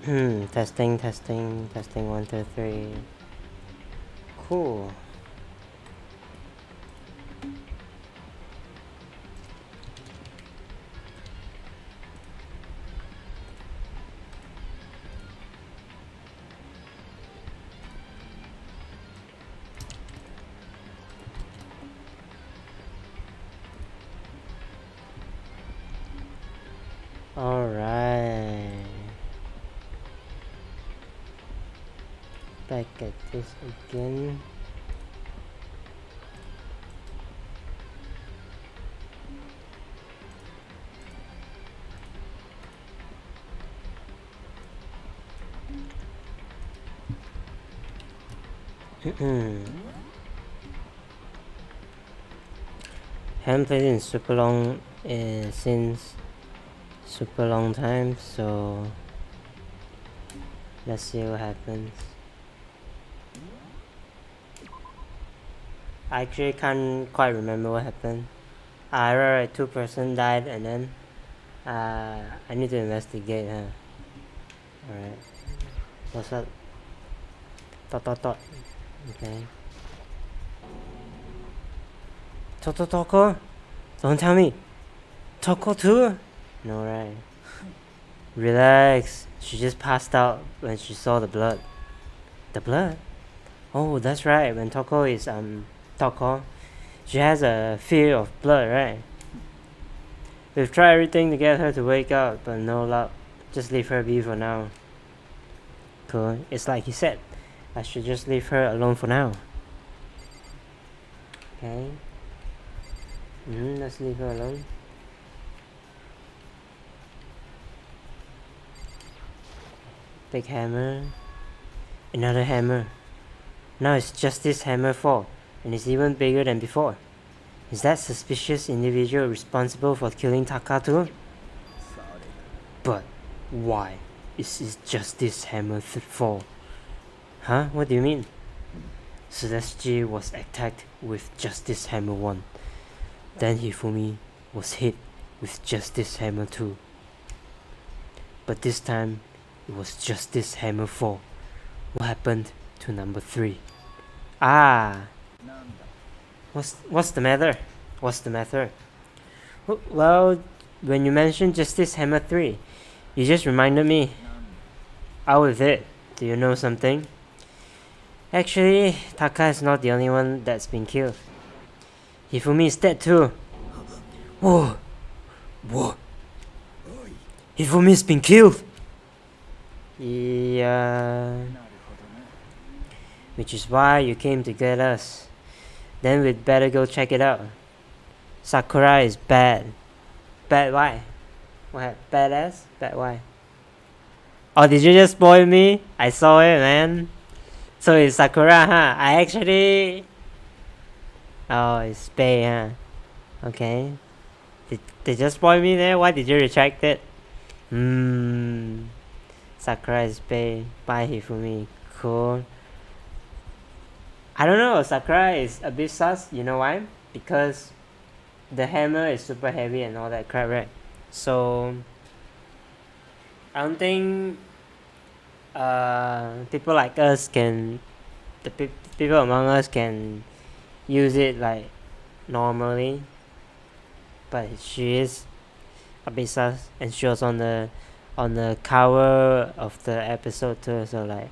Testing, 1, 2, 3. Cool. Alright. Back at this again. Haven't played in super long since super long time, so let's see what happens. I actually can't quite remember what happened. I read 2 person died and then I need to investigate, huh? Alright. What's up? Dot. Okay. Toko? Don't tell me. Toko too? No, right. Relax. She just passed out when she saw the blood. The blood? Oh, that's right. When Toko is Toko, she has a fear of blood, right? We've tried everything to get her to wake up, but no luck. Just leave her be for now. Cool. It's like he said. I should just leave her alone for now. Okay. Let's leave her alone. Big hammer. Another hammer. Now it's just this hammer 4, and it's even bigger than before. Is that suspicious individual responsible for killing Takatu? But why is it just this hammer 4? Huh? What do you mean? Celestia was attacked with just this hammer 1. Then Hifumi was hit with just this hammer 2. But this time, it was just this hammer 4. What happened to number 3? Ah! What's the matter? Well, when you mentioned just this hammer 3, you just reminded me. Out with it. Do you know something? Actually, Taka is not the only one that's been killed. Hifumi is dead too. Whoa! Hifumi's been killed! Yeah. Which is why you came to get us. Then we'd better go check it out. Sakura is bad. Bad why? What? Badass? Bad why? Oh, did you just spoil me? I saw it, man. So it's Sakura, huh? I actually... Oh, it's Bei, huh? Okay. They just spoil me there? Why did you retract it? Sakura is Bei. Bye, Hifumi. Cool. I don't know, Sakura is a bit sus. You know why? Because the hammer is super heavy and all that crap, right? So I don't think people like us can, people among us can use it like normally. But she is a bit sus, and she was on the cover of the episode too. So like,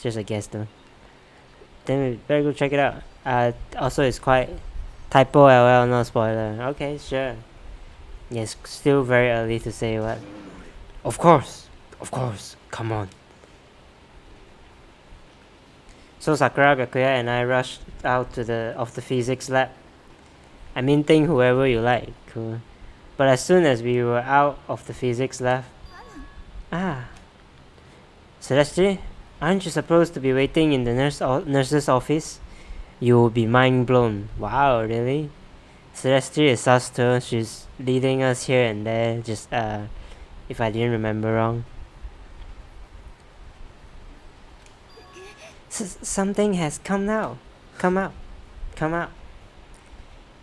just a guess though. Then we better go check it out. Also it's quite typo LL, no spoiler. Okay, sure. Yes, still very early to say what. Of course, come on. So Sakura, Gakuya and I rushed out to the physics lab. I mean, think whoever you like, cool. But as soon as we were out of the physics lab, Celeste, aren't you supposed to be waiting in the nurse's office? You will be mind blown. Wow, really? Celeste is sus too. She's leading us here and there, just if I didn't remember wrong. Something has come out.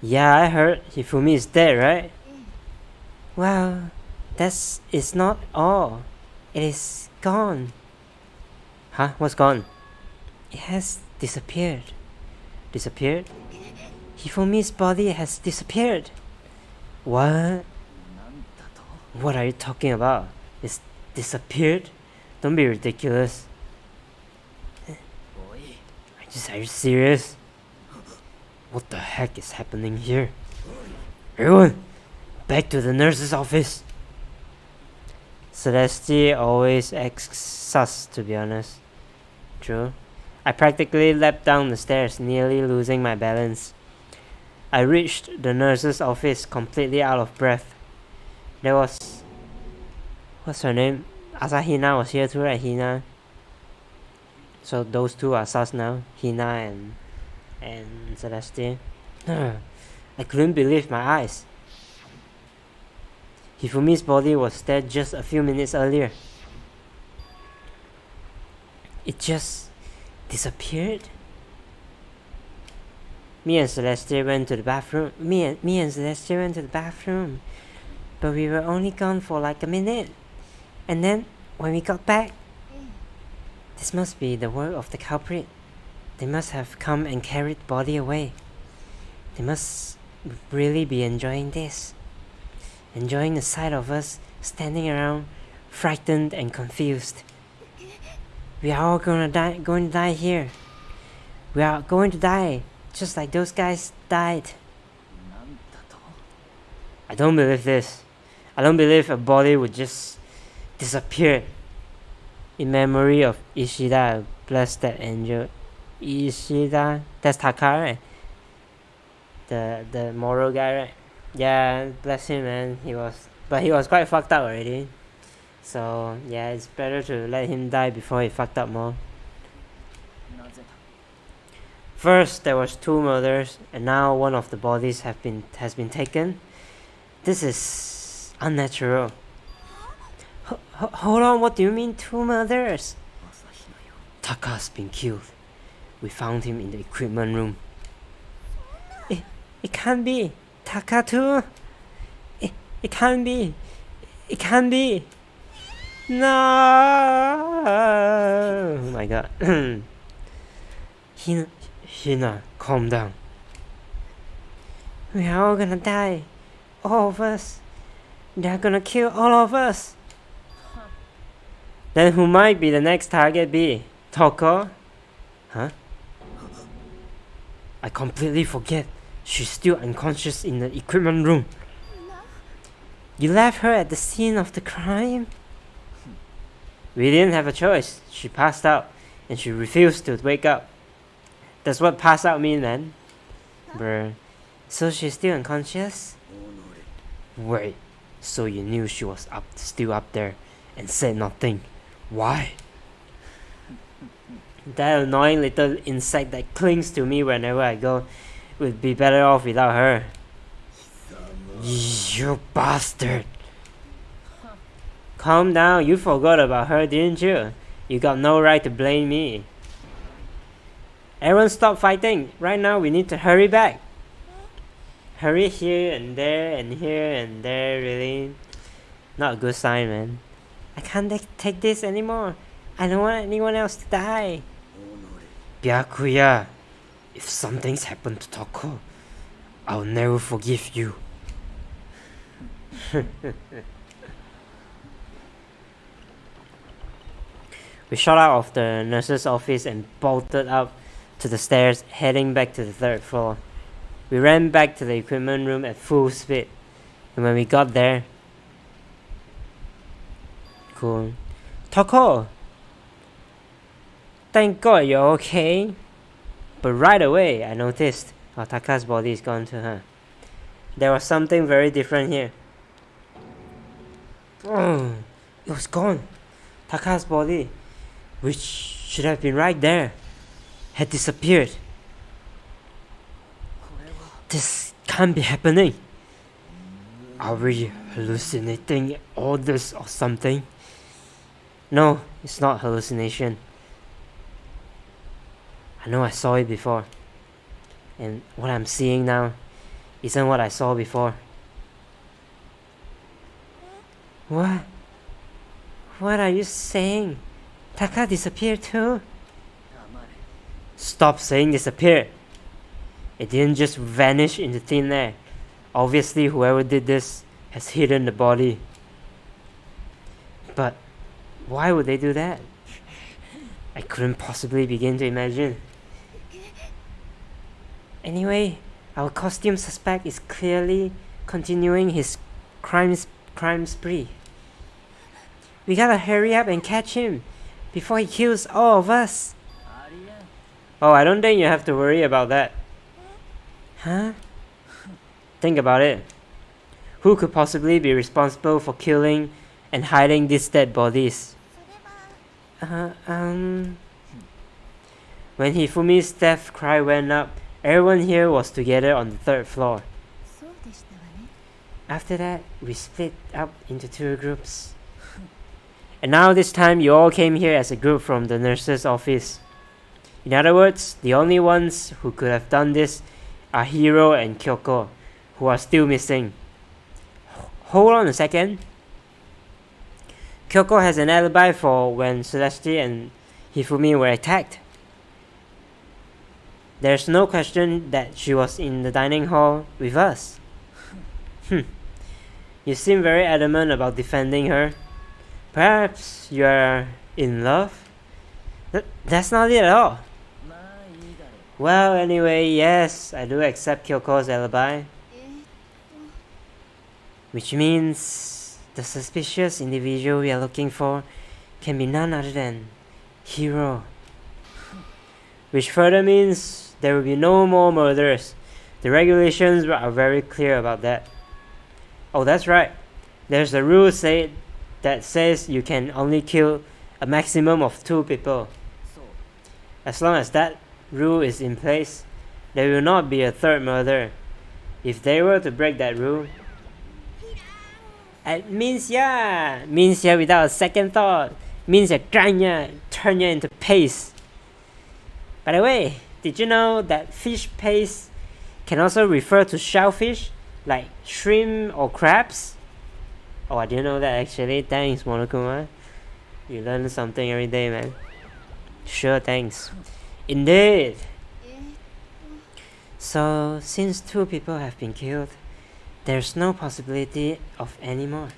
Yeah, I heard Hifumi is dead, right? Well, it's not all. It is gone. Huh? What's gone? It has disappeared. Disappeared? Hifumi's body has disappeared. What? What are you talking about? It's disappeared? Don't be ridiculous. Are you serious? What the heck is happening here? Everyone, back to the nurse's office. Celeste always acts sus, to be honest. True. I practically leapt down the stairs, nearly losing my balance. I reached the nurse's office completely out of breath. There was... What's her name? Asahina was here too, right? Hina. So those two are sus now. Hina and Celeste. I couldn't believe my eyes. Hifumi's body was dead just a few minutes earlier. It just disappeared. Me and Celeste went to the bathroom. Me and Celeste went to the bathroom. But we were only gone for like a minute. And then, when we got back, this must be the work of the culprit. They must have come and carried the body away. They must really be enjoying this. Enjoying the sight of us standing around, frightened and confused. We are all going to die here. We are going to die, just like those guys died. I don't believe this. I don't believe a body would just disappear. In memory of Ishida, bless that angel. Ishida, that's Taka, right? The moral guy, right? Yeah, bless him, man. He was quite fucked up already. So yeah, it's better to let him die before he fucked up more. First there was 2 murders, and now one of the bodies has been taken. This is unnatural. Hold on, what do you mean 2 murders? Taka's been killed. We found him in the equipment room. It can't be. Taka too? It can't be. It can't be. No! Oh my god. Hina, calm down. We are all gonna die. All of us. They're gonna kill all of us. Then who might be the next target be? Toko? Huh? I completely forget. She's still unconscious in the equipment room. You left her at the scene of the crime? We didn't have a choice. She passed out and she refused to wake up. That's what pass out mean, man. Bruh. So she's still unconscious? Wait, so you knew she was still up there and said nothing. Why? That annoying little insect that clings to me whenever I go would be better off without her. You bastard! Calm down, you forgot about her, didn't you? You got no right to blame me. Everyone stop fighting. Right now we need to hurry back. Hurry here and there and here and there, really? Not a good sign, man. I can't take this anymore. I don't want anyone else to die. Byakuya, if something's happened to Toko, I'll never forgive you. We shot out of the nurse's office and bolted up to the stairs, heading back to the 3rd floor. We ran back to the equipment room at full speed, and when we got there... Cool. Toko! Thank God you're okay. But right away, I noticed Taka's body is gone to her. There was something very different here. Oh, it was gone. Taka's body, which should have been right there, had disappeared. This can't be happening. Are we hallucinating all this or something? No, it's not hallucination. I know I saw it before. And what I'm seeing now isn't what I saw before. What? What are you saying? Taka disappeared too? Stop saying disappeared. It didn't just vanish into thin air. Obviously, whoever did this has hidden the body. But why would they do that? I couldn't possibly begin to imagine. Anyway, our costume suspect is clearly continuing his crime spree. We gotta hurry up and catch him before he kills all of us. Oh, I don't think you have to worry about that. Huh? Think about it. Who could possibly be responsible for killing and hiding these dead bodies? When Hifumi's death cry went up, everyone here was together on the 3rd floor. After that, we split up into 2 groups. And now this time you all came here as a group from the nurse's office. In other words, the only ones who could have done this are Hiro and Kyoko, who are still missing. Hold on a second. Kyoko has an alibi for when Celeste and Hifumi were attacked. There's no question that she was in the dining hall with us. You seem very adamant about defending her. Perhaps you are in love? That's not it at all. Well, anyway, yes, I do accept Kyoko's alibi. Which means the suspicious individual we are looking for can be none other than Hiro. Which further means there will be no more murders. The regulations are very clear about that. Oh, that's right. There's a rule that says you can only kill a maximum of 2 people. As long as that rule is in place, there will not be a 3rd murder. If they were to break that rule, it means ya without a second thought. Means ya turn ya into paste. By the way, did you know that fish paste can also refer to shellfish, like shrimp or crabs? Oh, I didn't know that actually. Thanks, Monokuma. You learn something every day, man. Sure, thanks. Indeed. So, since 2 people have been killed, there's no possibility of any more.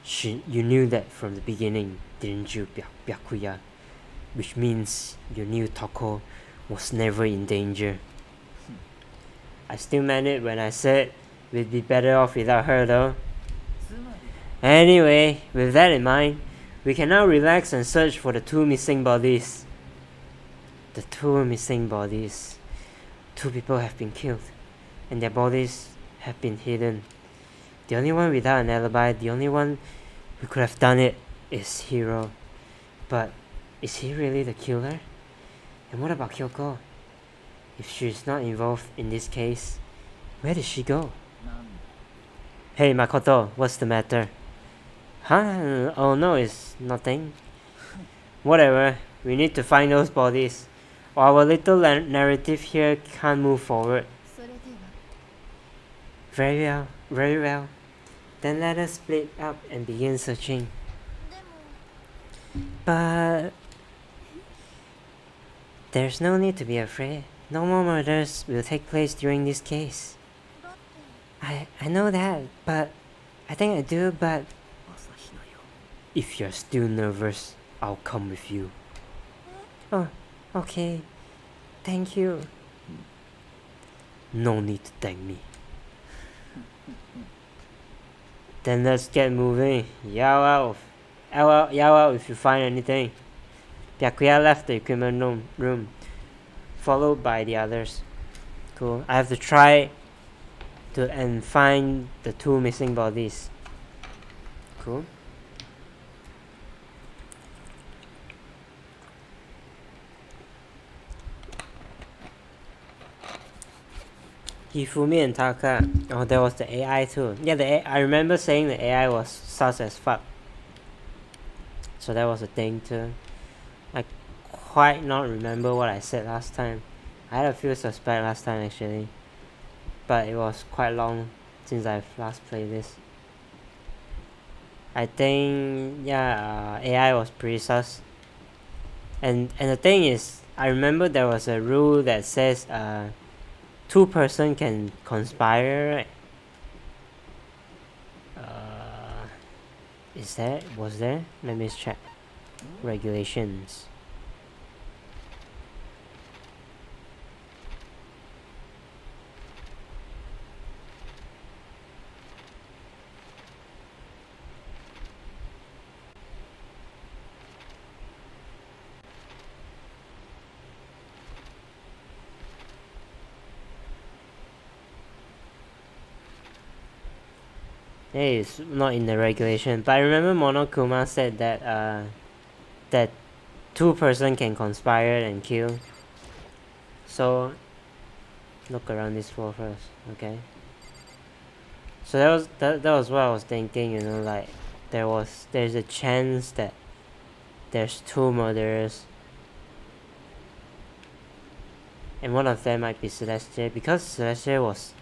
You knew that from the beginning, didn't you, Byakuya? Which means you knew Toko was never in danger. I still meant it when I said we'd be better off without her though. Anyway, with that in mind, we can now relax and search for the 2 missing bodies. The 2 missing bodies. 2 people have been killed, and their bodies have been hidden. The only one without an alibi, the only one who could have done it, is Hiro. But is he really the killer? And what about Kyoko? If she's not involved in this case, where did she go? Hey Makoto, what's the matter? Huh? Oh no, it's nothing. Whatever, we need to find those bodies, or our little narrative here can't move forward. Very well, very well. Then let us split up and begin searching. But there's no need to be afraid. No more murders will take place during this case. I know that, but I think I do, but if you're still nervous, I'll come with you. Oh, okay. Thank you. No need to thank me. Then let's get moving. Yell out if you find anything. Byakuya left the equipment room, followed by the others. Cool. I have to try and find the 2 missing bodies. Cool. Hifumi and Taka. Oh, there was the AI too. Yeah, I remember saying the AI was sus as fuck. So that was a thing too. I quite not remember what I said last time. I had a few suspects last time actually, but it was quite long since I've last played this. I think yeah, AI was pretty sus. And the thing is, I remember there was a rule that says 2 person can conspire, right? Was there? Let me check. Regulations. Hey, it's not in the regulation, but I remember Monokuma said that that 2 person can conspire and kill. So look around this floor first, okay? So that was what I was thinking, you know, like there's a chance that there's 2 murderers, and one of them might be Celeste, because Celeste was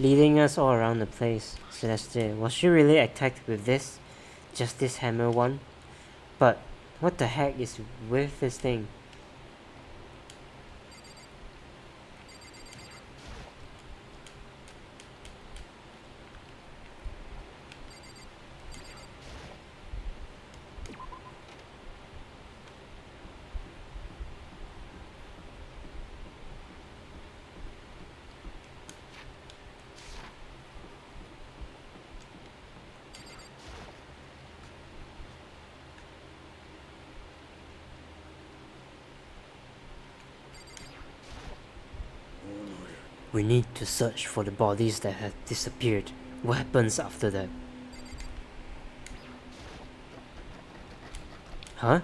leading us all around the place. Celeste, was she really attacked with this Justice Hammer one? But what the heck is with this thing? We need to search for the bodies that have disappeared. What happens after that? Huh?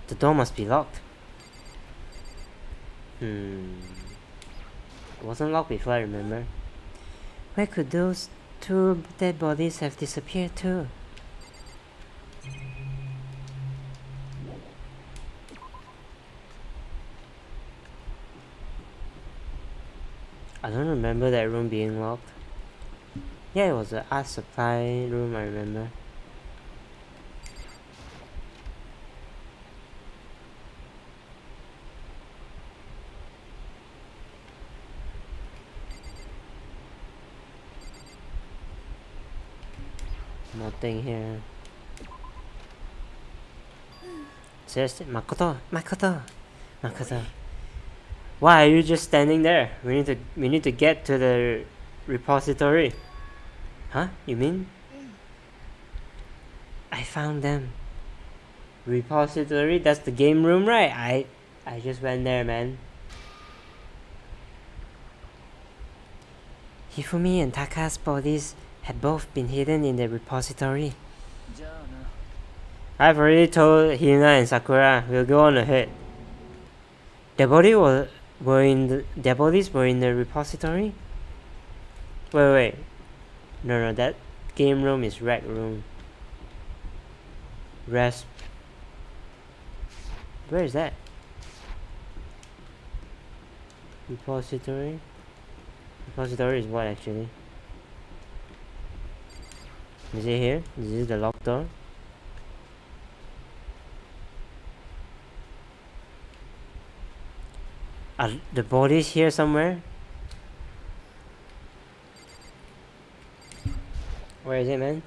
The door must be locked. It wasn't locked before, I remember. Where could those 2 dead bodies have disappeared to? I don't remember that room being locked. Yeah, it was an art supply room, I remember. Nothing here. Seriously? Makoto! Why are you just standing there? We need to get to the repository. Huh? You mean? I found them. Repository? That's the game room, right? I just went there, man. Hifumi and Taka's bodies had both been hidden in the repository. I've already told Hina and Sakura. We'll go on ahead. Their bodies were in the repository? Wait. No, that game room is rec room. Rest. Where is that? Repository? Repository is what actually? Is it here? Is this the locked door? Are the bodies here somewhere? Where is it, man?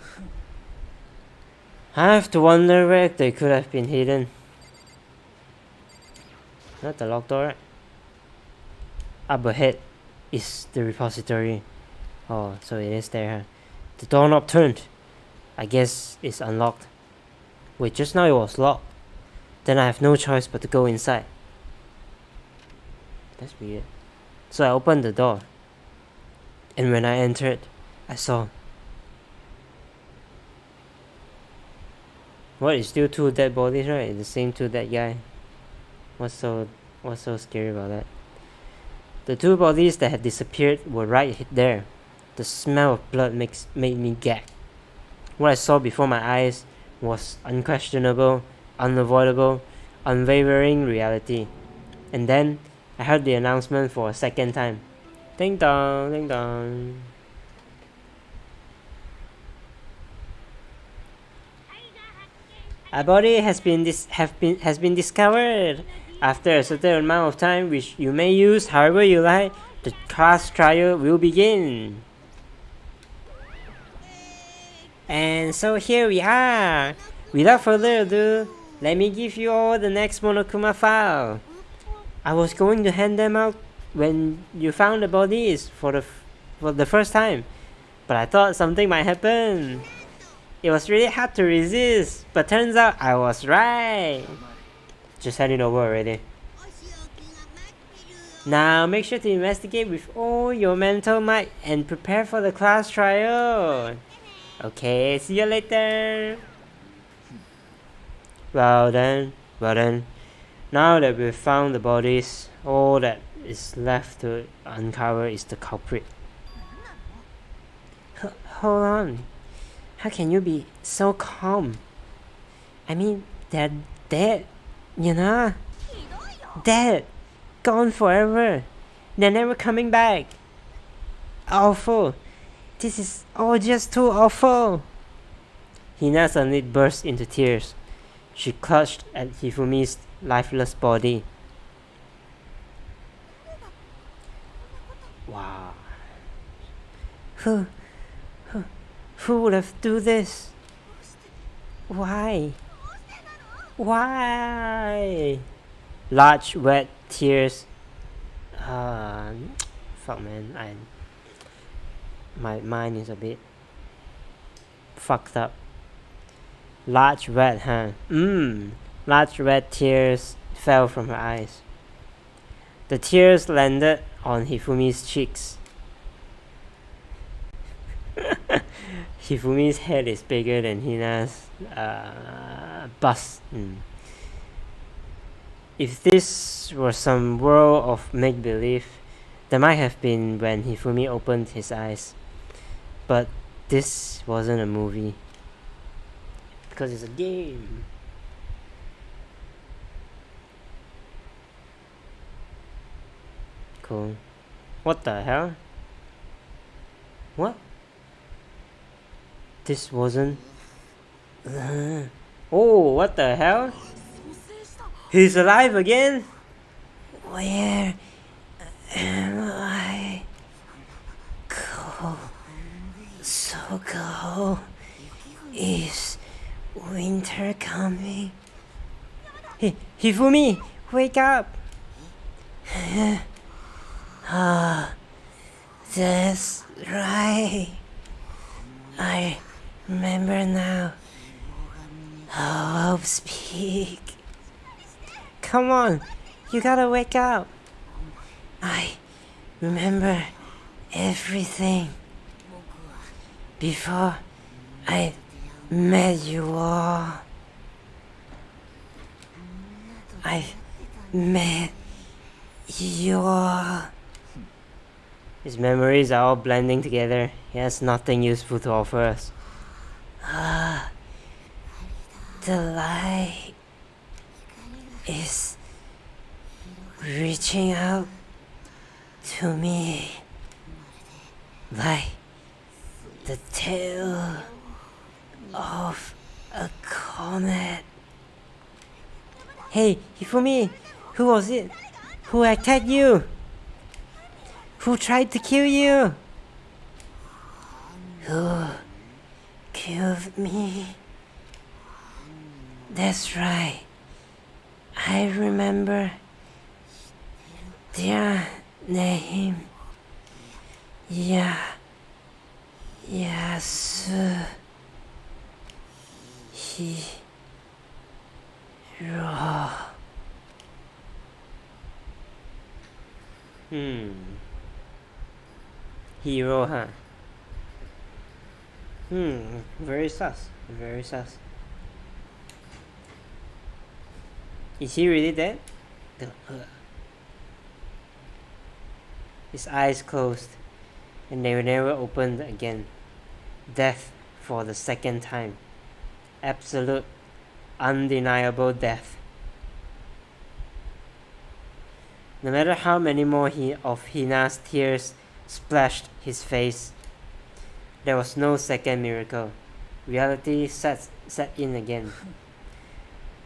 I have to wonder where they could have been hidden. Not the locked door. Up ahead is the repository. Oh, so it is there, huh? The doorknob turned. I guess it's unlocked. Wait, just now it was locked. Then I have no choice but to go inside. That's weird. So I opened the door. And when I entered, I saw... What, it's still 2 dead bodies, right? The same 2 dead guy. What's so scary about that? The 2 bodies that had disappeared were right there. The smell of blood made me gag. What I saw before my eyes was unquestionable, unavoidable, unwavering reality. And then I heard the announcement for a second time. Ding dong, ding dong. A body has been discovered. After a certain amount of time, which you may use however you like, the class trial will begin. And so here we are. Without further ado, let me give you all the next Monokuma file. I was going to hand them out when you found the bodies for the first time, but I thought something might happen. It was really hard to resist, but turns out I was right. Just hand it over already. Now make sure to investigate with all your mental might and prepare for the class trial. Okay, see you later. Well then. Now that we've found the bodies, all that is left to uncover is the culprit. Hold on. How can you be so calm? I mean, they're dead, you know? Dead. Gone forever. They're never coming back. Awful. This is all just too awful. Hina suddenly burst into tears. She clutched at Hifumi's lifeless body. Wow. Who would have do this? Why? Large wet tears. Fuck man, my mind is a bit fucked up. Large red, huh? Large red tears fell from her eyes. The tears landed on Hifumi's cheeks. Hifumi's head is bigger than Hina's bust. If this were some world of make-believe, there might have been when Hifumi opened his eyes. But this wasn't a movie. Because it's a game. Cool. What the hell? What? This wasn't... Oh, what the hell? He's alive again? Where am I? Cold. So cold. Is winter coming? Hifumi, wake up! That's right. I remember now. I'll speak. Come on, you gotta wake up. I remember everything. Before I met you all, I met you all. His memories are all blending together. He has nothing useful to offer us. The light is reaching out to me like the tail of a comet. Hey, Hifumi, who was it? Who attacked you? Who tried to kill you? Who killed me? That's right. I remember their name. Yasu Hiro. Hero, huh? Very sus. Very sus. Is he really dead? His eyes closed, and they were never opened again. Death for the second time. Absolute, undeniable death. No matter how many more of Hina's tears splashed his face, there was no second miracle. Reality set in again.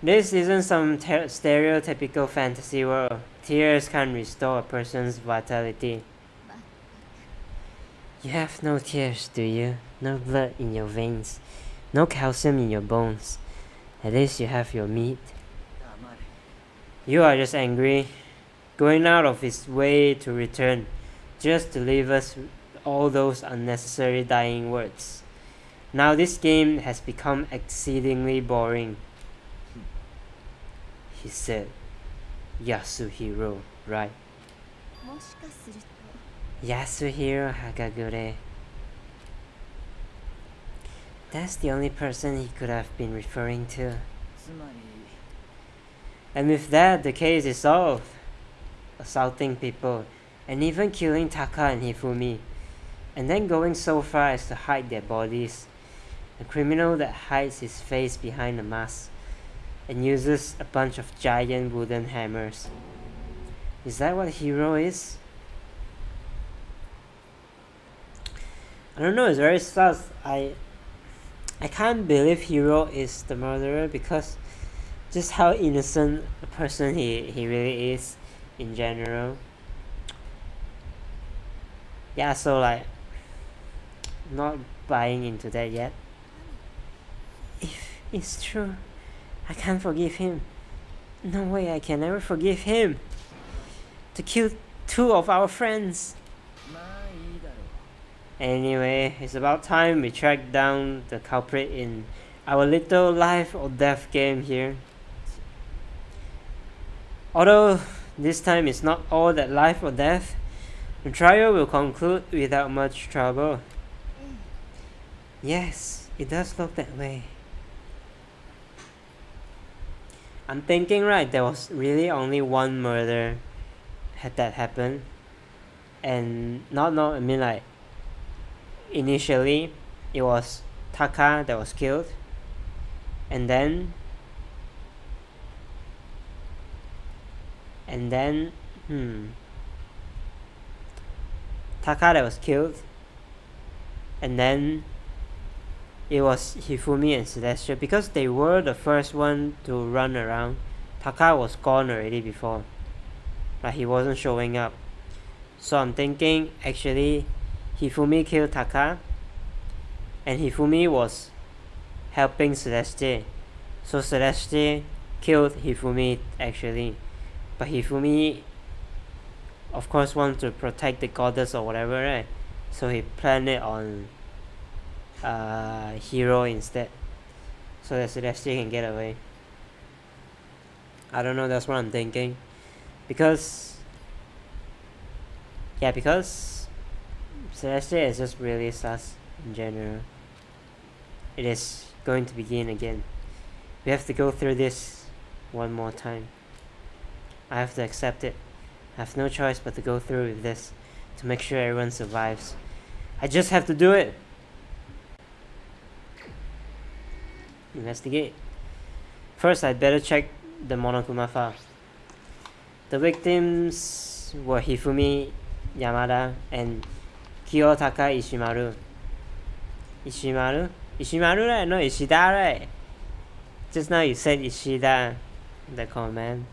This isn't some stereotypical fantasy world. Tears can restore a person's vitality. You have no tears, do you? No blood in your veins. No calcium in your bones. At least you have your meat. You are just angry, going out of his way to return, just to leave us all those unnecessary dying words. Now this game has become exceedingly boring. He said, Yasuhiro, right? Yasuhiro Hagagure. That's the only person he could have been referring to. And with that, the case is solved. Assaulting people, and even killing Taka and Hifumi, and then going so far as to hide their bodies. A criminal that hides his face behind a mask and uses a bunch of giant wooden hammers. Is that what hero is? I don't know, it's very sus. I can't believe Hiro is the murderer because just how innocent a person he really is in general. Yeah, so like not buying into that yet. If it's true, I can't forgive him. No way I can ever forgive him. To kill 2 of our friends. Anyway, it's about time we track down the culprit in our little life or death game here. Although this time it's not all that life or death, the trial will conclude without much trouble. Yes, it does look that way. I'm thinking, right, there was really only one murder had that happened. And I mean like, initially it was Taka that was killed, and then Taka that was killed, and then it was Hifumi and Celestia, because they were the first one to run around. Taka was gone already before, but he wasn't showing up. So I'm thinking actually Hifumi killed Taka, and Hifumi was helping Celeste. So Celeste killed Hifumi actually, but Hifumi of course wanted to protect the goddess or whatever, right? So he planned it on Hero instead, so that Celeste can get away. I don't know, that's what I'm thinking. Because Celeste is just really sus in general. It is going to begin again. We have to go through this one more time. I have to accept it. I have no choice but to go through with this to make sure everyone survives. I just have to do it. Investigate. First, I'd better check the Monokuma file. The victims were Hifumi Yamada and Kiyotaka Ishimaru. Ishimaru, right? No, Ishida, right? Just now you said Ishida, the command.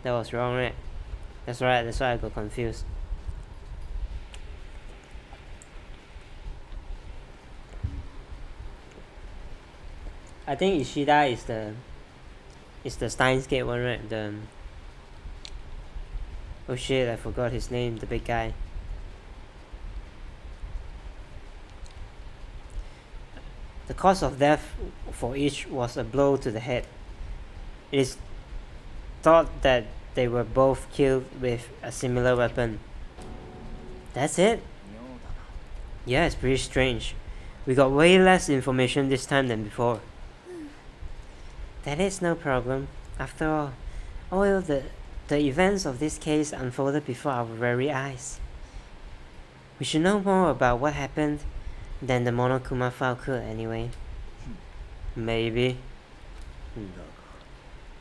That was wrong, right? That's right, that's why I got confused. I think Ishida is the Steins Gate one, right? Oh shit, I forgot his name, the big guy. The cause of death for each was a blow to the head. It is thought that they were both killed with a similar weapon. That's it? Yeah, it's pretty strange. We got way less information this time than before. That is no problem. After all the events of this case unfolded before our very eyes. We should know more about what happened than the Monokuma file could anyway. Maybe.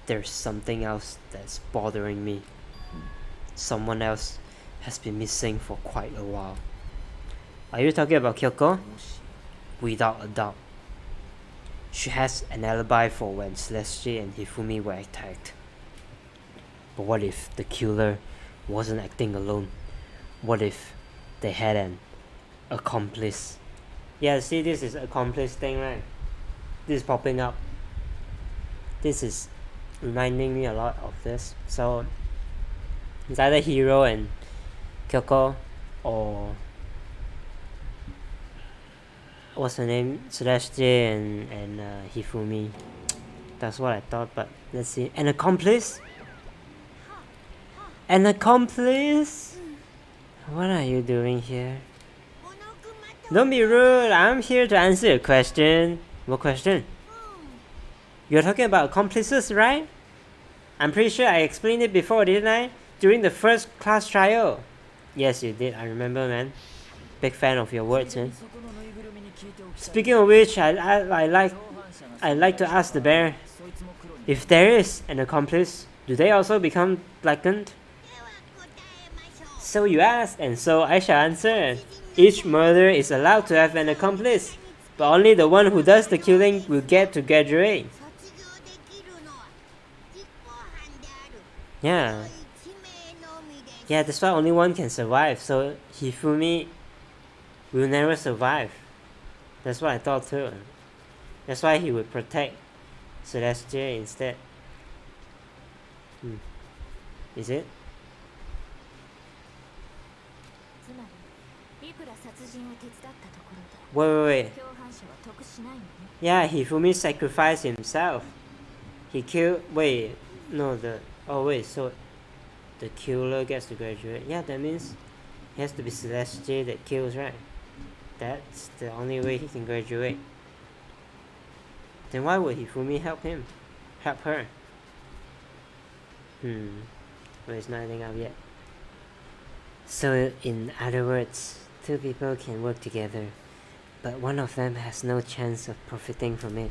There's something else that's bothering me. Someone else has been missing for quite a while. Are you talking about Kyoko? Without a doubt. she has an alibi for when Celeste and Hifumi were attacked. But what if the killer wasn't acting alone? What if they had an accomplice? Yeah, see, this is accomplice thing, right? This is popping up. This is reminding me a lot of this. So it's either Hiro and Kyoko, or what's her name, Celeste and Hifumi. That's what I thought, but let's see. An accomplice? An accomplice? What are you doing here? Don't be rude, I'm here to answer your question. What question? You're talking about accomplices, right? I'm pretty sure I explained it before, didn't I? During the first class trial. Yes, you did, I remember, man. Big fan of your words, man. Speaking of which, I like to ask the bear, if there is an accomplice, do they also become blackened? So you ask, and so I shall answer. Each murderer is allowed to have an accomplice, but only the one who does the killing will get to graduate. Yeah, that's why only one can survive, so Hifumi will never survive. That's what I thought too. That's why he would protect Celeste instead. Is it? Wait. Yeah, Hifumi sacrificed himself. He killed. So the killer gets to graduate. Yeah, that means it has to be Celeste that kills, right? That's the only way he can graduate. Then why would Hifumi help him? Help her? Well, it's not adding up yet. So, in other words, two people can work together, but one of them has no chance of profiting from it.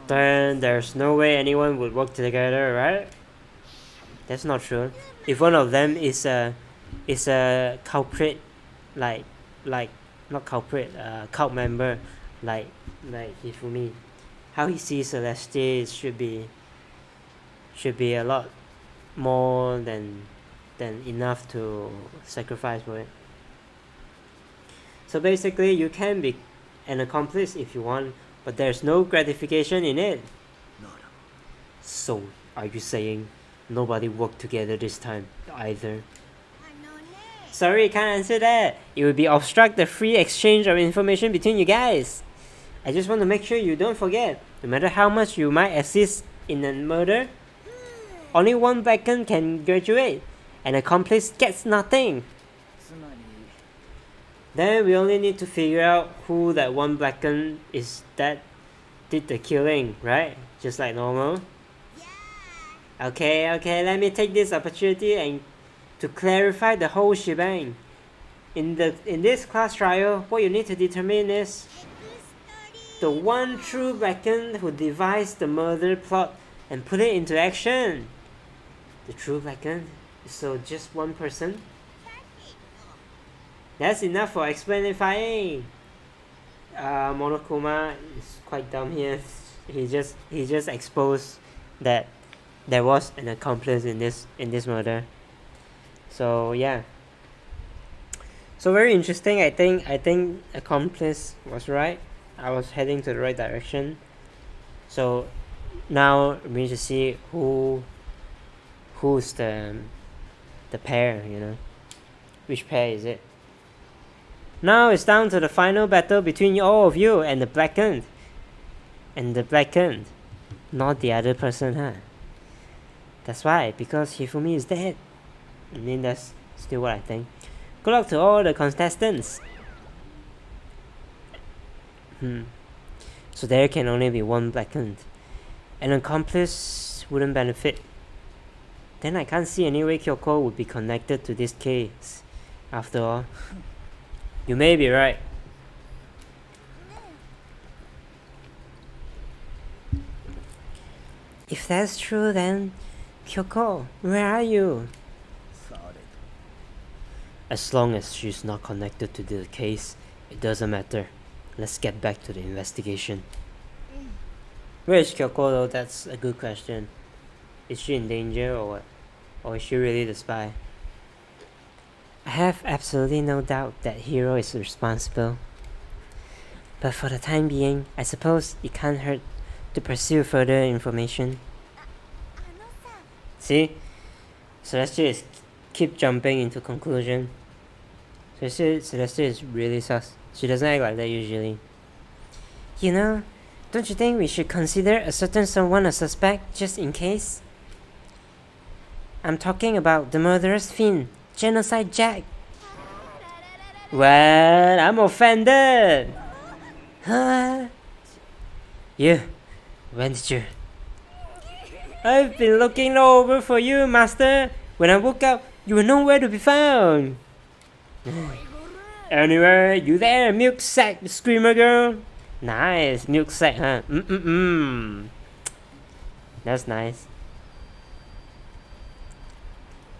Then there's no way anyone would work together, right? That's not true. If one of them is a culprit, cult member, like Hifumi, how he sees Celeste should be a lot more than enough to sacrifice for it. So basically, you can be an accomplice if you want, but there's no gratification in it. So, are you saying nobody worked together this time either? Sorry, can't answer that. It would be obstruct the free exchange of information between you guys. I just want to make sure you don't forget, no matter how much you might assist in a murder, only one blackened can graduate. An accomplice gets nothing. Then we only need to figure out who that one blackened is that did the killing, right? Just like normal. Okay, let me take this opportunity and to clarify the whole shebang. In this class trial, what you need to determine is the one true blackened who devised the murder plot and put it into action. The true blackened? So just one person? That's enough for explaining. Monokuma is quite dumb here. He just exposed that there was an accomplice in this murder. So yeah. So very interesting. I think accomplice was right. I was heading to the right direction. So now we need to see who's the pair, you know. Which pair is it? Now it's down to the final battle between all of you and the blackened. Not the other person, huh? That's why, because Hifumi is dead. I mean, that's still what I think. Good luck to all the contestants. So there can only be one blackened. An accomplice wouldn't benefit. Then I can't see any way Kyoko would be connected to this case. After all, you may be right. If that's true, then Kyoko, where are you? As long as she's not connected to the case, it doesn't matter. let's get back to the investigation. Where is Kyoko though? That's a good question. Is she in danger or what? Or is she really the spy? I have absolutely no doubt that Hiro is responsible. But for the time being, I suppose it can't hurt to pursue further information. See? Celestia is keep jumping into conclusion. Celestia is really sus. She doesn't act like that usually. You know, don't you think we should consider a certain someone a suspect just in case? I'm talking about the murderous fiend, Genocide Jack. Well, I'm offended. Huh? You, when did you? I've been looking over for you, Master. When I woke up, you were nowhere to be found. Anyway, you there, milk sack screamer girl? Nice, milk sack, huh? That's nice.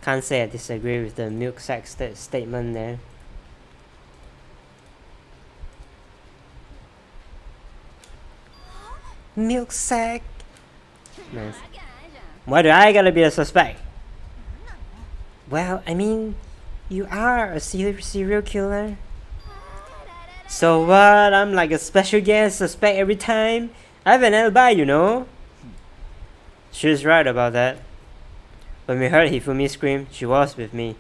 Can't say I disagree with the milk sack statement there. Milk sack. Nice. Why do I gotta be a suspect? Well, I mean, you are a serial killer. So what? I'm like a special guest suspect every time. I have an alibi, you know. She's right about that. When we heard Hifumi scream, she was with me.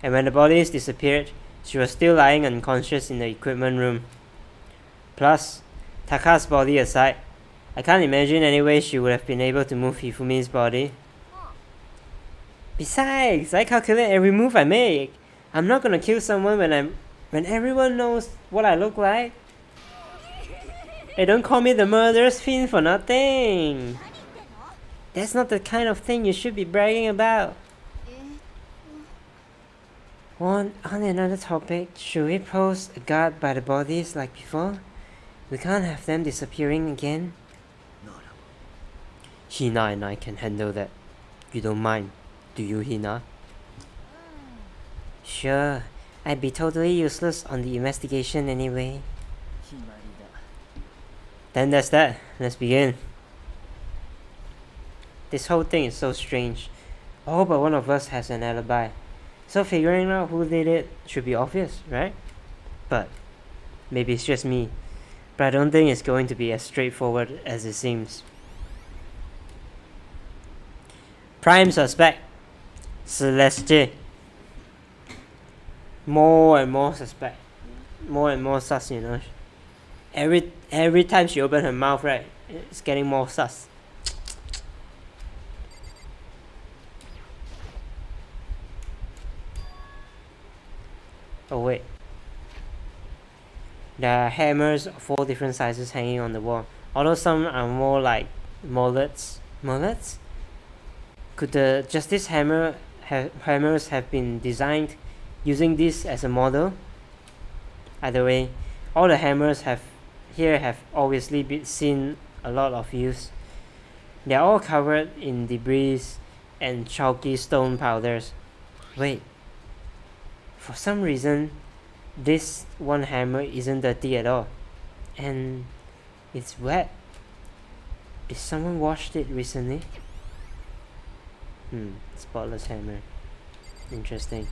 And when the bodies disappeared, she was still lying unconscious in the equipment room. Plus, Taka's body aside, I can't imagine any way she would have been able to move Hifumi's body. Besides, I calculate every move I make. I'm not gonna kill someone when everyone knows what I look like. They don't call me the murderous fiend for nothing. That's not the kind of thing you should be bragging about. On another topic, should we post a guard by the bodies like before? We can't have them disappearing again. Hina and I can handle that. You don't mind, do you, Hina? Sure, I'd be totally useless on the investigation anyway. Then that's that. Let's begin. This whole thing is so strange. Oh, but one of us has an alibi. So figuring out who did it should be obvious, right? But maybe it's just me. But I don't think it's going to be as straightforward as it seems. Prime suspect, Celeste. More and more suspect. More and more sus, you know. Every time she opens her mouth, right, it's getting more sus. Oh wait. There are hammers of 4 different sizes hanging on the wall. Although some are more like mullets. Mullets? Could the Justice hammers have been designed using this as a model? Either way, all the hammers have obviously been seen a lot of use. They are all covered in debris and chalky stone powders. Wait. For some reason, this one hammer isn't dirty at all. And it's wet. Did someone washed it recently? Spotless hammer. Interesting.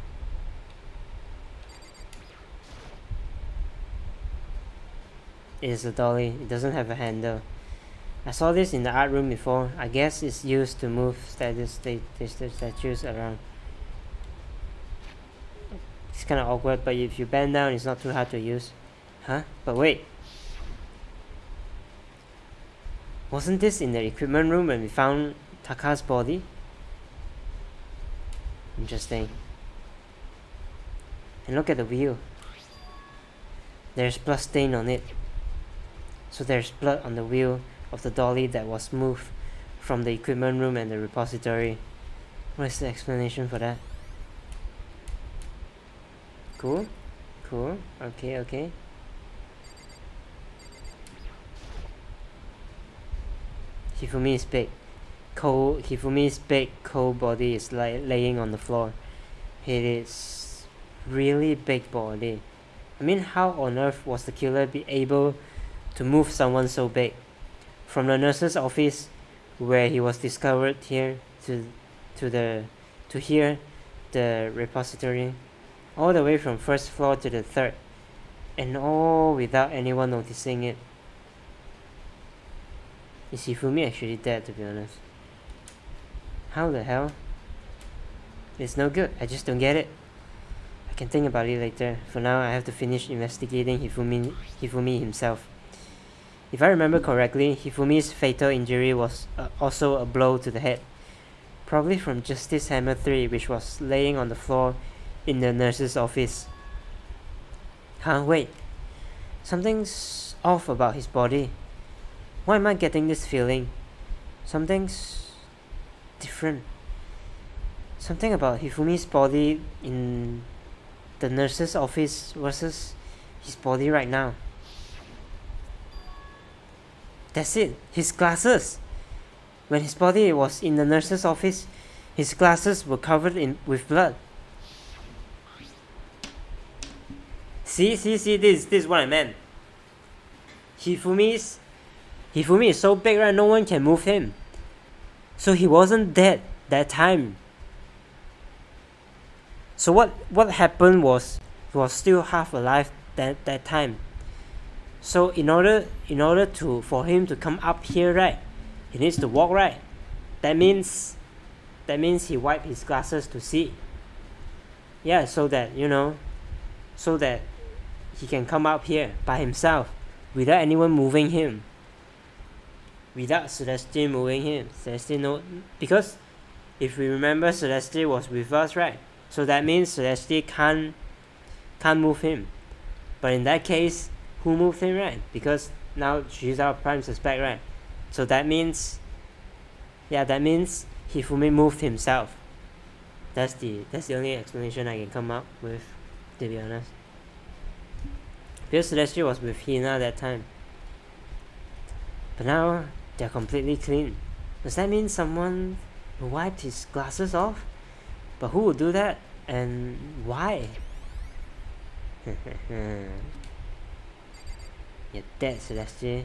It is a dolly. It doesn't have a handle. I saw this in the art room before. I guess it's used to move statues around. It's kind of awkward, but if you bend down, it's not too hard to use. Huh? But wait. Wasn't this in the equipment room when we found Taka's body? Interesting. And look at the wheel. There's blood stain on it. So there's blood on the wheel of the dolly that was moved from the equipment room and the repository. What is the explanation for that? Cool. Okay. Hifumi's big. Hifumi's big cold body is laying on the floor. It is really big body. I mean, how on earth was the killer be able to move someone so big? From the nurse's office, where he was discovered, here to here, the repository, all the way from first floor to the third, and all without anyone noticing it. Is Hifumi actually dead, to be honest? How the hell? It's no good, I just don't get it. I can think about it later. For now, I have to finish investigating Hifumi himself. If I remember correctly, Hifumi's fatal injury was also a blow to the head. Probably from Justice Hammer 3, which was laying on the floor in the nurse's office. Huh, wait. Something's off about his body. Why am I getting this feeling? Something's different. Something about Hifumi's body in the nurse's office versus his body right now. That's it, his glasses. When his body was in the nurse's office, his glasses were covered with blood. See, this is what I meant. Hifumi is so big, right? No one can move him. So he wasn't dead that time. So what happened was he was still half alive that time. So in order for him to come up here, right, he needs to walk, right? That means he wiped his glasses to see. Yeah, so that he can come up here by himself without anyone moving him. Without Celeste moving him. Celeste no, because if we remember, Celeste was with us, right? So that means Celeste can't move him. But in that case, who moved him, right? Because now she's our prime suspect, right? So that means Hifumi moved himself. That's the only explanation I can come up with, to be honest. Because Celeste was with Hina that time. But now they're completely clean. Does that mean someone wiped his glasses off? But who would do that? And why? You're dead, Celeste.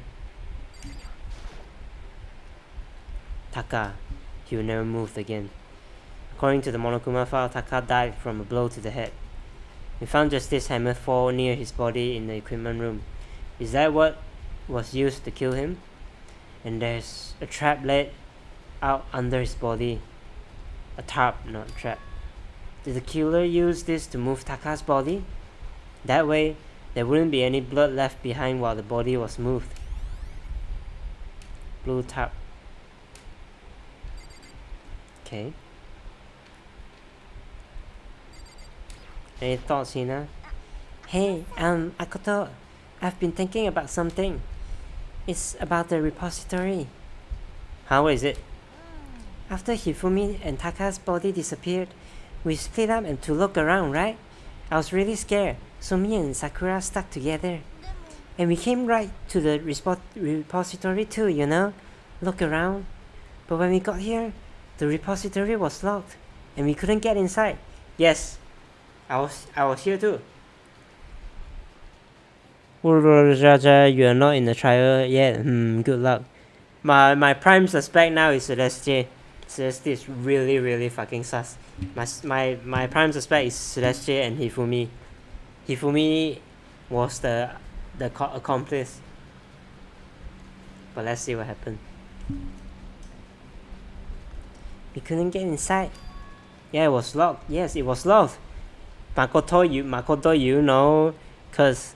Taka. He will never move again. According to the Monokuma file, Taka died from a blow to the head. We found Justice Hammer 4 near his body in the equipment room. Is that what was used to kill him? And there's a trap laid out under his body. A tarp, not a trap. Did the killer use this to move Taka's body? That way, there wouldn't be any blood left behind while the body was moved. Blue tarp. Okay. Any thoughts, Hina? Hey, Akoto, I've been thinking about something. It's about the repository. How is it? After Hifumi and Taka's body disappeared, we split up and to look around, right? I was really scared, so me and Sakura stuck together. And we came right to the repository too, you know? Look around. But when we got here, the repository was locked, and we couldn't get inside. Yes, I was here too. You're not in the trial yet. Good luck. My prime suspect now is Celeste. Celeste is really, really fucking sus. My prime suspect is Celeste and Hifumi. Hifumi was the accomplice. But let's see what happened. We couldn't get inside. Yeah, it was locked. Yes, it was locked. Makoto, you know, cause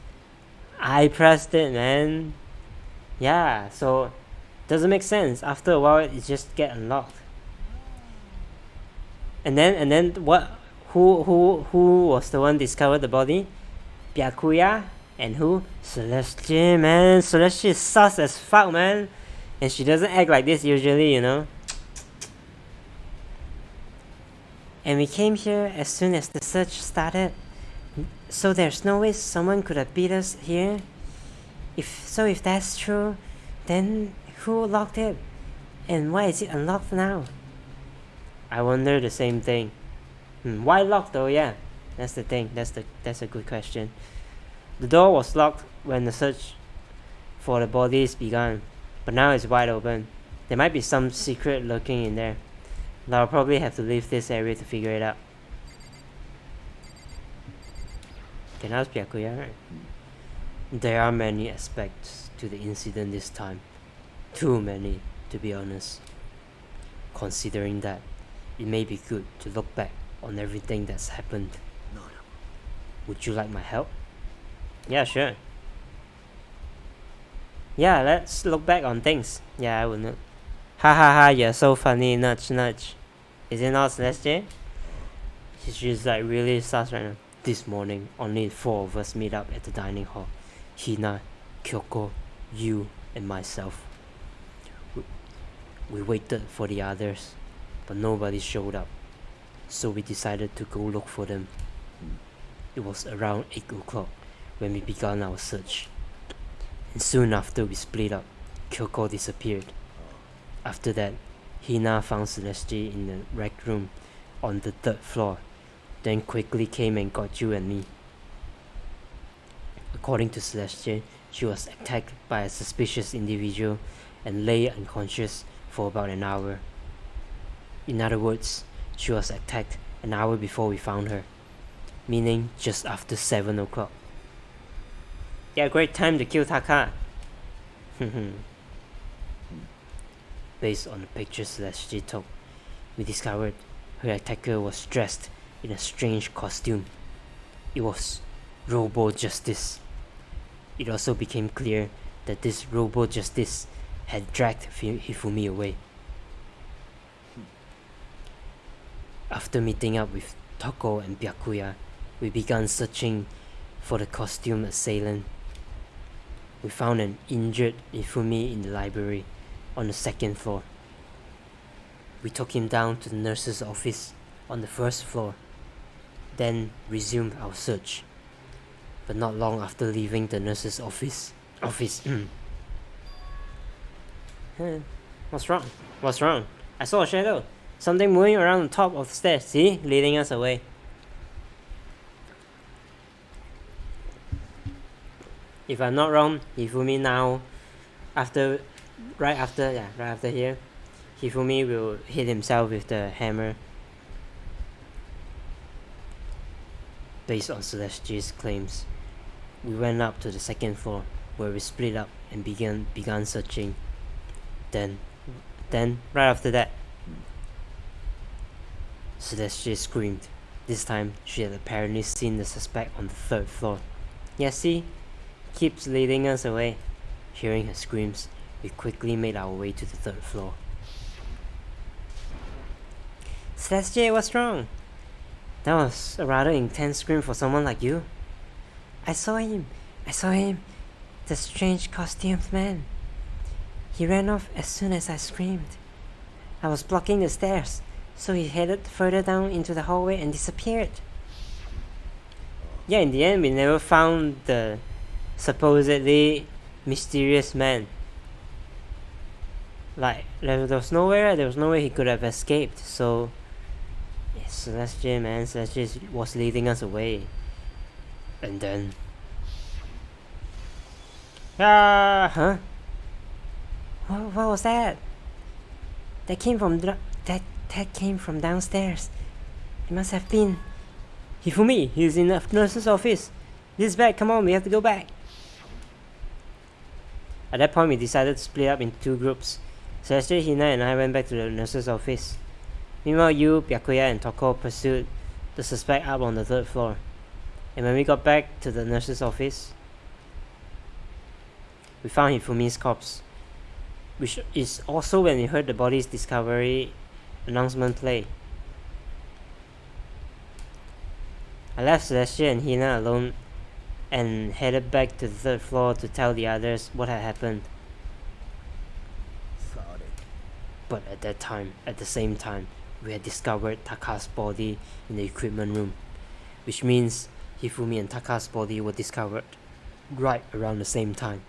I pressed it, man. Yeah, so doesn't make sense. After a while, it just get unlocked. And then what? Who was the one discovered the body? Byakuya and who? Celeste, man. Celeste is sus as fuck, man. And she doesn't act like this usually, you know. And we came here as soon as the search started. So there's no way someone could have beat us here. If that's true, then who locked it? And why is it unlocked now? I wonder the same thing. Why locked though? Yeah, that's the thing. That's a good question. The door was locked when the search for the bodies began, but now it's wide open. There might be some secret lurking in there. But I'll probably have to leave this area to figure it out. Okay, now it's Byakuya, right? There are many aspects to the incident this time. Too many, to be honest. Considering that, it may be good to look back on everything that's happened. Would you like my help? Yeah, sure. Yeah, let's look back on things. Yeah, I will know. Ha ha ha, you're so funny, nudge nudge. Is it not Celeste? She's like really sus right now. This morning, only 4 of us meet up at the dining hall. Hina, Kyoko, you, and myself. We waited for the others, but nobody showed up. So we decided to go look for them. It was around 8 o'clock when we began our search. And soon after we split up, Kyoko disappeared. After that, Hina found Celeste in the rec room on the 3rd floor, then quickly came and got you and me. According to Celeste, she was attacked by a suspicious individual and lay unconscious for about an hour. In other words, she was attacked an hour before we found her, meaning just after 7 o'clock. Yeah, great time to kill Taka. Based on the pictures Celeste took, we discovered her attacker was dressed in a strange costume. It was Robo Justice. It also became clear that this Robo Justice had dragged Hifumi away. After meeting up with Toko and Byakuya, we began searching for the costume assailant. We found an injured Hifumi in the library on the 2nd floor. We took him down to the nurse's office on the 1st floor, then resumed our search. But not long after leaving the nurse's office. What's wrong? What's wrong? I saw a shadow. Something moving around the top of the stairs. See? Leading us away. If I'm not wrong, Hifumi now, right after here, Hifumi will hit himself with the hammer. Based on Celeste's claims, we went up to the 2nd floor, where we split up and began searching. Then, right after that, Celeste screamed. This time, she had apparently seen the suspect on the 3rd floor. Yeah, see? Keeps leading us away. Hearing her screams, we quickly made our way to the 3rd floor. Celeste, what's wrong? That was a rather intense scream for someone like you. I saw him. The strange costumed man. He ran off as soon as I screamed. I was blocking the stairs, so he headed further down into the hallway and disappeared. Yeah, in the end, we never found the supposedly mysterious man. Like, there was no way he could have escaped, so Celeste was leading us away. And then huh? What was that? That came from downstairs. It must have been Hifumi. He's in the nurse's office. This is back, come on, we have to go back. At that point, we decided to split up into 2 groups. Celeste, Hina, and I went back to the nurse's office. Meanwhile, you, Byakuya, and Toko pursued the suspect up on the 3rd floor. And when we got back to the nurse's office, we found Hifumi's corpse, which is also when we heard the body's discovery announcement play. I left Celeste and Hina alone and headed back to the 3rd floor to tell the others what had happened. But at the same time, we had discovered Taka's body in the equipment room, which means Hifumi and Taka's body were discovered right around the same time.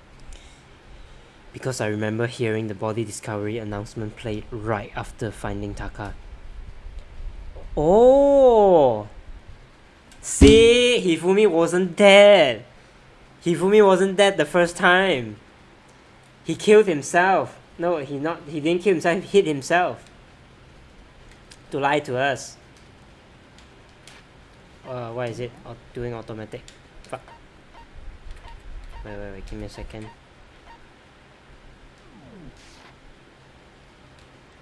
Because I remember hearing the body discovery announcement play right after finding Taka. Oh! See, Hifumi wasn't dead. Hifumi wasn't dead the first time. He killed himself. No, he didn't kill himself, he hit himself. To lie to us. Why is it doing automatic? Fuck. Wait, give me a second.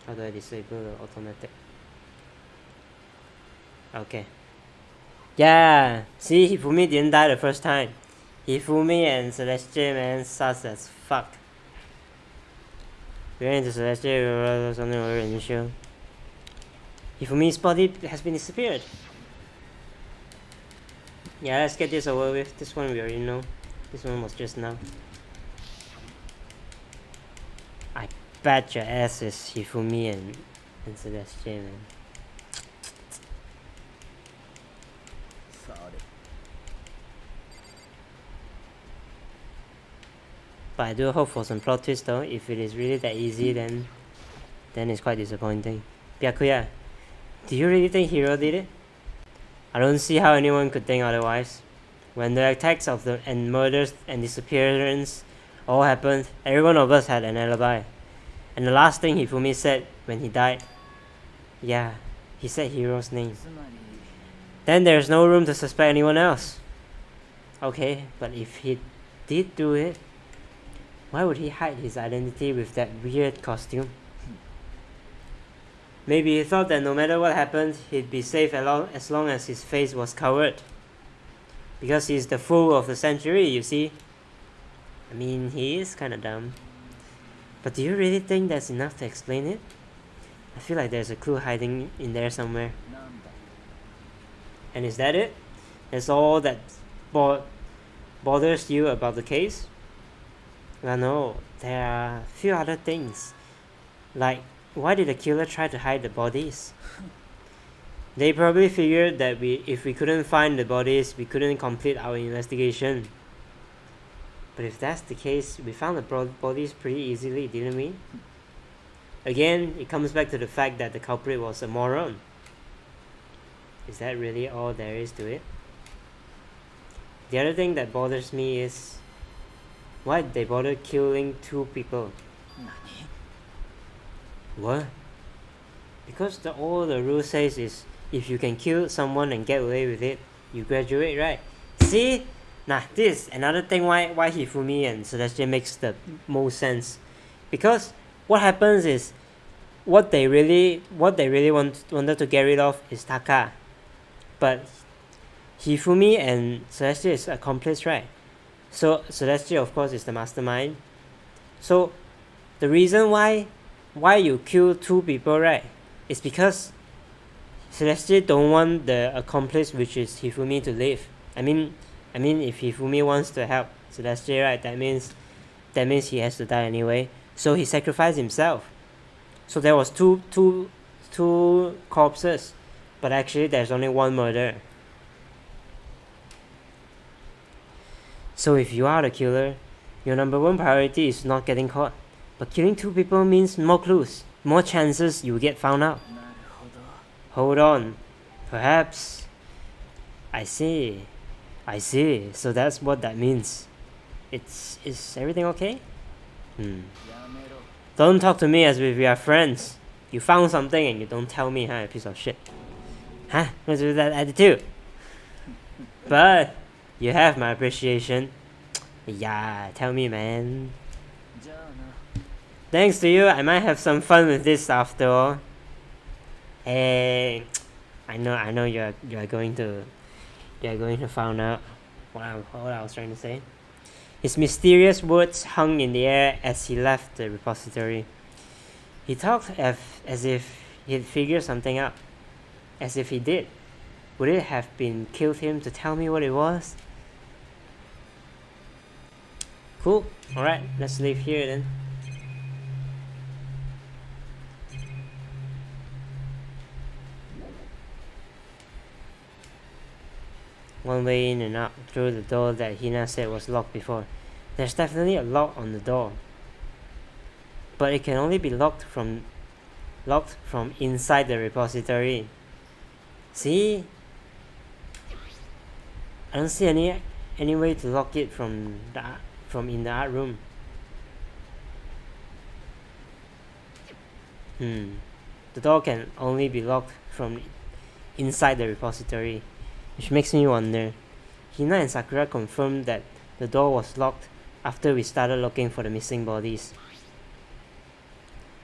How do I disable the automatic? Okay. Yeah, see, Hifumi didn't die the first time. Hifumi and Celestia, man, sus as fuck. We're into Celestia, something other initial. Hifumi's body has been disappeared. Yeah, let's get this over with. This one we already know. This one was just now. I bet your ass is Hifumi and Celestia, man. But I do hope for some plot twist though. If it is really that easy, then it's quite disappointing. Byakuya, do you really think Hiro did it? I don't see how anyone could think otherwise. When the attacks and murders and disappearance all happened, every one of us had an alibi. And the last thing Hifumi said when he died, yeah, he said Hiro's name. Then there's no room to suspect anyone else. Okay, but if he did do it, why would he hide his identity with that weird costume? Maybe he thought that no matter what happened, he'd be safe as long as his face was covered. Because he's the fool of the century, you see. I mean, he is kinda dumb. But do you really think that's enough to explain it? I feel like there's a clue hiding in there somewhere. And is that it? That's all that bothers you about the case? Well, no, there are a few other things. Like, why did the killer try to hide the bodies? They probably figured that if we couldn't find the bodies, we couldn't complete our investigation. But if that's the case, we found the bodies pretty easily, didn't we? Again, it comes back to the fact that the culprit was a moron. Is that really all there is to it? The other thing that bothers me is, why did they bother killing 2 people? What? Because all the rule says is, if you can kill someone and get away with it, you graduate, right? See? Nah, this is another thing why Hifumi and Celestia makes the most sense. Because what happens is, what they really wanted to get rid of is Taka. But Hifumi and Celestia is accomplice, right? So Celestia, of course, is the mastermind. So the reason why you kill 2 people, right, is because Celestia don't want the accomplice, which is Hifumi, to live. I mean, if Hifumi wants to help Celestia, right, that means he has to die anyway. So he sacrificed himself. So there was two corpses, but actually there's only 1 murder. So if you are the killer, your number 1 priority is not getting caught. But killing 2 people means more clues, more chances you will get found out. Hold on. Perhaps. I see. So that's what that means. Is everything okay? Don't talk to me as if we are friends. You found something and you don't tell me, huh, you piece of shit. Huh? What's with that attitude? But you have my appreciation. Yeah, tell me, man. Thanks to you, I might have some fun with this after all. Hey, I know you're going to find out what I was trying to say. His mysterious words hung in the air as he left the repository. He talked as if he'd figured something out. As if he did. Would it have killed him to tell me what it was? Cool. Alright, let's leave here then. One way in and out through the door that Hina said was locked before. There's definitely a lock on the door. But it can only be locked from inside the repository. See? I don't see any way to lock it from in the art room? The door can only be locked from inside the repository, which makes me wonder. Hina and Sakura confirmed that the door was locked after we started looking for the missing bodies.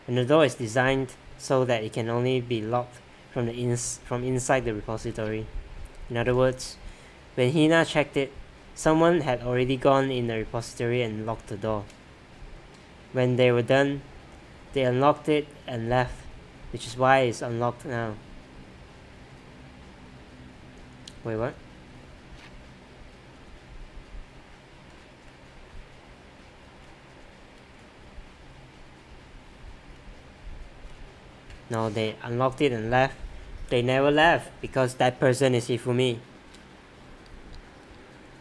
And the door is designed so that it can only be locked from inside the repository. In other words, when Hina checked it, someone had already gone in the repository and locked the door. When they were done, they unlocked it and left, which is why it's unlocked now. Wait, what? No, they unlocked it and left. They never left because that person is Hifumi.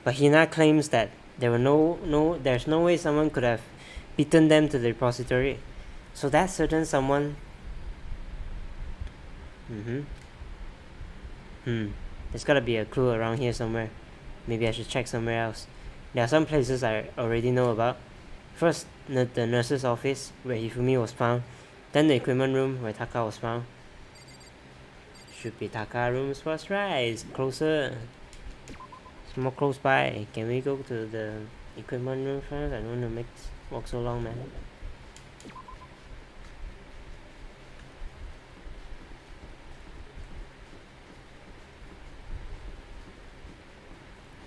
But Hina claims that there's no way someone could have beaten them to the repository. So that certain someone. There's gotta be a clue around here somewhere. Maybe I should check somewhere else. There are some places I already know about. First, the nurse's office where Hifumi was found. Then the equipment room where Taka was found. Should be Taka room's first, right? It's closer. It's more close by. Can we go to the equipment room first? I don't want to walk so long, man.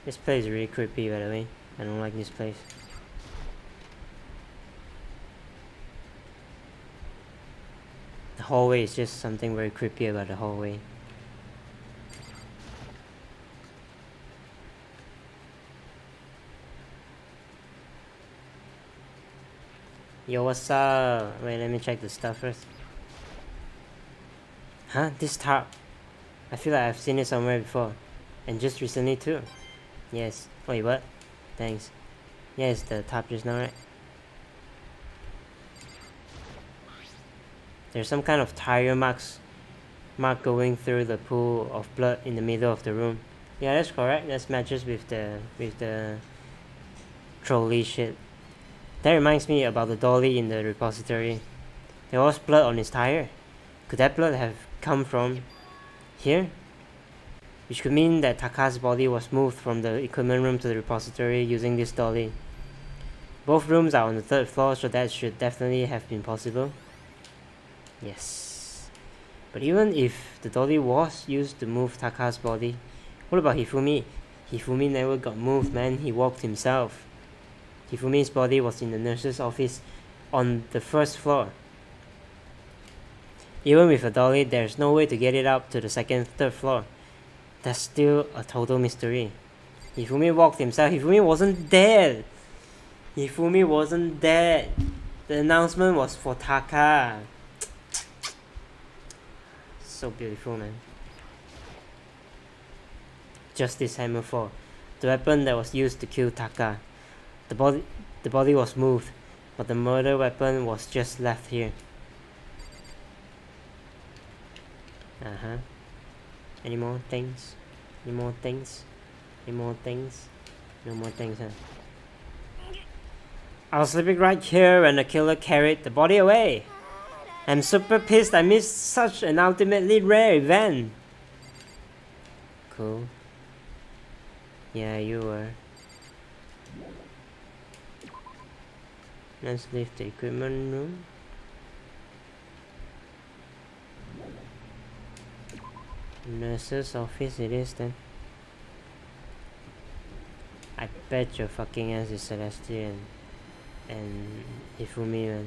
This place is really creepy, by the way. I don't like this place. The hallway is just something very creepy about the hallway. Yo, what's up? Wait, let me check the stuff first. Huh? This tarp. I feel like I've seen it somewhere before. And just recently too. Yes. Wait, what? Thanks. Yeah, it's the top just now, right? There's some kind of tire mark going through the pool of blood in the middle of the room. Yeah, that's correct. That matches with the trolley shit. That reminds me about the dolly in the repository. There was blood on his tire. Could that blood have come from here? Which could mean that Taka's body was moved from the equipment room to the repository using this dolly. Both rooms are on the 3rd floor, so that should definitely have been possible. Yes. But even if the dolly was used to move Taka's body, what about Hifumi? Hifumi never got moved, man. He walked himself. Hifumi's body was in the nurse's office on the 1st floor. Even with a dolly, there's no way to get it up to the 2nd, 3rd floor. That's still a total mystery. Hifumi walked himself. Hifumi wasn't dead. Hifumi wasn't dead. The announcement was for Taka. So beautiful, man. Justice Hammer 4. The weapon that was used to kill Taka. The body was moved, but the murder weapon was just left here. Any more things? Any more things? Any more things? No more things, huh? I was sleeping right here when the killer carried the body away. I'm super pissed I missed such an ultimately rare event. Cool. Yeah, you were. Let's leave the equipment room. Nurse's office it is then. I bet your fucking ass is Celestial and Hifumi, man.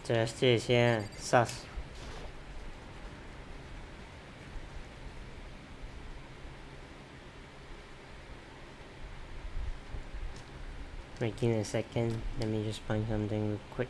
这些 sus Wait, give me a second. Let me just find something real quick.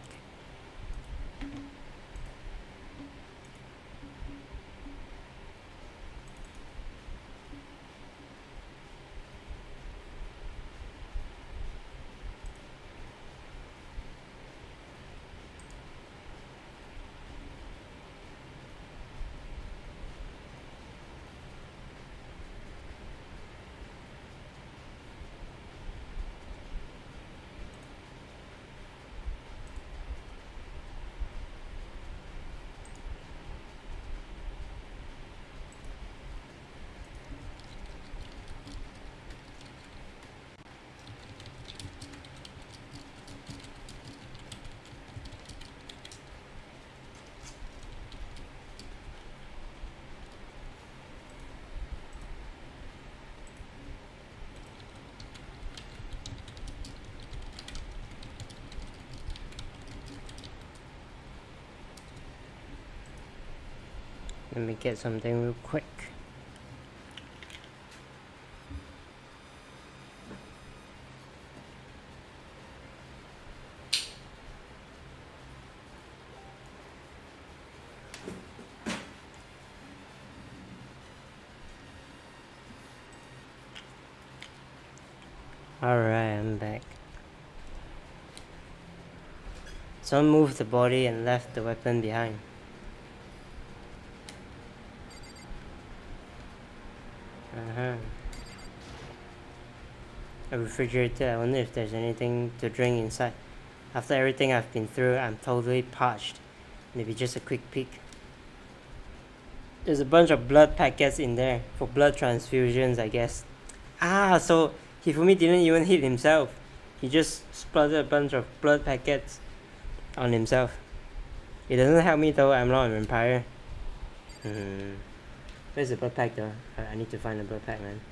Let me get something real quick. Alright, I'm back. Someone moved the body and left the weapon behind. A refrigerator. I wonder if there's anything to drink inside. After everything I've been through, I'm totally parched. Maybe just a quick peek. There's a bunch of blood packets in there for blood transfusions, I guess. Ah, so Hifumi didn't even hit himself. He just splattered a bunch of blood packets on himself. It doesn't help me though, I'm not a vampire. Where's the blood pack though? I need to find the blood pack, man.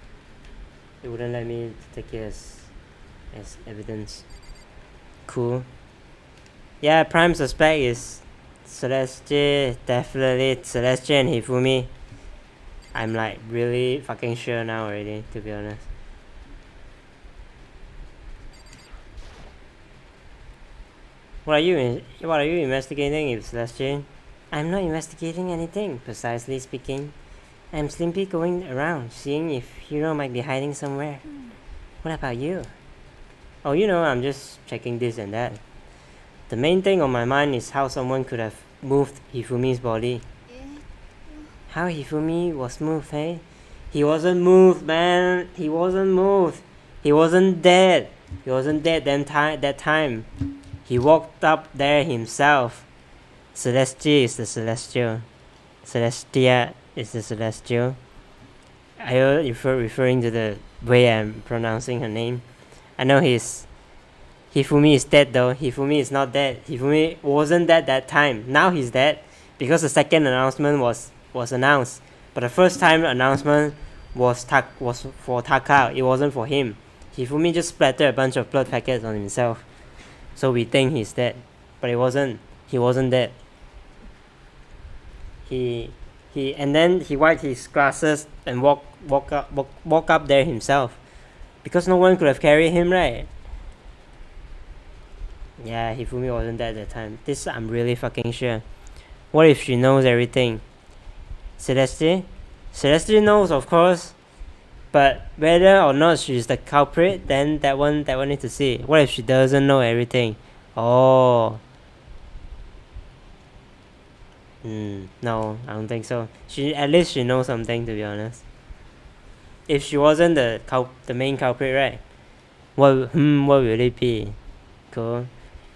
It wouldn't let me take it as evidence. Cool. Yeah, prime suspect is Celeste. Definitely Celeste and Hifumi. I'm like really fucking sure now already, to be honest. What are you investigating, Celeste? I'm not investigating anything, precisely speaking. I'm simply going around, seeing if Hiro might be hiding somewhere. What about you? Oh, you know, I'm just checking this and that. The main thing on my mind is how someone could have moved Hifumi's body. How Hifumi was moved, hey? He wasn't moved, man. He wasn't moved. He wasn't dead. He wasn't dead that time. He walked up there himself. Celeste is the Celestial. Celestia is the Celestial. Are you referring to the way I'm pronouncing her name? I know Hifumi is dead though. Hifumi is not dead. Hifumi wasn't dead that time. Now he's dead because the second announcement was announced. But the first time announcement was for Taka. It wasn't for him. Hifumi just splattered a bunch of blood packets on himself. So we think he's dead. But it wasn't. He wasn't dead. And then he wiped his glasses and walk up there himself. Because no one could have carried him, right? Yeah, Hifumi wasn't there at the time. This I'm really fucking sure. What if she knows everything? Celeste? Celeste knows, of course. But whether or not she's the culprit, then that one need to see. What if she doesn't know everything? Oh. No, I don't think so. At least she knows something, to be honest. If she wasn't the main culprit, right? What will it be? Cool.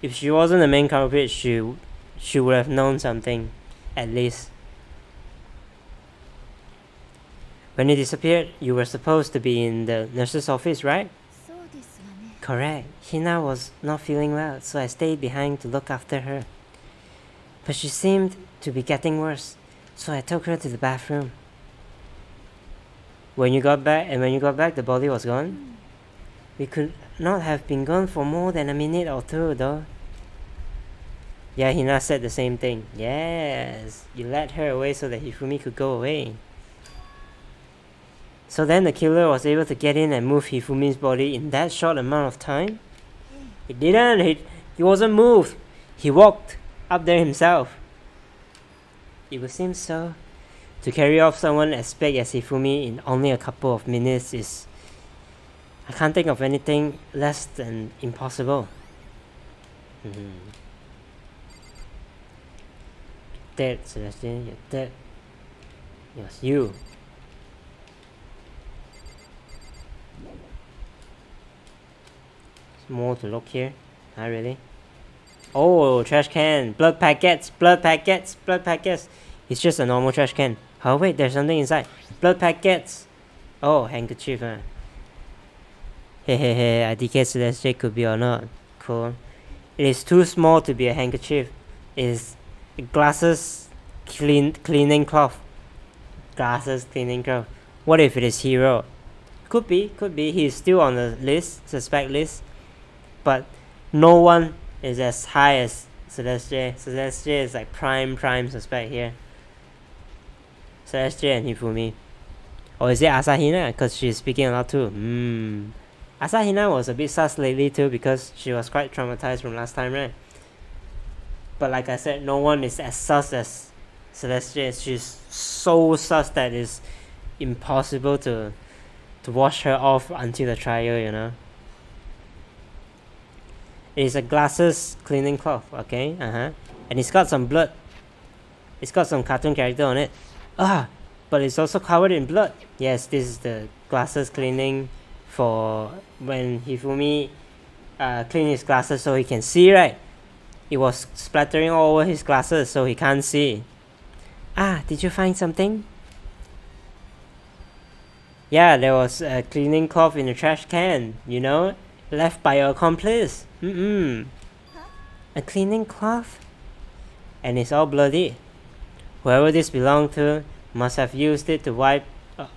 If she wasn't the main culprit, she would have known something, at least. When you disappeared, you were supposed to be in the nurse's office, right? Correct. Hina was not feeling well, so I stayed behind to look after her. But she seemed to be getting worse, so I took her to the bathroom. When you got back, the body was gone? We could not have been gone for more than a minute or two, though. Yeah, Hina said the same thing. Yes, you led her away so that Hifumi could go away. So then the killer was able to get in and move Hifumi's body in that short amount of time? He didn't. He wasn't moved. He walked up there himself. It would seem so. To carry off someone as big as Hifumi in only a couple of minutes is... I can't think of anything less than impossible. Dead, Celestine, you're dead. Yes, you. There's more to look here. Not really. Oh, trash can. Blood packets, blood packets, blood packets. It's just a normal trash can. Oh wait, there's something inside. Blood packets. Oh, handkerchief, huh? Hehehe, IDK Celeste could be or not. Cool. It is too small to be a handkerchief. It is glasses cleaning cloth. Glasses cleaning cloth. What if it is Hero? Could be. He is still on the list, suspect list. But no one is as high as Celeste. Celeste is like prime suspect here. Celeste and Hifumi. Or is it Asahina? Because she's speaking a lot too. Asahina was a bit sus lately too because she was quite traumatized from last time, right? But like I said, no one is as sus as Celeste. She's so sus that it's impossible to wash her off until the trial, you know. It is a glasses cleaning cloth, okay? And it's got some blood. It's got some cartoon character on it. But it's also covered in blood. Yes, this is the glasses cleaning for when Hifumi clean his glasses so he can see, right? It was splattering all over his glasses so he can't see. Did you find something? Yeah, there was a cleaning cloth in the trash can, you know, left by your accomplice. A cleaning cloth? And it's all bloody. Whoever this belonged to must have used it to wipe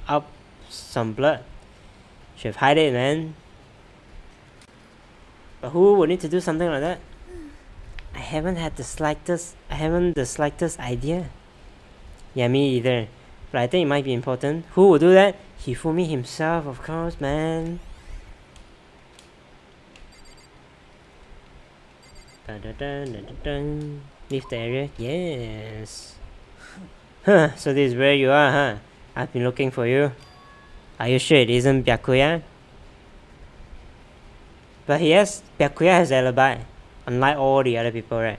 up some blood. Should have hide it, man. But who would need to do something like that? I haven't the slightest idea. Yeah, me either. But I think it might be important. Who would do that? Hifumi himself, of course, man. Leave the area? Yes. So this is where you are, huh? I've been looking for you. Are you sure it isn't Byakuya? But Byakuya has alibi. Unlike all the other people, right?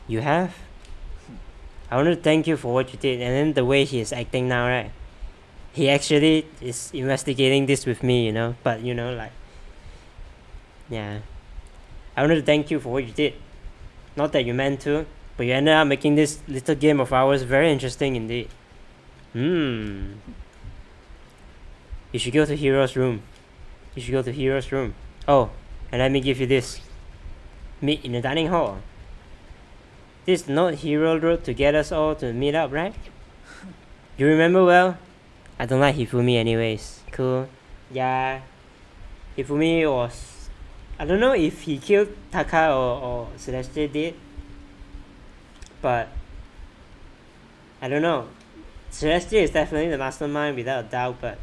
You have? I want to thank you for what you did, and then the way he is acting now, right? He actually is investigating this with me, you know, but you know, like, yeah. I want to thank you for what you did. Not that you meant to, but you ended up making this little game of ours very interesting indeed. You should go to Hero's room. Oh, and let me give you this. Meet in the dining hall. This note Hero wrote to get us all to meet up, right? You remember well? I don't like Hifumi anyways. Cool. Yeah. Hifumi was... I don't know if he killed Taka or Celeste did. But... I don't know. Celeste is definitely the mastermind without a doubt, but...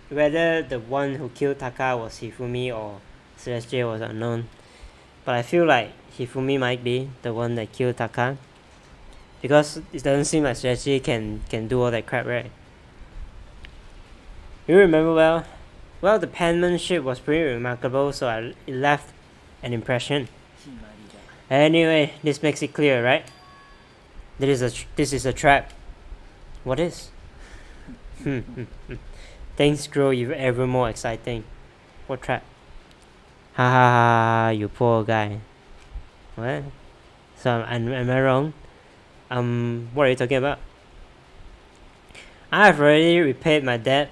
whether the one who killed Taka was Hifumi or Celeste was unknown. But I feel like Hifumi might be the one that killed Taka. Because it doesn't seem like Celeste can do all that crap, right? You remember well? Well, the penmanship was pretty remarkable, so it left an impression. Anyway, this makes it clear, right? This is a trap. What is? Things grow ever more exciting. What trap? Ha ha ha, you poor guy. What? So am I wrong? What are you talking about? I've already repaid my debt.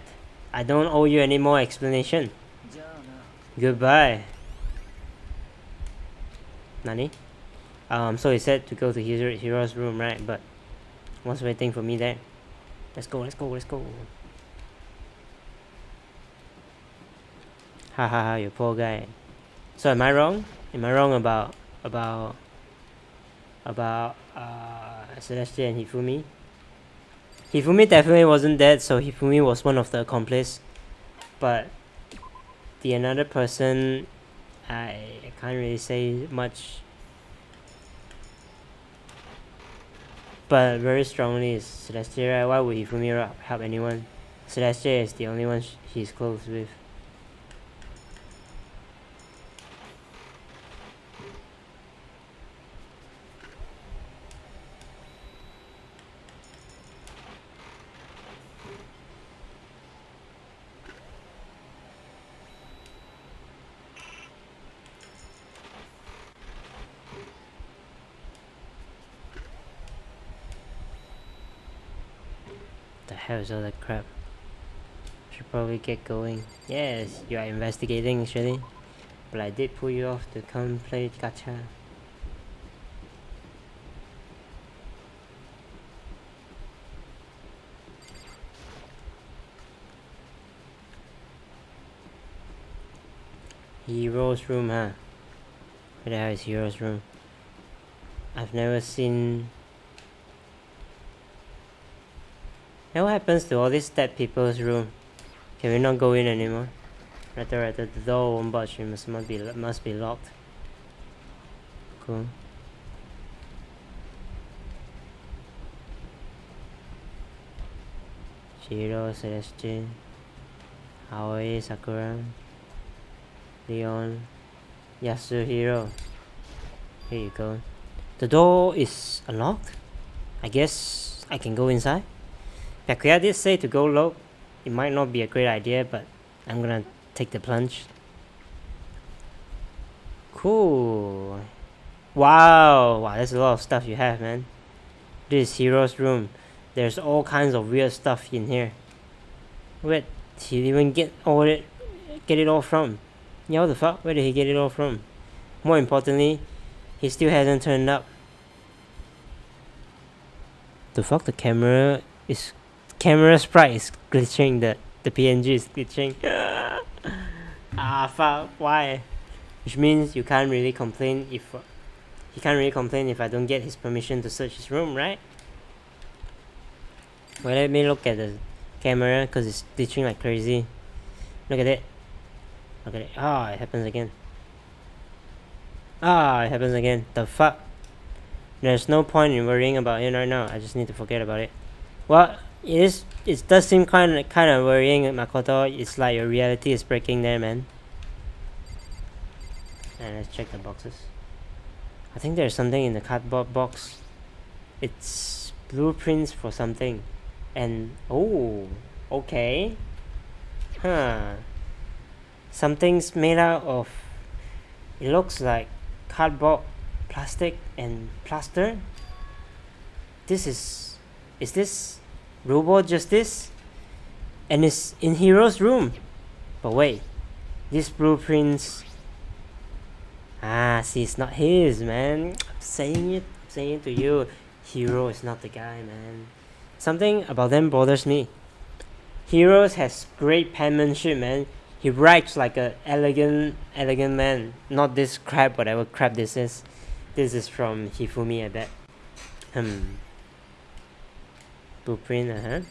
I don't owe you any more explanation. Goodbye. Nani? So he said to go to Hero's room, right? But what's waiting for me there? Let's go. Haha, you poor guy. So am I wrong? Am I wrong about Celeste and Hifumi? Hifumi definitely wasn't dead, so Hifumi was one of the accomplices. But The another person, I can't really say much. But very strongly is Celestia, right? Why would Hifumi help anyone? Celestia is the only one he's close with. The hell is all that crap? Should probably get going. Yes, you are investigating actually. But I did pull you off to come play gacha. Hero's room, huh? Where the hell is Hero's room? I've never seen. Now what happens to all these dead people's room? Can we not go in anymore? Right, the door won't budge. It must be locked. Cool. Shiro, Celeste, Aoi, Sakura, Leon, Yasuhiro. Here you go. The door is unlocked. I guess I can go inside. Takuya did say to go low. It might not be a great idea, but I'm gonna take the plunge. Cool. Wow, there's a lot of stuff you have, man. This is Hero's room. There's all kinds of weird stuff in here. Where did he even get it all from? Yeah, what the fuck? Where did he get it all from? More importantly, he still hasn't turned up. The fuck? The camera sprite is glitching. The PNG is glitching. Fuck, why? Which means you can't really complain if he can't really complain if I don't get his permission to search his room, right? Well, let me look at the camera because it's glitching like crazy. Look at it. Look at it. Ah, it happens again. It happens again. The fuck? There's no point in worrying about it right now. I just need to forget about it. Well, it does seem kind of worrying, Makoto. It's like your reality is breaking there, man. And let's check the boxes. I think there's something in the cardboard box. It's blueprints for something. And oh, okay. Huh. Something's made out of, it looks like cardboard, plastic, and plaster. Is this robot justice? And it's in Hero's room. But wait, these blueprints. See, it's not his, man. I'm saying it to you. Hero is not the guy, man. Something about them bothers me. Heroes has great penmanship, man. He writes like a elegant man. Not this crap, whatever crap this is. This is from Hifumi, I bet. Blueprint,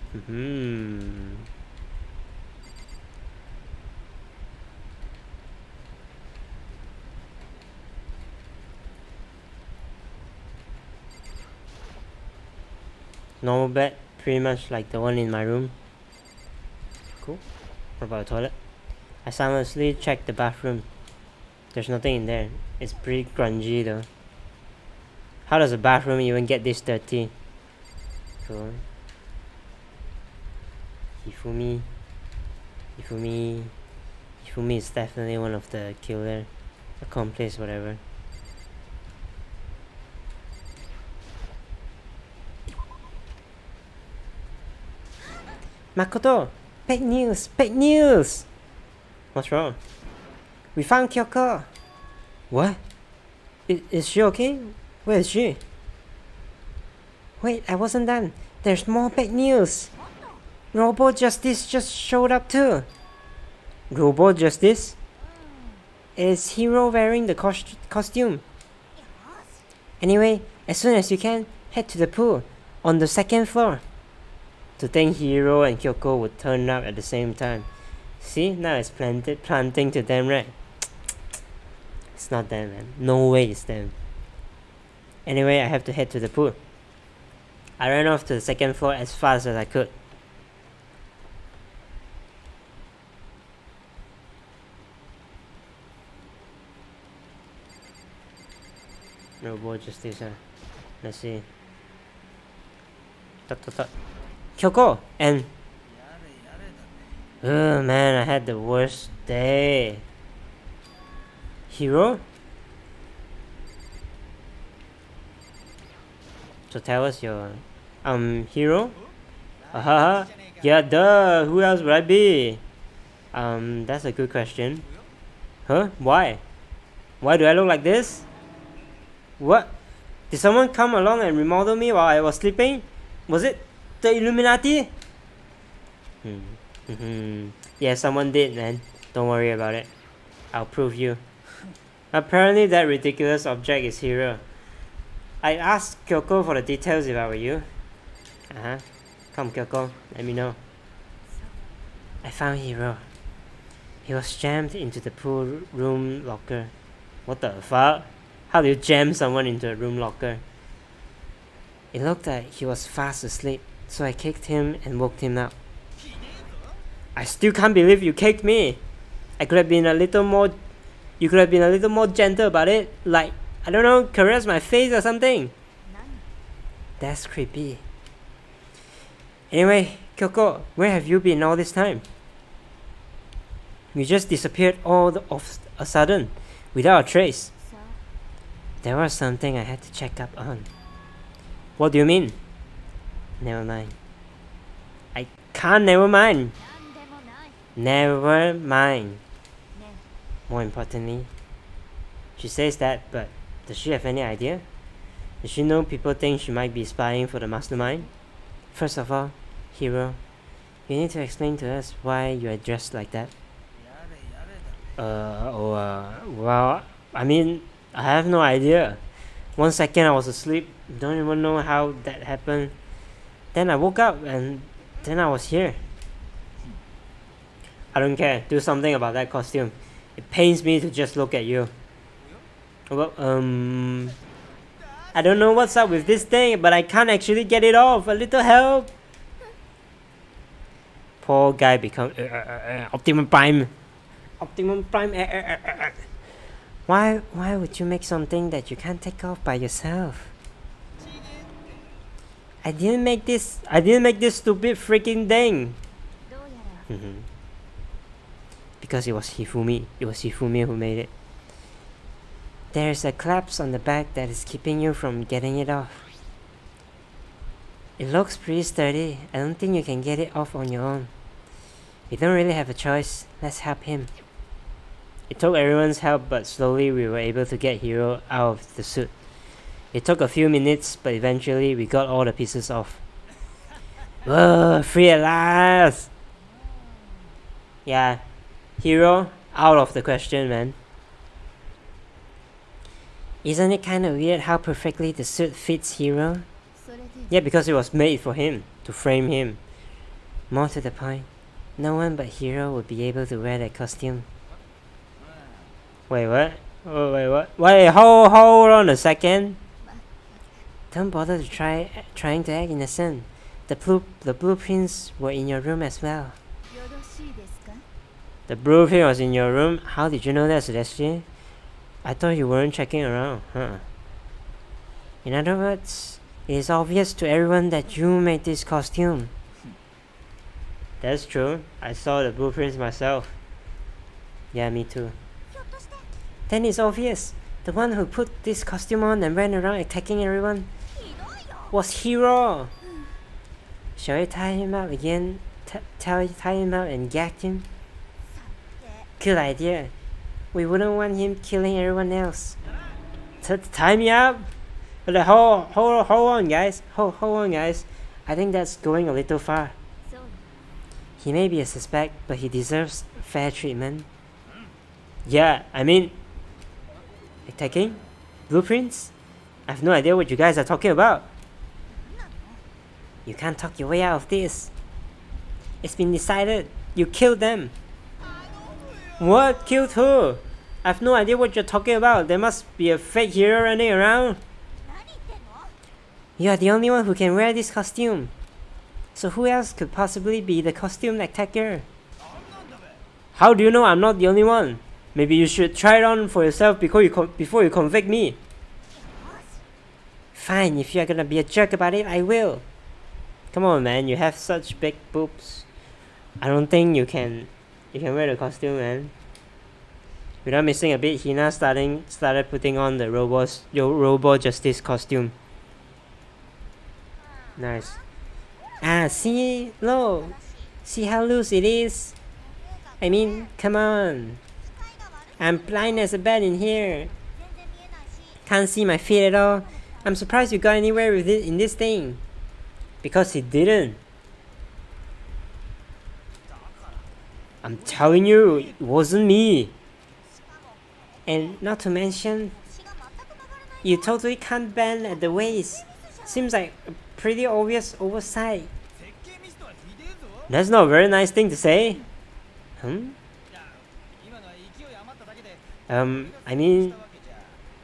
Normal bed, pretty much like the one in my room. Cool. What about the toilet? I silently checked the bathroom. There's nothing in there. It's pretty grungy though. How does a bathroom even get this dirty? Cool. Hifumi is definitely one of the killer accomplice, whatever. Makoto, bad news! What's wrong? We found Kyoko. What? Is she okay? Where is she? Wait, I wasn't done. There's more bad news. Robo Justice just showed up too. Robo Justice? Is Hero wearing the costume? Anyway, as soon as you can, head to the pool on the second floor. To think Hero and Kyoko would turn up at the same time. See, now it's planting to them, right? It's not them, man. No way it's them. Anyway, I have to head to the pool. I ran off to the second floor as fast as I could. No more justice, huh? Let's see. Kyoko! And... oh man, I had the worst day. Hero? So tell us your... hero? Haha! Yeah, duh! Who else would I be? That's a good question. Huh? Why? Why do I look like this? What? Did someone come along and remodel me while I was sleeping? Was it the Illuminati? Yeah, someone did, man. Don't worry about it. I'll prove you. Apparently that ridiculous object is Hero. I'd ask Kyoko for the details if I were you. Come Kyoko, let me know. I found Hero. He was jammed into the pool room locker. What the fuck? How do you jam someone into a room locker? It looked like he was fast asleep, so I kicked him and woke him up. I still can't believe you kicked me. I could have been a little more... you could have been a little more gentle about it. Like, I don't know, caress my face or something. That's creepy. Anyway, Kyoko, where have you been all this time? You just disappeared all of a sudden, without a trace. There was something I had to check up on. What do you mean? Never mind. I can't never mind. Never mind. More importantly, she says that, but does she have any idea? Does she know people think she might be spying for the mastermind? First of all, Hero, you need to explain to us why you are dressed like that. Well, I mean, I have no idea. 1 second I was asleep, don't even know how that happened. Then I woke up and then I was here. I don't care, do something about that costume. It pains me to just look at you. Well, I don't know what's up with this thing, but I can't actually get it off. A little help. Poor guy become Optimum Prime. Optimum Prime. Why would you make something that you can't take off by yourself? I didn't make this stupid freaking thing. Because it was Hifumi. It was Hifumi who made it. There's a clasp on the back that is keeping you from getting it off. It looks pretty sturdy. I don't think you can get it off on your own. We don't really have a choice. Let's help him. It took everyone's help, but slowly we were able to get Hero out of the suit. It took a few minutes, but eventually we got all the pieces off. Whoa, free at last! Yeah, Hero, out of the question, man. Isn't it kind of weird how perfectly the suit fits Hero? Yeah, because it was made for him, to frame him. More to the point, no one but Hero would be able to wear that costume. Wait, what? Oh, wait, what? Wait, hold on a second. Don't bother to trying to act innocent. The blueprints were in your room as well. The blueprint was in your room? How did you know that, Celestia? I thought you weren't checking around, huh? In other words, it is obvious to everyone that you made this costume. That's true. I saw the blueprints myself. Yeah, me too. Then it's obvious. The one who put this costume on and ran around attacking everyone was Hero. Shall we tie him up again? Tie him up and gag him? Good idea. We wouldn't want him killing everyone else. Tie me up? Hold on, guys. Hold on, guys. I think that's going a little far. He may be a suspect, but he deserves fair treatment. Yeah, I mean... attacking? Blueprints? I have no idea what you guys are talking about. You can't talk your way out of this. It's been decided. You killed them. What? Killed who? I have no idea what you're talking about. There must be a fake hero running around. You are the only one who can wear this costume. So who else could possibly be the costume attacker? How do you know I'm not the only one? Maybe you should try it on for yourself before you convict me. Fine, if you're gonna be a jerk about it, I will. Come on, man, you have such big boobs. I don't think you can wear the costume, man. Without missing a bit, Hina started putting on the Robo Justice costume. Nice. See? Look. See how loose it is? I mean, come on. I'm blind as a bat in here. Can't see my feet at all. I'm surprised you got anywhere with it in this thing. Because he didn't. I'm telling you, it wasn't me. And not to mention, you totally can't bend at the waist. Seems like a pretty obvious oversight. That's not a very nice thing to say. I mean,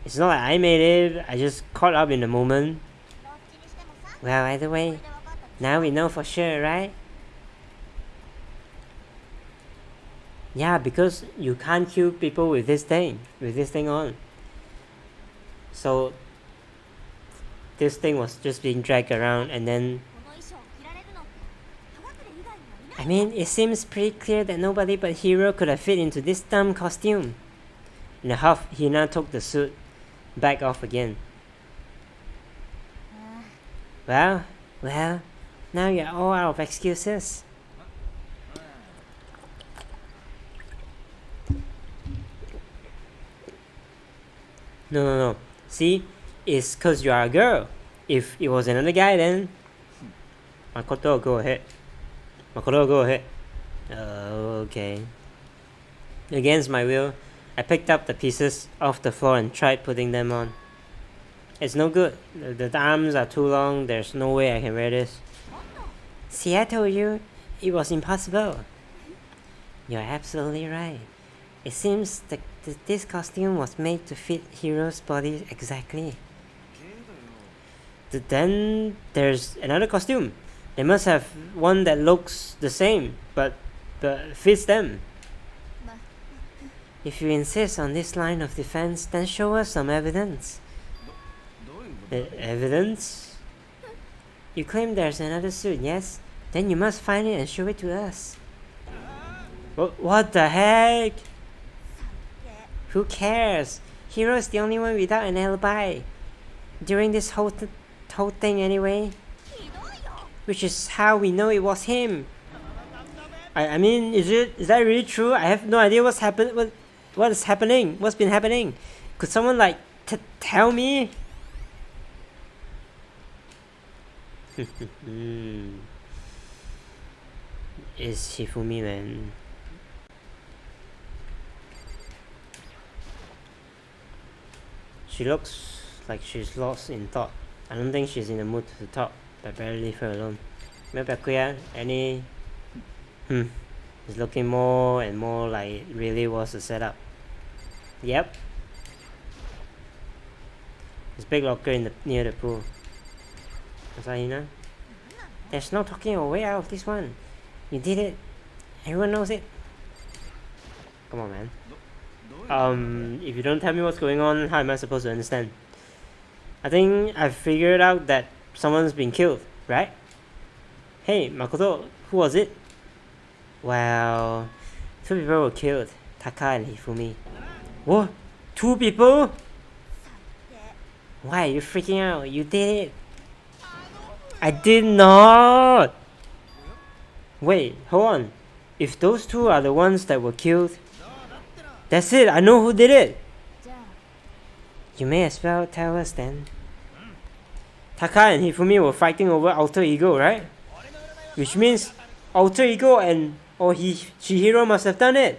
it's not like I made it, I just caught up in the moment. Well, either way, now we know for sure, right? Yeah, because you can't kill people with this thing on. So this thing was just being dragged around, and then I mean, it seems pretty clear that nobody but Hero could have fit into this dumb costume. In a huff, Hina took the suit back off again. Well, now you're all out of excuses. No. See, it's cause you are a girl. If it was another guy, then Makoto, go ahead. Okay. Against my will, I picked up the pieces off the floor and tried putting them on. It's no good. The arms are too long. There's no way I can wear this. See, I told you, it was impossible. You're absolutely right. It seems that this costume was made to fit Hero's body exactly. Then there's another costume. They must have one that looks the same, but fits them. If you insist on this line of defense, then show us some evidence. Evidence? You claim there's another suit, yes? Then you must find it and show it to us. What the heck? Who cares? Hero is the only one without an alibi. During this whole thing anyway. Which is how we know it was him. I mean, is that really true? I have no idea what's happened. What is happening? What's been happening? Could someone like tell me? It's Hifumi, man. She looks like she's lost in thought. I don't think she's in the mood to talk, but better leave her alone. Maybe any... It's looking more and more like it really was a setup. Yep. This big locker near the pool. Asahina? There's no talking your way out of this one. You did it. Everyone knows it. Come on, man. If you don't tell me what's going on, how am I supposed to understand? I think I've figured out that someone's been killed, right? Hey, Makoto, who was it? Well, 2 people were killed. Taka and Hifumi. What? 2 people? Why are you freaking out? You did it. I did not! Wait, hold on. If those 2 are the ones that were killed, that's it, I know who did it! You may as well tell us then. Taka and Hifumi were fighting over Alter Ego, right? Which means Alter Ego and Chihiro must have done it.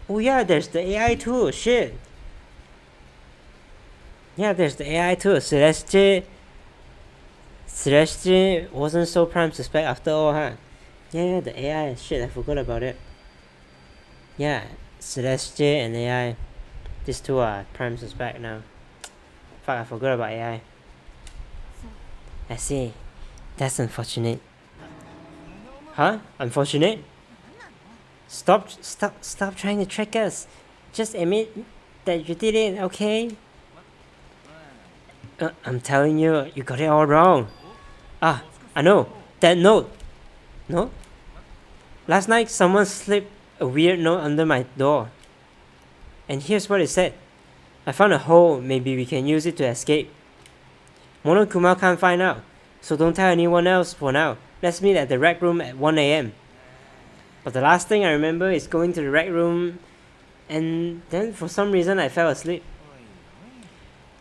Oh yeah, there's the AI too, shit. Yeah, there's the AI too. Celeste wasn't so prime suspect after all, huh? Yeah, the AI, shit, I forgot about it. Yeah, Celestia and AI. These two are prime suspect now. Fuck, I forgot about AI. I see. That's unfortunate. Huh? Unfortunate? Stop trying to trick us. Just admit that you did it, okay? I'm telling you, you got it all wrong. Ah, I know. That note. No? Last night, someone slipped a weird note under my door. And here's what it said. I found a hole, maybe we can use it to escape. Monokuma can't find out, so don't tell anyone else for now. Let's meet at the rec room at 1 AM. But the last thing I remember is going to the rec room, and then for some reason I fell asleep.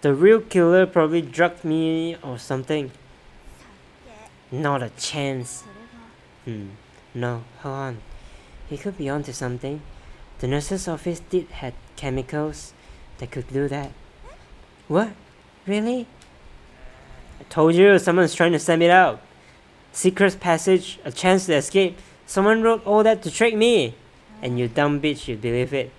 The real killer probably drugged me or something. Not a chance. No, hold on. He could be onto something. The nurse's office did have chemicals that could do that. What? Really? I told you, someone's trying to send it out. Secret passage, a chance to escape. Someone wrote all that to trick me. And you dumb bitch, you believe it.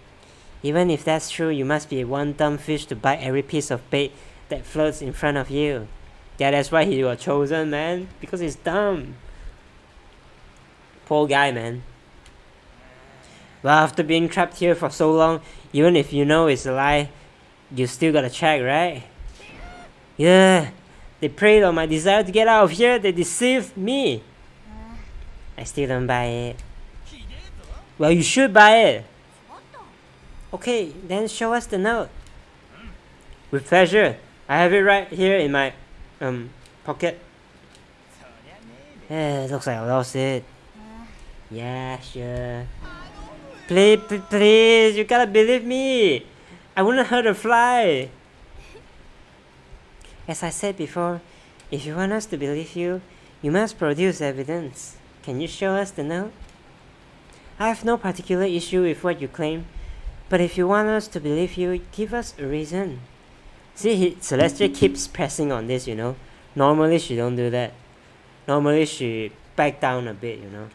Even if that's true, you must be one dumb fish to bite every piece of bait that floats in front of you. Yeah, that's why he was chosen, man. Because he's dumb. Poor guy, man. Well, after being trapped here for so long, even if you know it's a lie, you still gotta check, right? Yeah, they preyed on my desire to get out of here. They deceived me. I still don't buy it. Well, you should buy it. Okay, then show us the note. With pleasure. I have it right here in my pocket. Looks like I lost it. Yeah, sure. Please, you gotta believe me. I wouldn't hurt a fly. As I said before, if you want us to believe you, you must produce evidence. Can you show us the note? I have no particular issue with what you claim, but if you want us to believe you, give us a reason. See, Celestia keeps pressing on this, you know. Normally she don't do that. Normally she back down a bit, you know.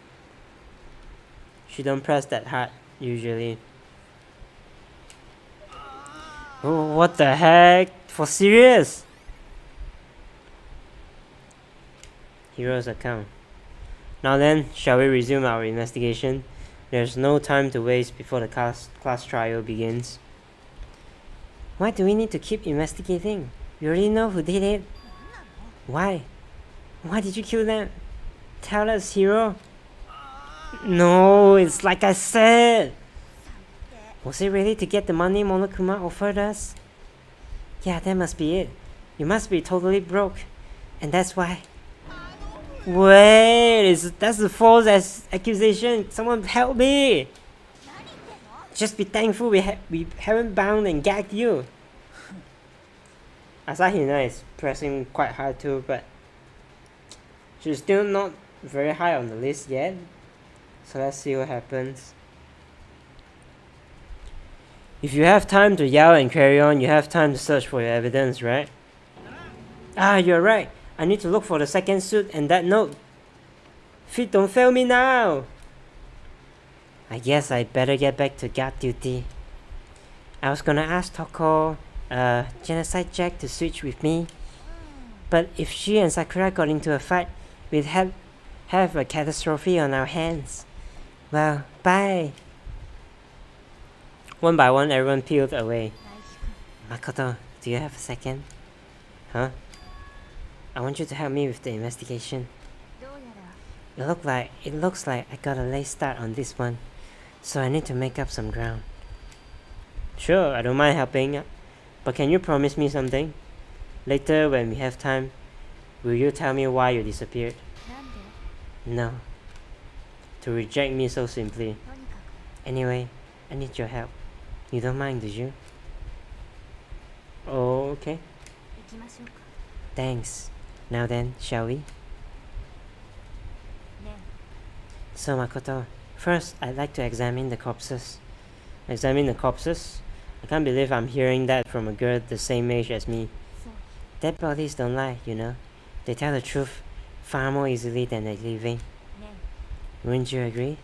She don't press that hard, usually. Oh, what the heck? For serious? Hero's account. Now then, shall we resume our investigation? There's no time to waste before the class trial begins. Why do we need to keep investigating? We already know who did it. Why? Why did you kill them? Tell us, hero. No, it's like I said. Was it really to get the money Monokuma offered us? Yeah, that must be it. You must be totally broke. And that's why. Wait, that's the false accusation. Someone help me. Just be thankful we haven't bound and gagged you. Asahina is pressing quite hard too, but she's still not very high on the list yet. So let's see what happens. If you have time to yell and carry on, you have time to search for your evidence, right? Ah, you're right. I need to look for the second suit and that note. Feet don't fail me now. I guess I better get back to guard duty. I was gonna ask Toko, Genocide Jack to switch with me. But if she and Sakura got into a fight, we'd have a catastrophe on our hands. Well, bye. One by one, everyone peeled away. Makoto, do you have a second? Huh? I want you to help me with the investigation. It looks like I got a late start on this one, so I need to make up some ground. Sure, I don't mind helping, but can you promise me something? Later, when we have time, will you tell me why you disappeared? No. To reject me so simply. Anyway, I need your help. You don't mind, do you? Oh, okay. Thanks. Now then, shall we? So Makoto, first I'd like to examine the corpses. Examine the corpses? I can't believe I'm hearing that from a girl the same age as me. Dead bodies don't lie, you know. They tell the truth far more easily than the living. Wouldn't you agree?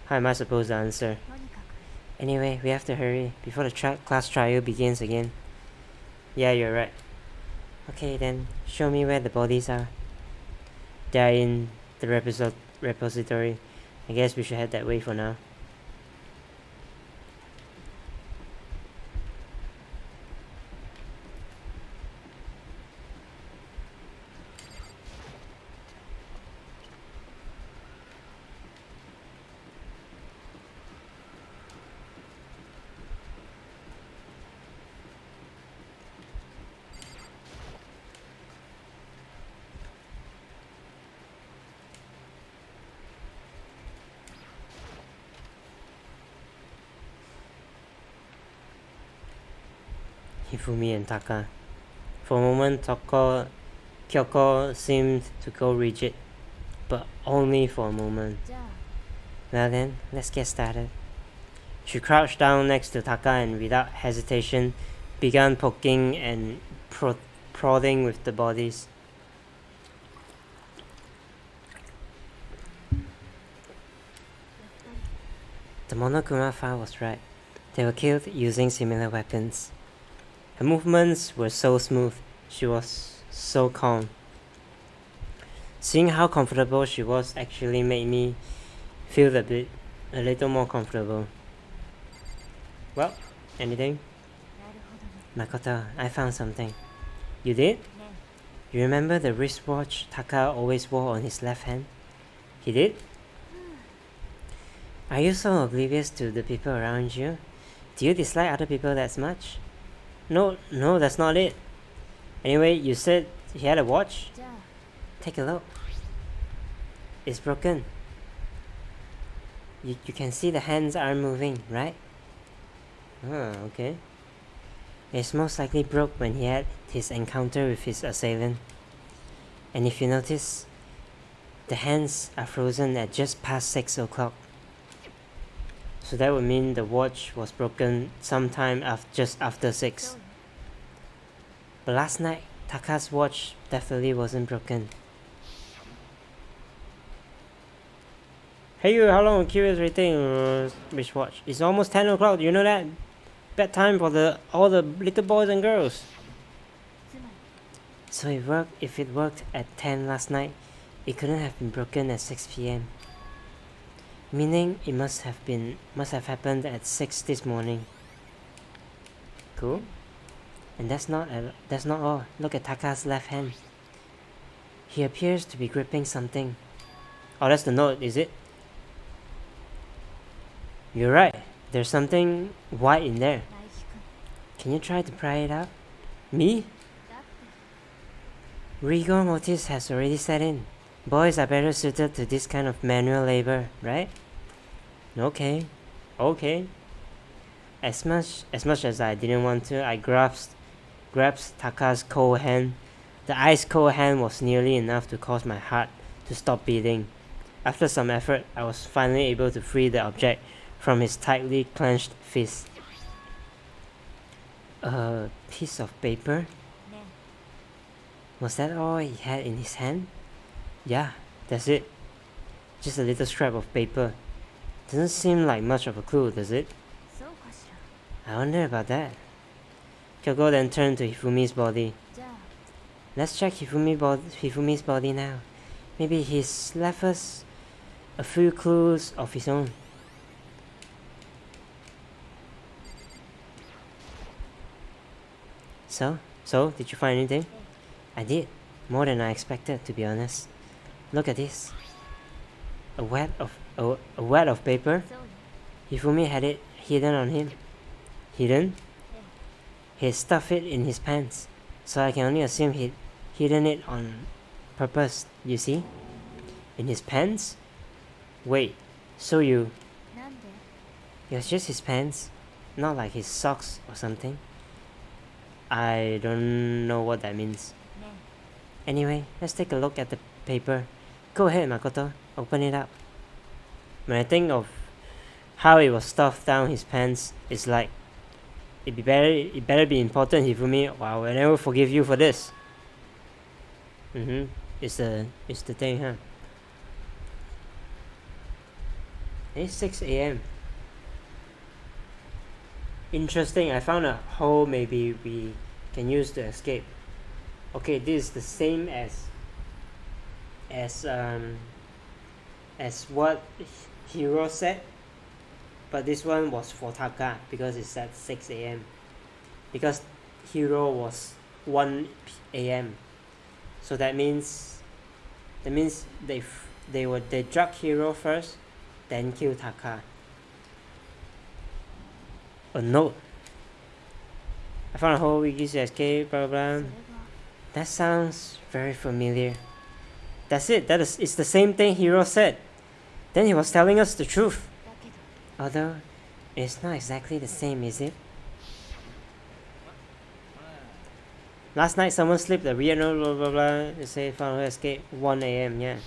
How am I supposed to answer? Anyway, we have to hurry before the class trial begins again. Yeah, you're right. Okay, then show me where the bodies are. They're in the repository. I guess we should head that way for now. Hifumi and Taka. For a moment, Kyoko seemed to go rigid, but only for a moment. Well then, let's get started. She crouched down next to Taka and without hesitation began poking and prodding with the bodies. The Monokuma file was right. They were killed using similar weapons. Her movements were so smooth, she was so calm. Seeing how comfortable she was actually made me feel a little more comfortable. Well, anything? Makoto, I found something. You did? You remember the wristwatch Taka always wore on his left hand? He did? Are you so oblivious to the people around you? Do you dislike other people that much? No, that's not it. Anyway, you said he had a watch? Take a look. It's broken. You can see the hands aren't moving, right? Okay. It's most likely broke when he had his encounter with his assailant. And if you notice, the hands are frozen at just past 6 o'clock. So that would mean the watch was broken sometime just after 6. But last night, Taka's watch definitely wasn't broken. Hey you, how long curious rating which watch? It's almost 10 o'clock, you know that? Bedtime for all the little boys and girls. So if it worked at 10 last night, it couldn't have been broken at 6 p.m. Meaning it must have happened at 6 this morning. Cool. And that's not all. Look at Taka's left hand. He appears to be gripping something. Oh, that's the note, is it? You're right. There's something white in there. Can you try to pry it out? Me? Rigor mortis has already set in. Boys are better suited to this kind of manual labor, right? Okay. As much as I didn't want to, I grasped Taka's cold hand. The ice cold hand was nearly enough to cause my heart to stop beating. After some effort, I was finally able to free the object from his tightly clenched fist. A piece of paper? Was that all he had in his hand? Yeah, that's it. Just a little scrap of paper. Doesn't seem like much of a clue, does it? I wonder about that. Kyoko then turned to Hifumi's body. Let's check Hifumi's body now. Maybe he's left us a few clues of his own. So, did you find anything? I did. More than I expected, to be honest. Look at this. A wad of paper. Hifumi had it hidden on him. Hidden? He stuffed it in his pants, so I can only assume he'd hidden it on purpose, you see? In his pants? Wait, so it was just his pants? Not like his socks or something? I don't know what that means. Anyway, let's take a look at the paper. Go ahead, Makoto. Open it up. When I think of how it was stuffed down his pants, it's like, it better be important, Hifumi, or I will never forgive you for this. It's the thing, huh? It's 6 a.m. Interesting, I found a hole maybe we can use to escape. Okay, this is the same as what Hero said, but this one was for Taka because it's at 6 a.m. because Hero was 1 a.m. so that means they drug Hero first, then kill Taka. Oh no! I found a hole we use to escape, blah blah blah. That sounds very familiar. That's it, it's the same thing Hero said. Then he was telling us the truth. Although, it's not exactly the same, is it? Last night someone slipped a real note, blah blah blah. They say found a escape 1 a.m. Yeah.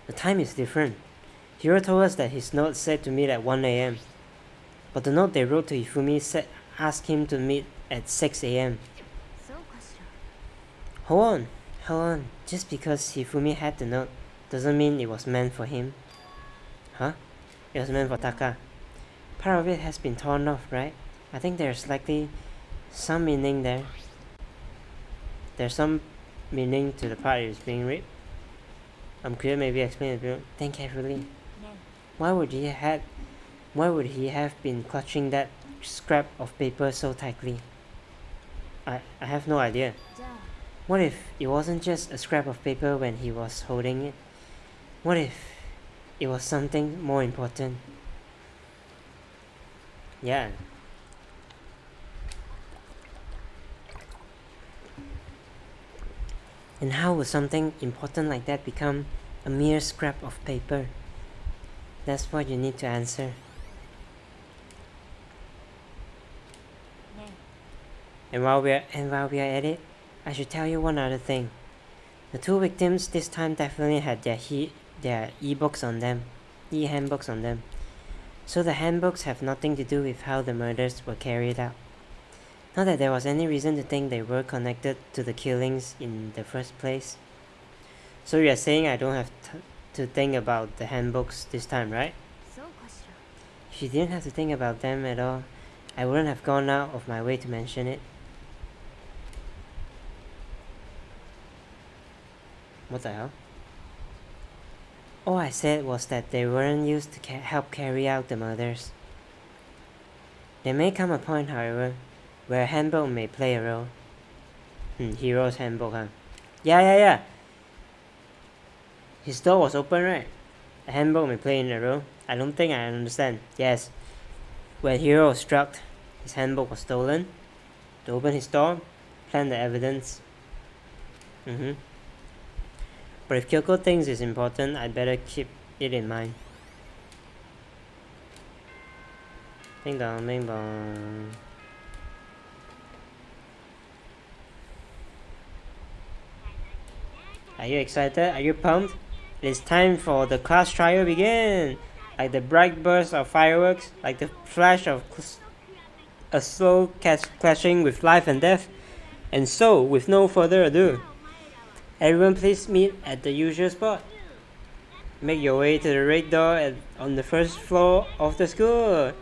The time is different. Hiro told us that his note said to meet at 1 a.m. But the note they wrote to Hifumi asked him to meet at 6 a.m. Hold on. Just because Hifumi had the note doesn't mean it was meant for him. Huh? It was meant for Taka. Part of it has been torn off, right? I think there's likely some meaning there. There's some meaning to the part it was being ripped. I'm clear, maybe explain it. Think carefully. Why would he have been clutching that scrap of paper so tightly? I have no idea. What if it wasn't just a scrap of paper when he was holding it? What if it was something more important? Yeah. And how would something important like that become a mere scrap of paper? That's what you need to answer. And while we are at it, I should tell you one other thing. The two victims this time definitely had their e-books on them, e-handbooks on them. So the handbooks have nothing to do with how the murders were carried out. Not that there was any reason to think they were connected to the killings in the first place. So you are saying I don't have to think about the handbooks this time, right? If you didn't have to think about them at all, I wouldn't have gone out of my way to mention it. What the hell? All I said was that they weren't used to help carry out the murders. There may come a point, however, where a handbook may play a role. Hero's handbook, huh? Yeah. His door was open, right? A handbook may play in a role. I don't think I understand. Yes. When Hiro was struck, his handbook was stolen. To open his door, plant the evidence. But if Kyoko thinks it's important, I'd better keep it in mind. Ding dong, bing bong. Are you excited? Are you pumped? It's time for the class trial begin! Like the bright burst of fireworks, like the flash of a slow clashing with life and death. And so, with no further ado, everyone please meet at the usual spot. Make your way to the red door on the first floor of the school.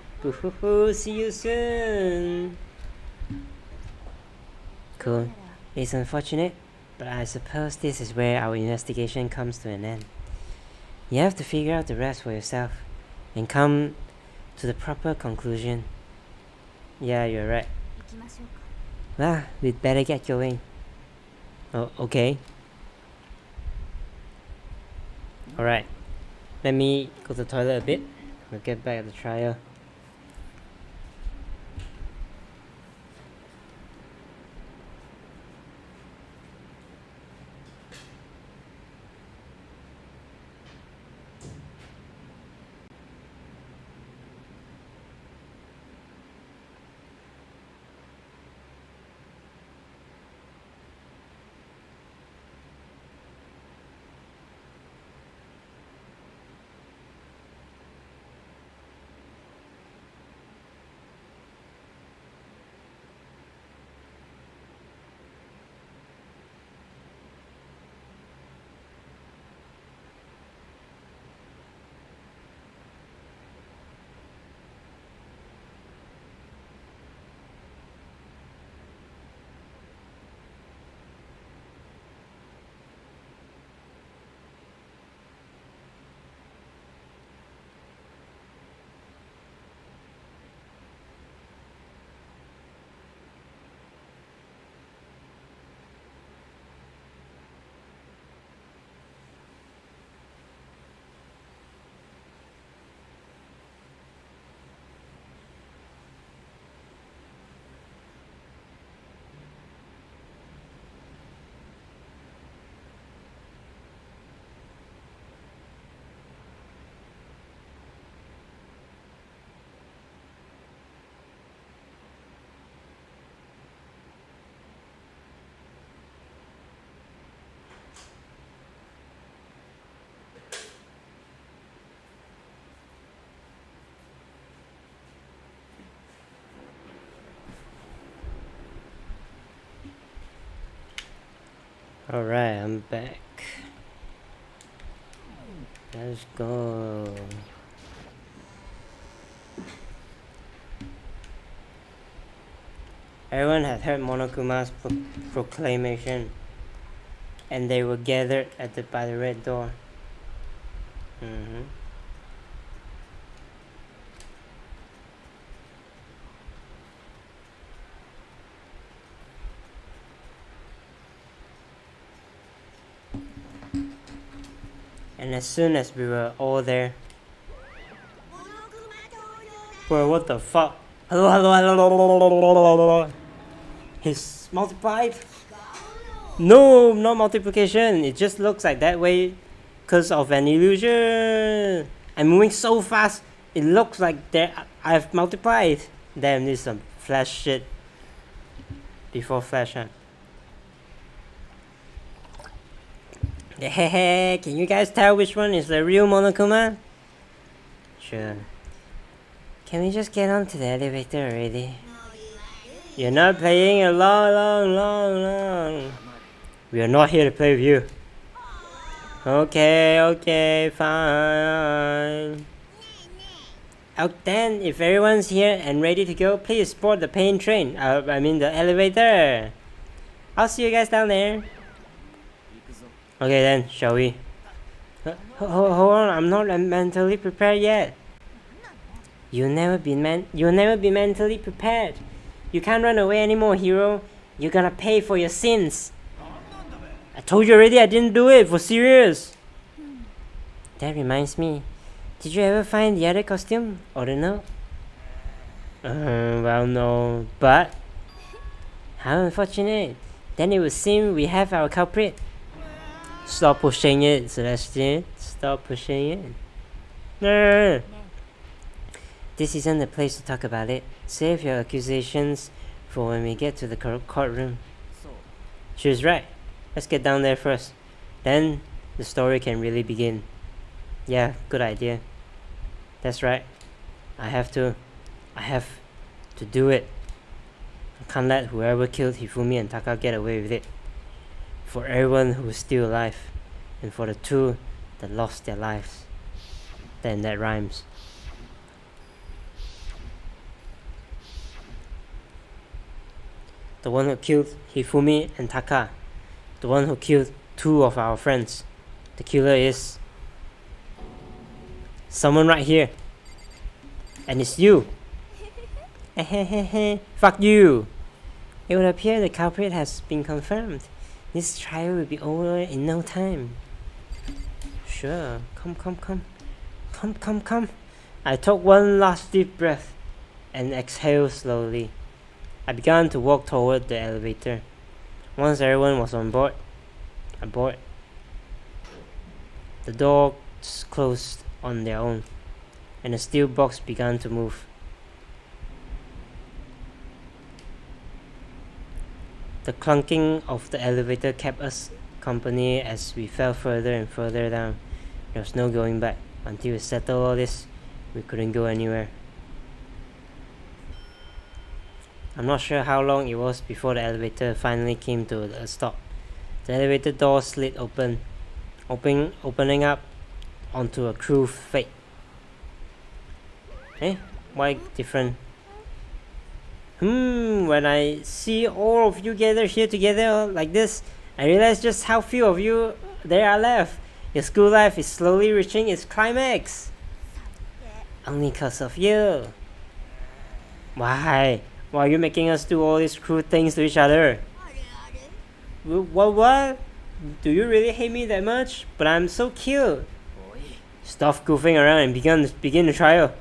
See you soon. Cool. It's unfortunate, but I suppose this is where our investigation comes to an end. You have to figure out the rest for yourself and come to the proper conclusion. Yeah, you're right. Well, we'd better get going. Oh, okay. Alright. Let me go to the toilet a bit. We'll get back at the trial. Alright, I'm back. Let's go. Everyone had heard Monokuma's proclamation, and they were gathered by the red door. And as soon as we were all there, bro, what the fuck? Hello. He's multiplied? No, not multiplication. It just looks like that way because of an illusion. I'm moving so fast. It looks like I've multiplied. Damn, this is some Flash shit. Before Flash, huh? Hehe, can you guys tell which one is the real Monokuma? Sure. Can we just get onto the elevator already? You're not playing a long. We are not here to play with you. Okay, fine. Out then, if everyone's here and ready to go, please board the pain train. I mean the elevator. I'll see you guys down there. Okay then, shall we? Hold on, I'm not mentally prepared yet. You'll never be mentally prepared. You can't run away anymore, hero. You're gonna pay for your sins. I told you already I didn't do it, for serious. That reminds me. Did you ever find the other costume? Or the note? Well no, but... How unfortunate. Then it would seem we have our culprit. Stop pushing it, Celestine. Stop pushing it. No. This isn't the place to talk about it. Save your accusations for when we get to the courtroom. She was right. Let's get down there first. Then the story can really begin. Yeah, good idea. That's right. I have to do it. I can't let whoever killed Hifumi and Taka get away with it. For everyone who is still alive, and for the two that lost their lives. Then that rhymes. The one who killed Hifumi and Taka. The one who killed two of our friends. The killer is... someone right here. And it's you. Fuck you. It would appear the culprit has been confirmed. This trial will be over in no time. Sure, come. I took one last deep breath and exhaled slowly. I began to walk toward the elevator. Once everyone was on board, the doors closed on their own, and the steel box began to move. The clunking of the elevator kept us company as we fell further and further down. There was no going back. Until we settled all this, we couldn't go anywhere. I'm not sure how long it was before the elevator finally came to a stop. The elevator door slid opening up onto a cruel fate. Why different? When I see all of you gathered here together like this, I realize just how few of you there are left. Your school life is slowly reaching its climax. Only cause of you. Why? Why are you making us do all these cruel things to each other? What? Do you really hate me that much? But I'm so cute. Stop goofing around and begin the trial.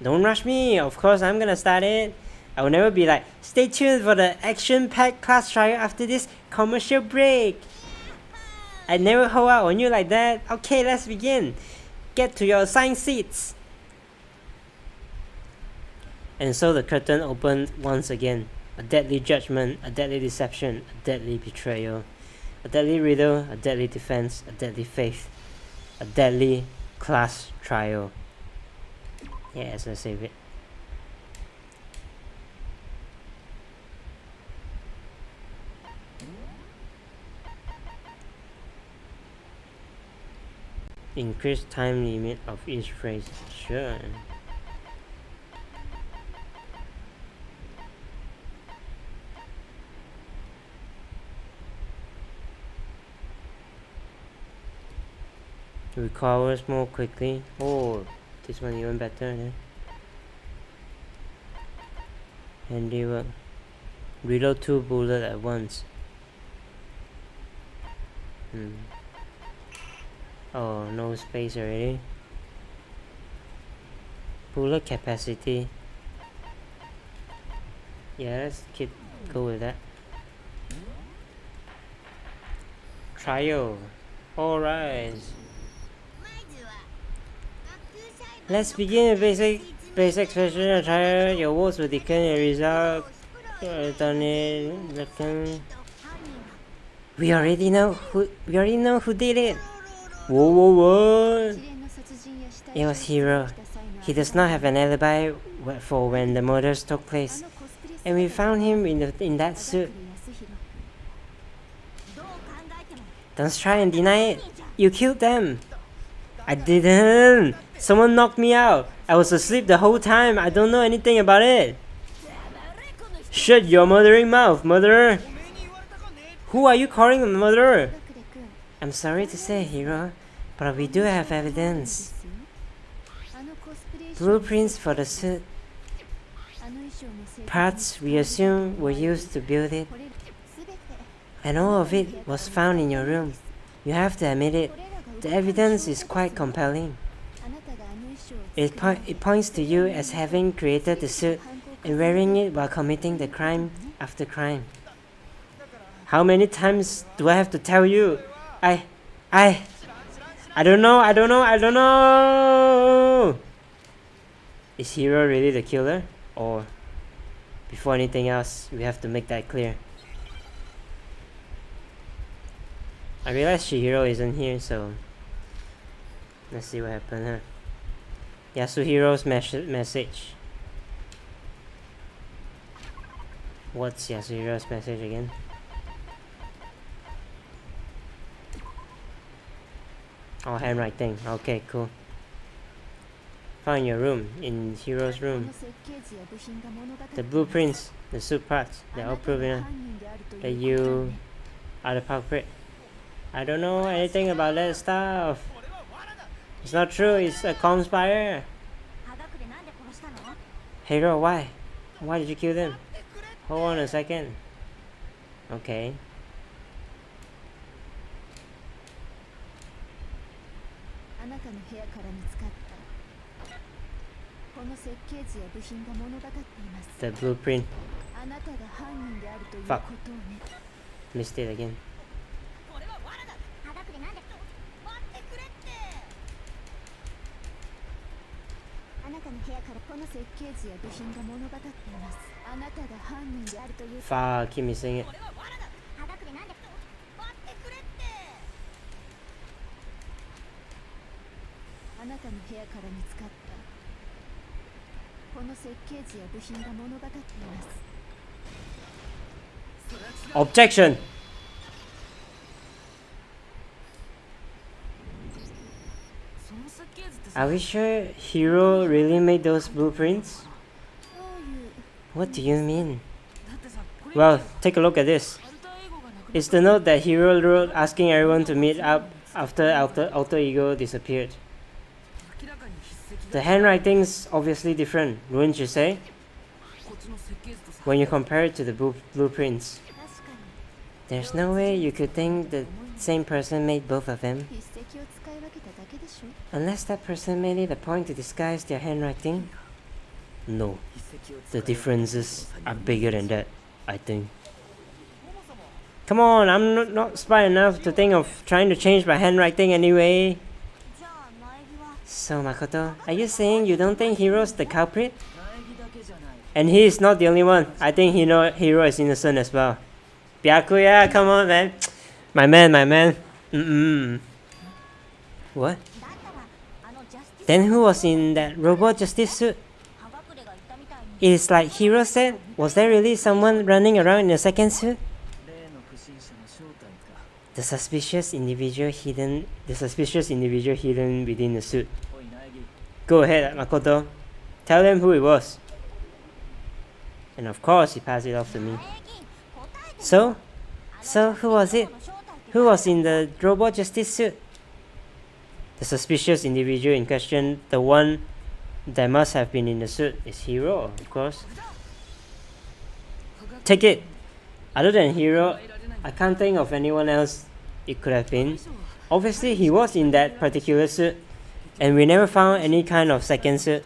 Don't rush me. Of course I'm gonna start it. I will never be like, stay tuned for the action-packed class trial after this commercial break. I never hold out on you like that. Okay, let's begin. Get to your assigned seats. And so the curtain opened once again. A deadly judgment, a deadly deception, a deadly betrayal. A deadly riddle, a deadly defense, a deadly faith. A deadly class trial. Yes, let's save it. increase time limit of each phrase. Sure. Recovers more quickly. Oh, this one even better. Eh? Handiwork. Reload 2 bullets at once. Oh, no space already. Bullet capacity. Yeah, let's go with that. Trial. Alright. Let's begin with basic special trial. Your votes will declare a result. We already know who did it. Whoa. It was Hiro. He does not have an alibi for when the murders took place, and we found him in that suit. Don't try and deny it. You killed them. I didn't. Someone knocked me out. I was asleep the whole time. I don't know anything about it. Shut your murdering mouth, murderer. Who are you calling a murderer? I'm sorry to say, Hiro, but we do have evidence. Blueprints for the suit. Parts we assume were used to build it. And all of it was found in your room. You have to admit it. The evidence is quite compelling. It points to you as having created the suit and wearing it while committing the crime after crime. How many times do I have to tell you? I don't know. Is Hiro really the killer? Or before anything else, we have to make that clear. I realize Chihiro isn't here, so let's see what happened, huh? Yasuhiro's message. What's Yasuhiro's message again? Oh, handwriting. Okay, cool. Found your room, in Hiro's room. The blueprints, the suit parts, they're all proven that you are the culprit. I don't know anything about that stuff. It's not true, it's a conspire. Hiro, why? Why did you kill them? Hold on a second. Okay. The blueprint. Fuck. Missed it again. Fuck, keep missing it. Objection! Are we sure Hiro really made those blueprints? What do you mean? Well, take a look at this. It's the note that Hiro wrote asking everyone to meet up after Alter Ego disappeared. The handwriting's obviously different, wouldn't you say? When you compare it to the blueprints. There's no way you could think the same person made both of them. Unless that person made it a point to disguise their handwriting. No, the differences are bigger than that, I think. Come on, I'm not smart enough to think of trying to change my handwriting anyway. So Makoto, are you saying you don't think Hiro's the culprit? And he is not the only one. I think Hiro is innocent as well. Byakuya, come on, man. My man. What? Then who was in that robot justice suit? It is like Hiro said. Was there really someone running around in a second suit? The suspicious individual hidden within the suit. Go ahead, Makoto. Tell them who it was. And of course, he passed it off to me. So who was it? Who was in the robot justice suit? The suspicious individual in question, the one that must have been in the suit, is Hiro, of course. Take it. Other than Hiro, I can't think of anyone else it could have been. Obviously, he was in that particular suit, and we never found any kind of second suit.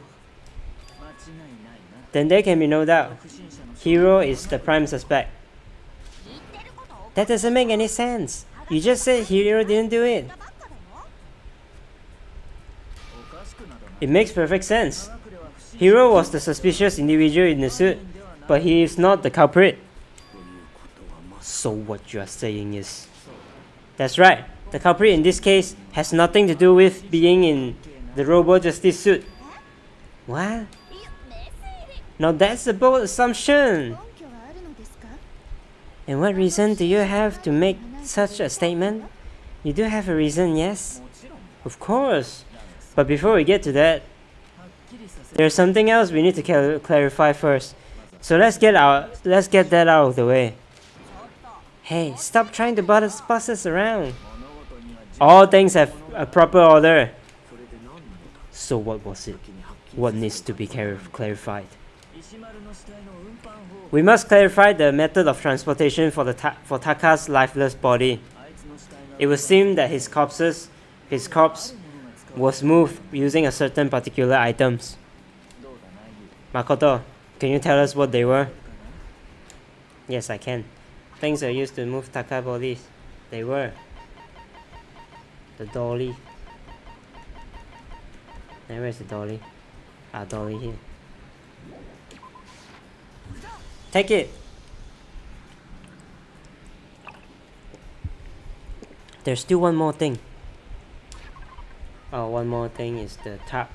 Then there can be no doubt. Hiro is the prime suspect. That doesn't make any sense. You just said Hiro didn't do it. It makes perfect sense. Hiro was the suspicious individual in the suit, but he is not the culprit. So what you are saying is... That's right. The culprit in this case has nothing to do with being in the Robo Justice suit. What? Now that's a bold assumption. And what reason do you have to make such a statement? You do have a reason, yes? Of course. But before we get to that, there's something else we need to clarify first. So let's get that out of the way. Hey, stop trying to boss us around. All things have a proper order. So what was it? What needs to be clarified? We must clarify the method of transportation for Taka's lifeless body. It would seem that his corpse was moved using a certain particular items. Makoto, can you tell us what they were? Yes, I can. Things are used to move Taka bodies. They were the dolly. And where's the dolly? Dolly here. Take it. There's still one more thing. Oh, one more thing is the top.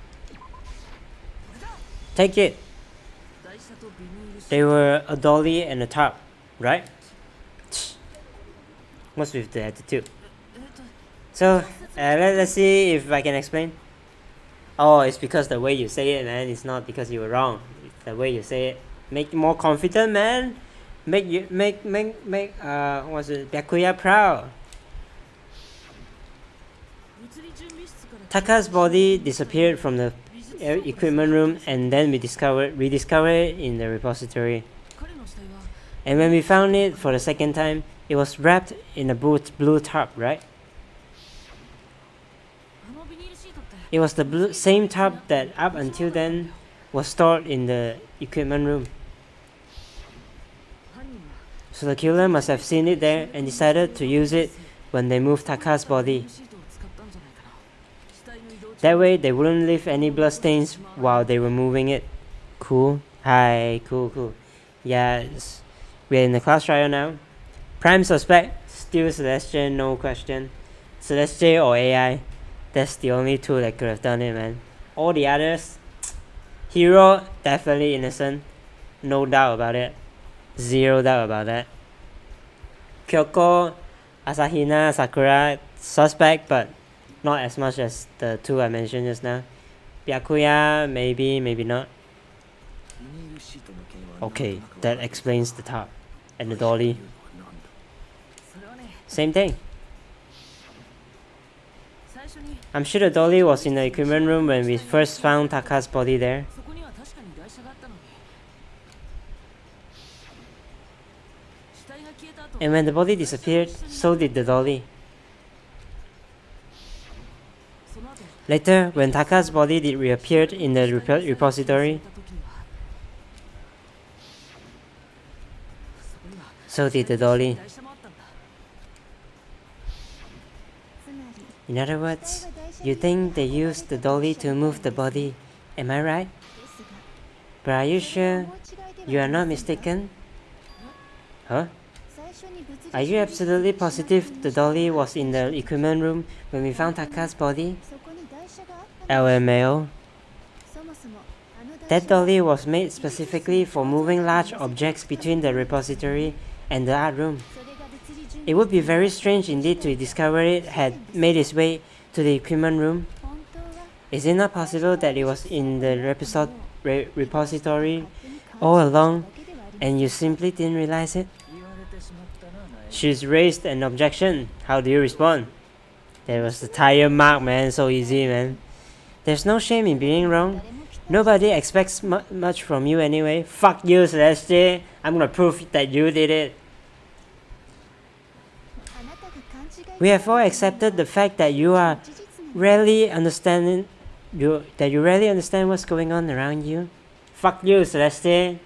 Take it. They were a dolly and a top, right? What's with the attitude? So, let's see if I can explain. Oh, it's because the way you say it, man. It's not because you were wrong. It's the way you say it. Make you more confident, man. Make Byakuya proud. Taka's body disappeared from the equipment room, and then we discovered it in the repository. And when we found it for the second time, it was wrapped in a blue tarp, right? It was the same tarp that up until then was stored in the equipment room. So the killer must have seen it there and decided to use it when they moved Taka's body. That way they wouldn't leave any bloodstains while they were moving it. Cool. Hi, cool. Yes. We're in the class trial now. Prime suspect, still Celeste, no question. Celeste or AI. That's the only two that could have done it, man. All the others, Hiro, definitely innocent. No doubt about it. Zero doubt about that. Kyoko, Asahina, Sakura, suspect, but not as much as the two I mentioned just now. Byakuya, maybe not. Okay, that explains the top and the dolly. Same thing. I'm sure the dolly was in the equipment room when we first found Taka's body there. And when the body disappeared, so did the dolly. Later, when Taka's body reappeared in the repository, so did the dolly. In other words, you think they used the dolly to move the body, am I right? But are you sure you are not mistaken? Huh? Are you absolutely positive the dolly was in the equipment room when we found Taka's body? LMAO. That dolly was made specifically for moving large objects between the repository and the art room. It would be very strange indeed to discover it had made its way to the equipment room. Is it not possible that it was in the repository all along and you simply didn't realize it? She's raised an objection. How do you respond? There was the tire mark, man. So easy, man. There's no shame in being wrong. Nobody expects much from you anyway. Fuck you, Celeste. I'm gonna prove that you did it. We have all accepted the fact that you rarely understand what's going on around you. Fuck you, Celeste.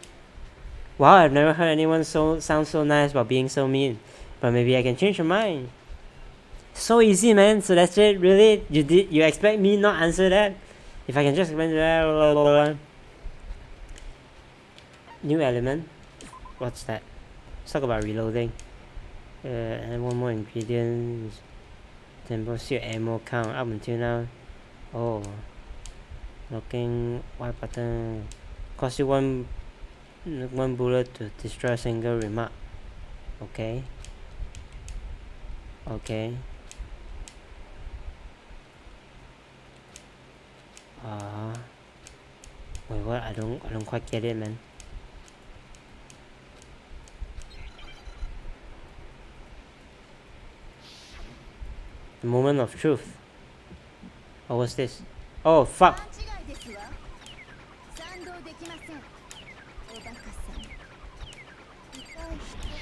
Wow, I've never heard anyone sound so nice about being so mean. But maybe I can change your mind. So easy, man. Celeste, really? You expect me not answer that? If I can just explain that. Blah, blah, blah. New element. What's that? Let's talk about reloading. And one more ingredient. Tempo suit ammo count up until now. Oh. Looking Y button. Cost you one bullet to destroy a single remark. Okay. Okay. Wait, what? I don't quite get it, man. The moment of truth. Oh, what's this? Oh, fuck.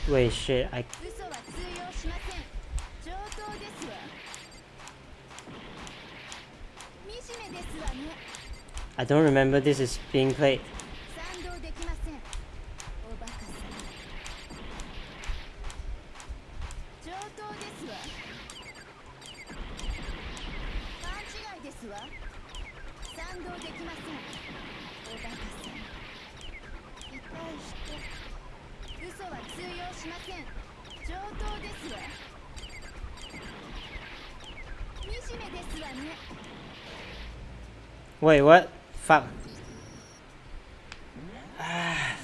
Wait, shit, I don't remember this is being played. Wait, what? Fuck.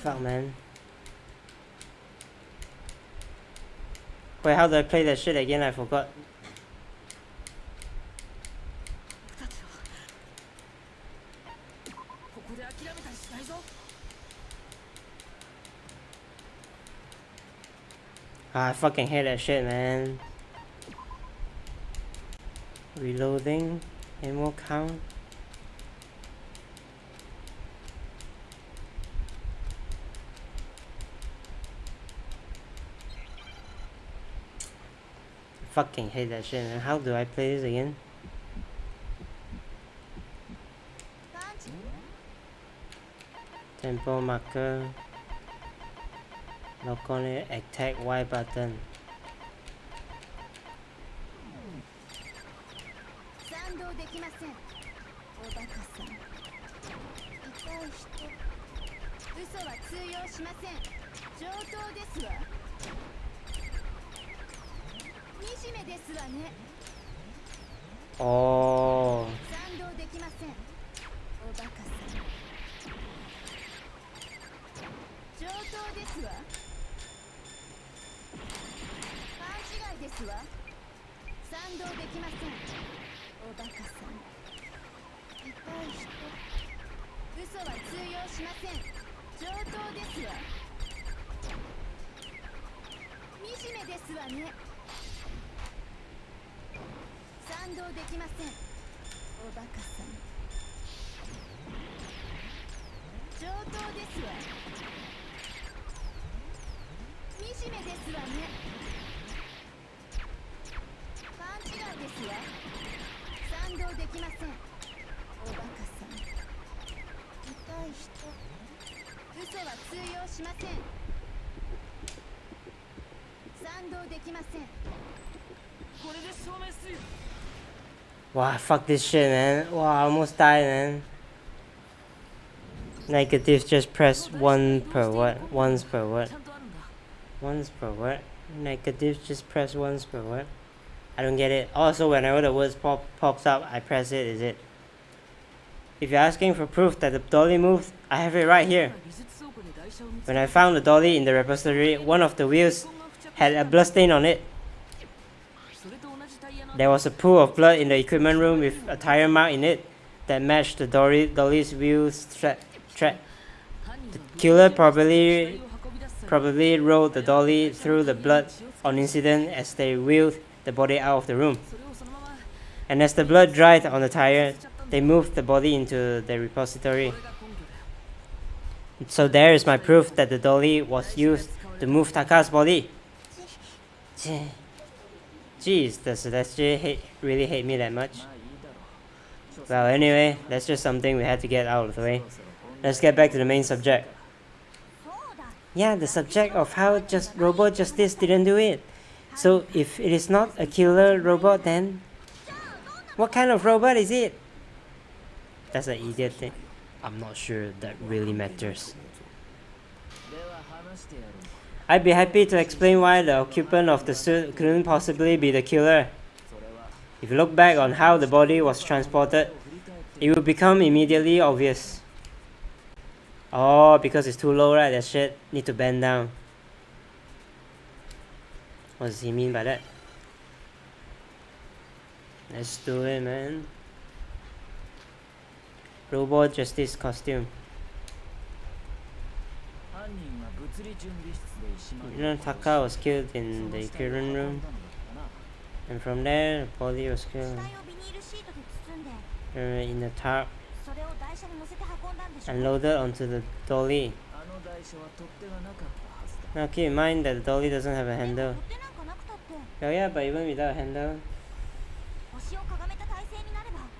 Fuck, man. Wait, how do I play that shit again? I forgot. I fucking hate that shit, man. Reloading. Ammo count. Fucking hate that shit, man. How do I play this again? Tempo marker. Lock on it. Attack Y button. Oh. Wow, fuck this shit, man. Wow, I almost died, man. Negative, just press 1 per word. Once per word. Once per word. Negative, just press once per word. I don't get it. Also, whenever the words pops up, I press it, is it? If you're asking for proof that the dolly moved, I have it right here. When I found the dolly in the repository, one of the wheels had a bloodstain on it. There was a pool of blood in the equipment room with a tire mark in it that matched the dolly's wheel strap. The killer probably rolled the dolly through the blood on incident as they wheeled the body out of the room. And as the blood dried on the tire, they moved the body into the repository. So there is my proof that the dolly was used to move Taka's body. Jeez, does Celeste really hate me that much? Well, anyway, that's just something we had to get out of the way. Let's get back to the main subject. Yeah, the subject of how robot justice didn't do it. So if it is not a killer robot, then what kind of robot is it? That's an idiot thing. I'm not sure that really matters. I'd be happy to explain why the occupant of the suit couldn't possibly be the killer. If you look back on how the body was transported, it will become immediately obvious. Oh, because it's too low, right? That shit need to bend down. What does he mean by that? Let's do it, man. Robot justice costume. You know, Taka was killed in the equipment room, and from there, the body was killed in the tarp and loaded onto the dolly. Now keep in mind that the dolly doesn't have a handle. Oh yeah, but even without a handle,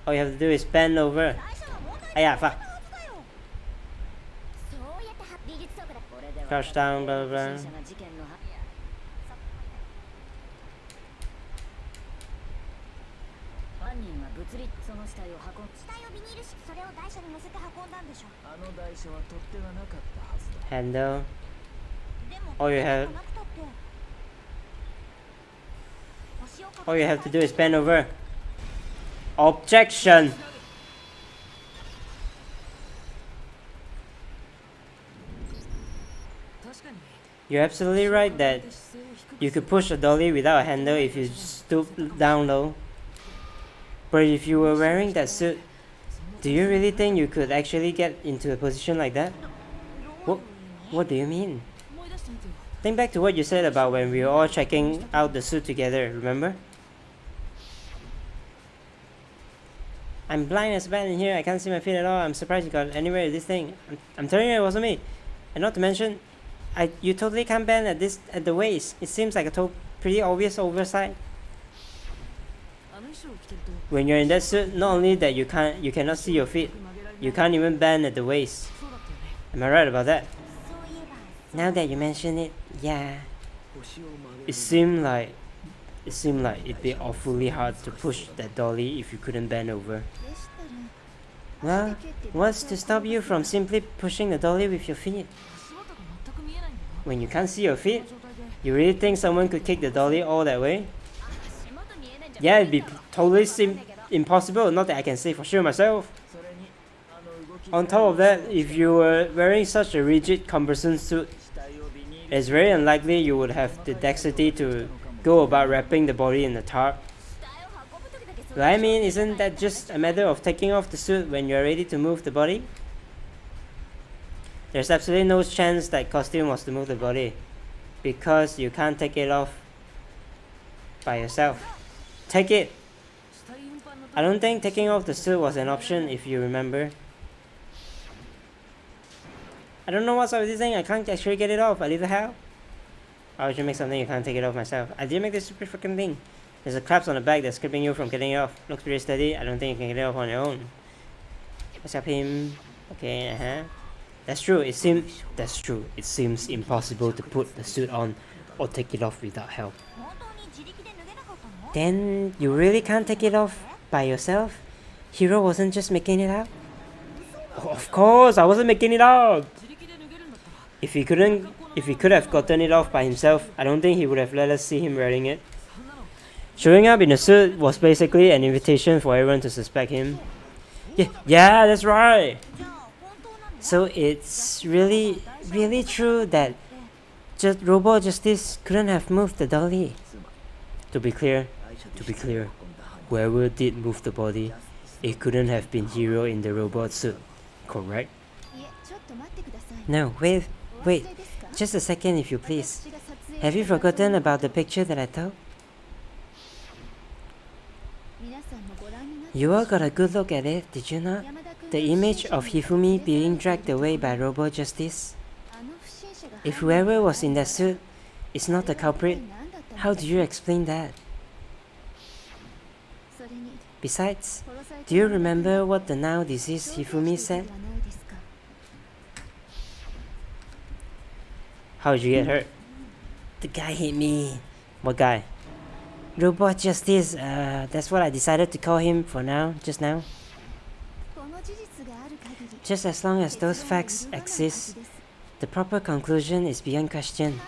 all you have to do is bend over. Ah yeah, fuck. Crouch down, blah blah blah. Handle. All you have to do is bend over. Objection. You're absolutely right that you could push a dolly without a handle if you stoop down low. But if you were wearing that suit, do you really think you could actually get into a position like that? What do you mean? Think back to what you said about when we were all checking out the suit together, remember? I'm blind as a bat in here, I can't see my feet at all. I'm surprised you got anywhere with this thing. I'm telling you it wasn't me. And not to mention, you totally can't bend at the waist. It seems like a pretty obvious oversight. When you're in that suit, not only that you cannot see your feet, you can't even bend at the waist. Am I right about that? Now that you mention it, yeah. It seemed like it'd be awfully hard to push that dolly if you couldn't bend over. Well, what's to stop you from simply pushing the dolly with your feet? When you can't see your feet, you really think someone could kick the dolly all that way? Yeah, it'd be totally impossible, not that I can say for sure myself. On top of that, if you were wearing such a rigid, cumbersome suit, it's very unlikely you would have the dexterity to go about wrapping the body in the tarp. But I mean, isn't that just a matter of taking off the suit when you're ready to move the body? There's absolutely no chance that costume was to move the body, because you can't take it off by yourself. Take it! I don't think taking off the suit was an option, if you remember. I don't know what's up with this thing, I can't actually get it off, I leave the hell. Why would you make something you can't take it off myself? I didn't make this stupid freaking thing. There's a clasp on the back that's keeping you from getting it off. Looks pretty steady, I don't think you can get it off on your own. What's up him? Okay, That's true, it seems impossible to put the suit on or take it off without help. Then you really can't take it off by yourself? Hiro wasn't just making it up? Oh, of course, I wasn't making it up! If he could have gotten it off by himself, I don't think he would have let us see him wearing it. Showing up in a suit was basically an invitation for everyone to suspect him. Yeah, that's right! So it's really true that robot justice couldn't have moved the dolly. To be clear, whoever did move the body, it couldn't have been Hiro in the robot suit, correct? No, wait, just a second if you please. Have you forgotten about the picture that I took? You all got a good look at it, did you not? The image of Hifumi being dragged away by robot justice. If whoever was in that suit is not the culprit, how do you explain that? Besides, do you remember what the now deceased Hifumi said? How did you get hurt? The guy hit me. What guy? Robot Justice, that's what I decided to call him for now, just now. Just as long as those facts exist, the proper conclusion is beyond question.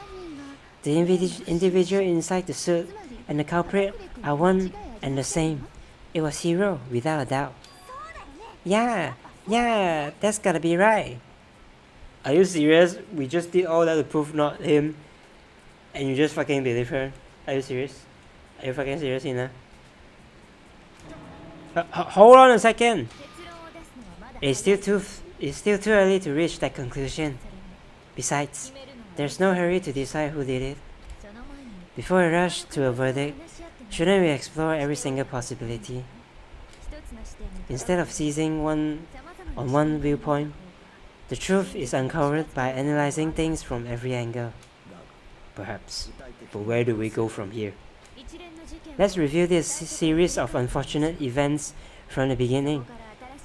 The individual inside the suit and the culprit are one and the same. It was Hiro, without a doubt. Yeah, that's gotta be right. Are you serious? We just did all that to prove not him, and you just fucking believe her? Are you serious? Are you fucking serious, Hina? Hold on a second! It's still too early to reach that conclusion. Besides, there's no hurry to decide who did it. Before we rush to a verdict, shouldn't we explore every single possibility? Instead of seizing on one viewpoint, the truth is uncovered by analyzing things from every angle. Perhaps, but where do we go from here? Let's review this series of unfortunate events from the beginning.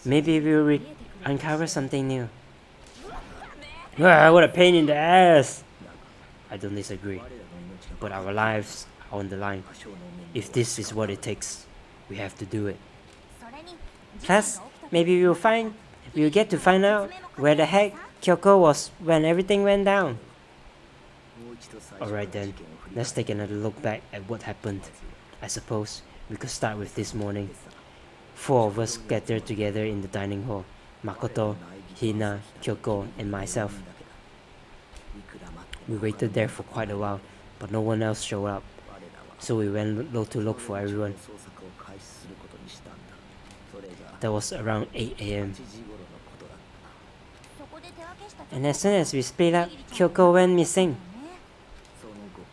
Maybe we'll uncover something new. What a pain in the ass! I don't disagree, but our lives are on the line. If this is what it takes, we have to do it. Plus, maybe we'll get to find out where the heck Kyoko was when everything went down. Alright then, let's take another look back at what happened. I suppose we could start with this morning. 4 of us gathered together in the dining hall. Makoto, Hina, Kyoko, and myself. We waited there for quite a while, but no one else showed up. So we went to look for everyone. That was around 8 AM. And as soon as we split up, Kyoko went missing.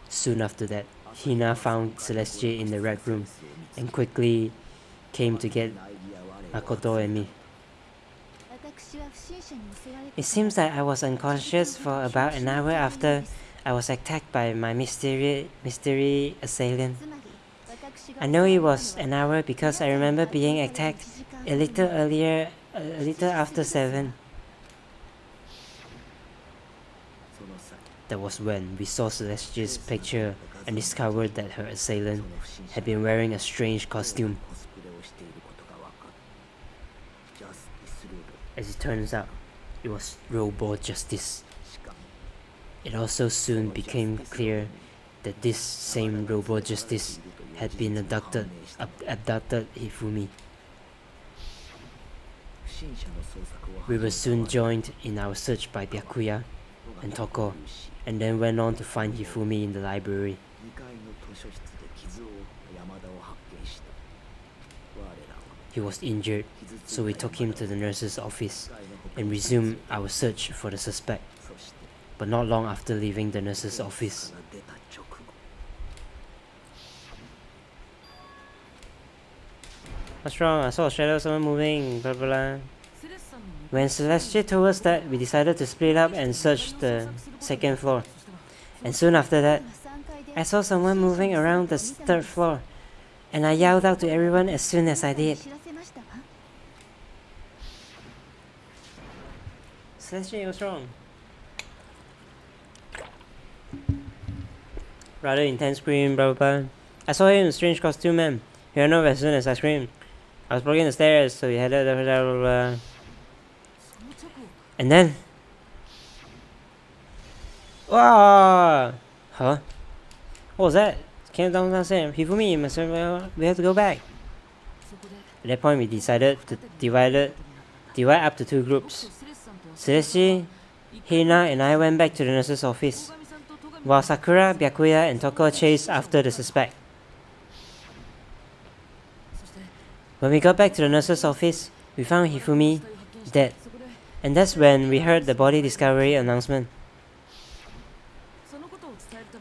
Soon after that, Hina found Celestia in the rec room and quickly came to get Makoto and me. It seems that I was unconscious for about an hour after I was attacked by my mystery assailant. I know it was an hour because I remember being attacked a little after 7. That was when we saw Celestia's picture and discovered that her assailant had been wearing a strange costume. As it turns out, it was Robot Justice. It also soon became clear that this same Robot Justice had been abducted Hifumi. We were soon joined in our search by Byakuya and Toko, and then went on to find Hifumi in the library. He was injured, so we took him to the nurse's office and resumed our search for the suspect. But not long after leaving the nurse's office, what's wrong? I saw a shadow of someone moving, blah blah blah. When Celestia told us that, we decided to split up and search the 2nd floor. And soon after that, I saw someone moving around the 3rd floor, and I yelled out to everyone as soon as I did. Celestia, what's wrong? Rather intense scream, blah blah blah. I saw him in a strange costume, man. He ran over as soon as I screamed. I was blocking the stairs, so he headed blah blah blah blah. And then... Wow! Huh? What was that? Came downstairs. Hifumi, we have to go back. At that point, we decided to divide up to 2 groups. Celestia, Hina, and I went back to the nurse's office, while Sakura, Byakuya, and Toko chased after the suspect. When we got back to the nurse's office, we found Hifumi dead. And that's when we heard the body discovery announcement.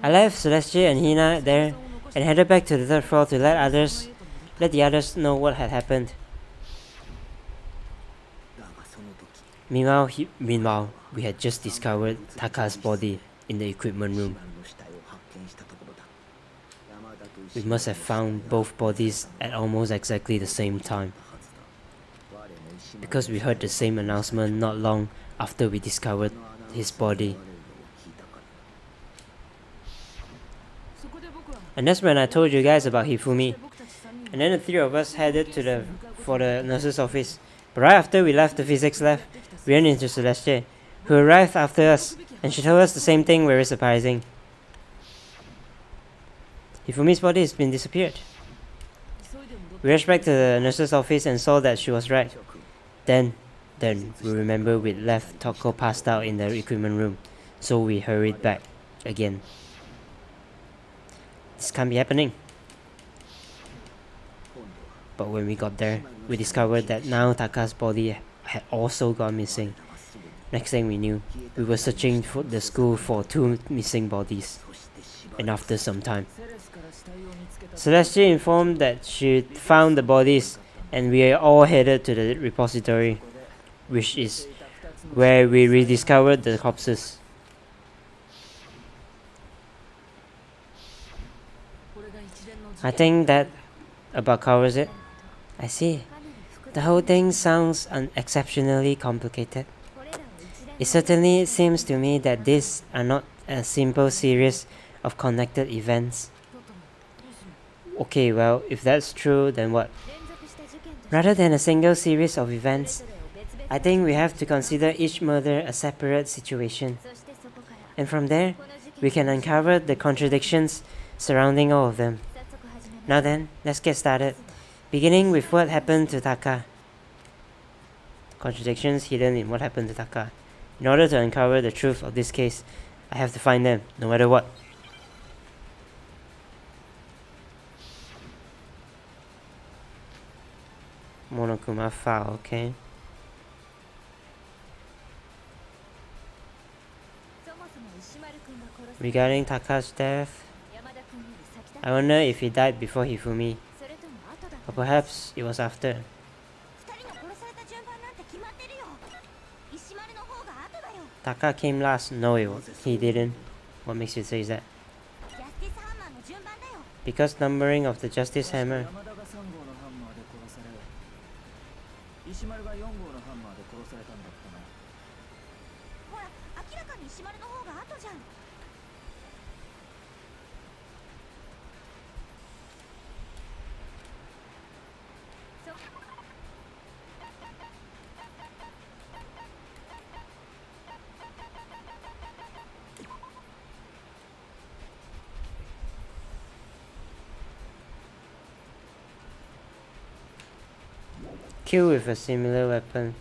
I left Celeste and Hina there and headed back to the third floor to let the others know what had happened. Meanwhile, we had just discovered Taka's body in the equipment room. We must have found both bodies at almost exactly the same time, because we heard the same announcement not long after we discovered his body. And that's when I told you guys about Hifumi. And then the three of us headed for the nurse's office. But right after we left the physics lab, we ran into Celeste, who arrived after us, and she told us the same thing, very surprising. Hifumi's body has been disappeared. We rushed back to the nurse's office and saw that she was right. Then we remembered we'd left Toko passed out in the equipment room, so we hurried back again. This can't be happening. But when we got there, we discovered that now Taka's body had also gone missing. Next thing we knew, we were searching for the school for 2 missing bodies. And after some time, Celeste informed that she found the bodies, and we all headed to the repository, which is where we rediscovered the corpses. I think that about covers it. I see. The whole thing sounds exceptionally complicated. It certainly seems to me that these are not a simple series of connected events. Okay, well, if that's true, then what? Rather than a single series of events, I think we have to consider each murder a separate situation. And from there, we can uncover the contradictions surrounding all of them. Now then, let's get started, beginning with what happened to Taka. Contradictions hidden in what happened to Taka. In order to uncover the truth of this case, I have to find them, no matter what. Monokuma file, okay. Regarding Taka's death, I wonder if he died before Hifumi, or perhaps it was after. Taka came last. No, he didn't. What makes you say that? Because numbering of the Justice Hammer. Kill with a similar weapon.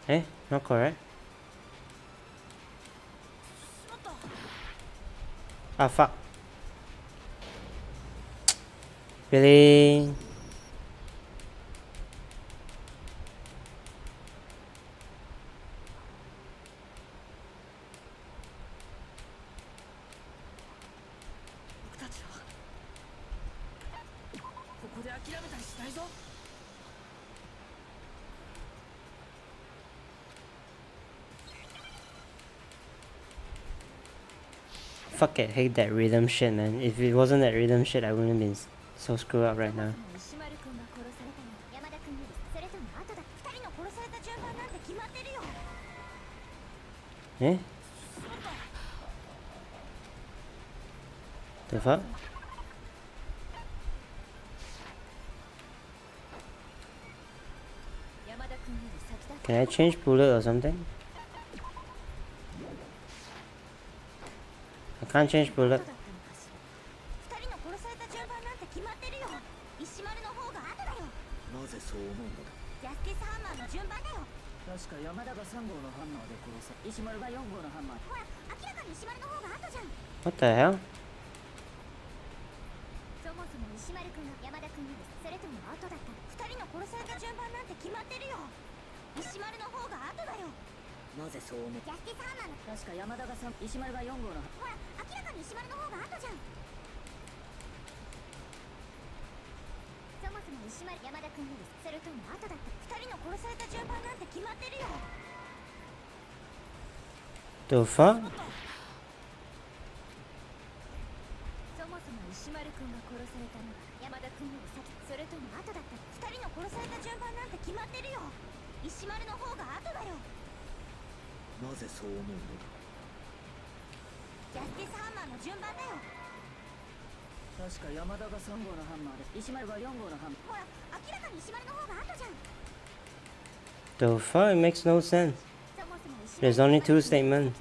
Eh? Not correct? Ah, fuck. Really? Fuck it, hate that rhythm shit, man. If it wasn't that rhythm shit, I wouldn't have been so screwed up right now. Eh? The fuck? Can I change bullet or something? I can't change bullet. What the hell? The fuck? The fuck? It makes no sense. There's only two statements.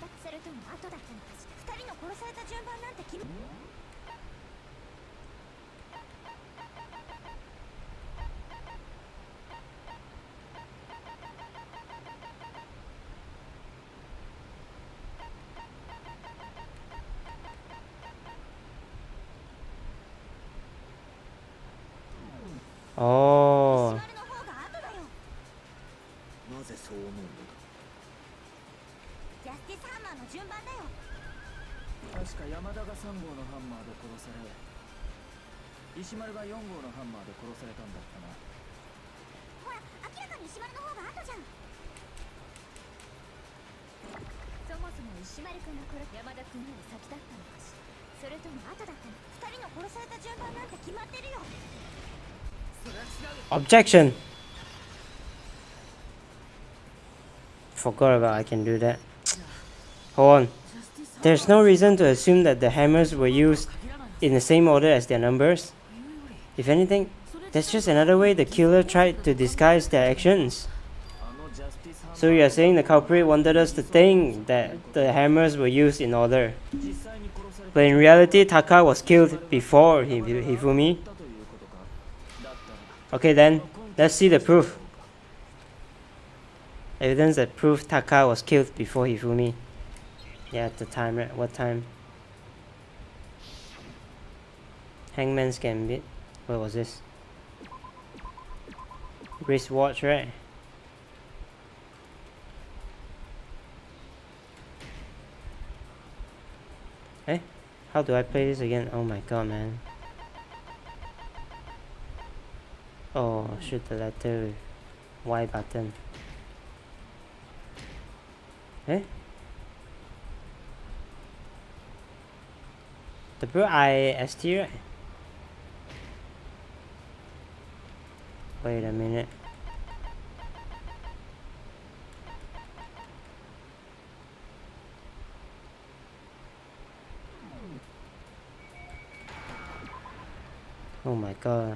Oh. Objection! Forgot about I can do that. Hold on. There's no reason to assume that the hammers were used in the same order as their numbers. If anything, that's just another way the killer tried to disguise their actions. So you are saying the culprit wanted us to think that the hammers were used in order. But in reality, Taka was killed before Hifumi. Okay then, let's see the proof. Evidence that proves Taka was killed before Hifumi. Yeah, at the time, right? What time? Hangman's Gambit. What was this? Wristwatch, right? Eh? How do I play this again? Oh my god, man. Oh, shoot the letter with Y button. Eh? W-I-S-T, right? Wait a minute. Oh my god.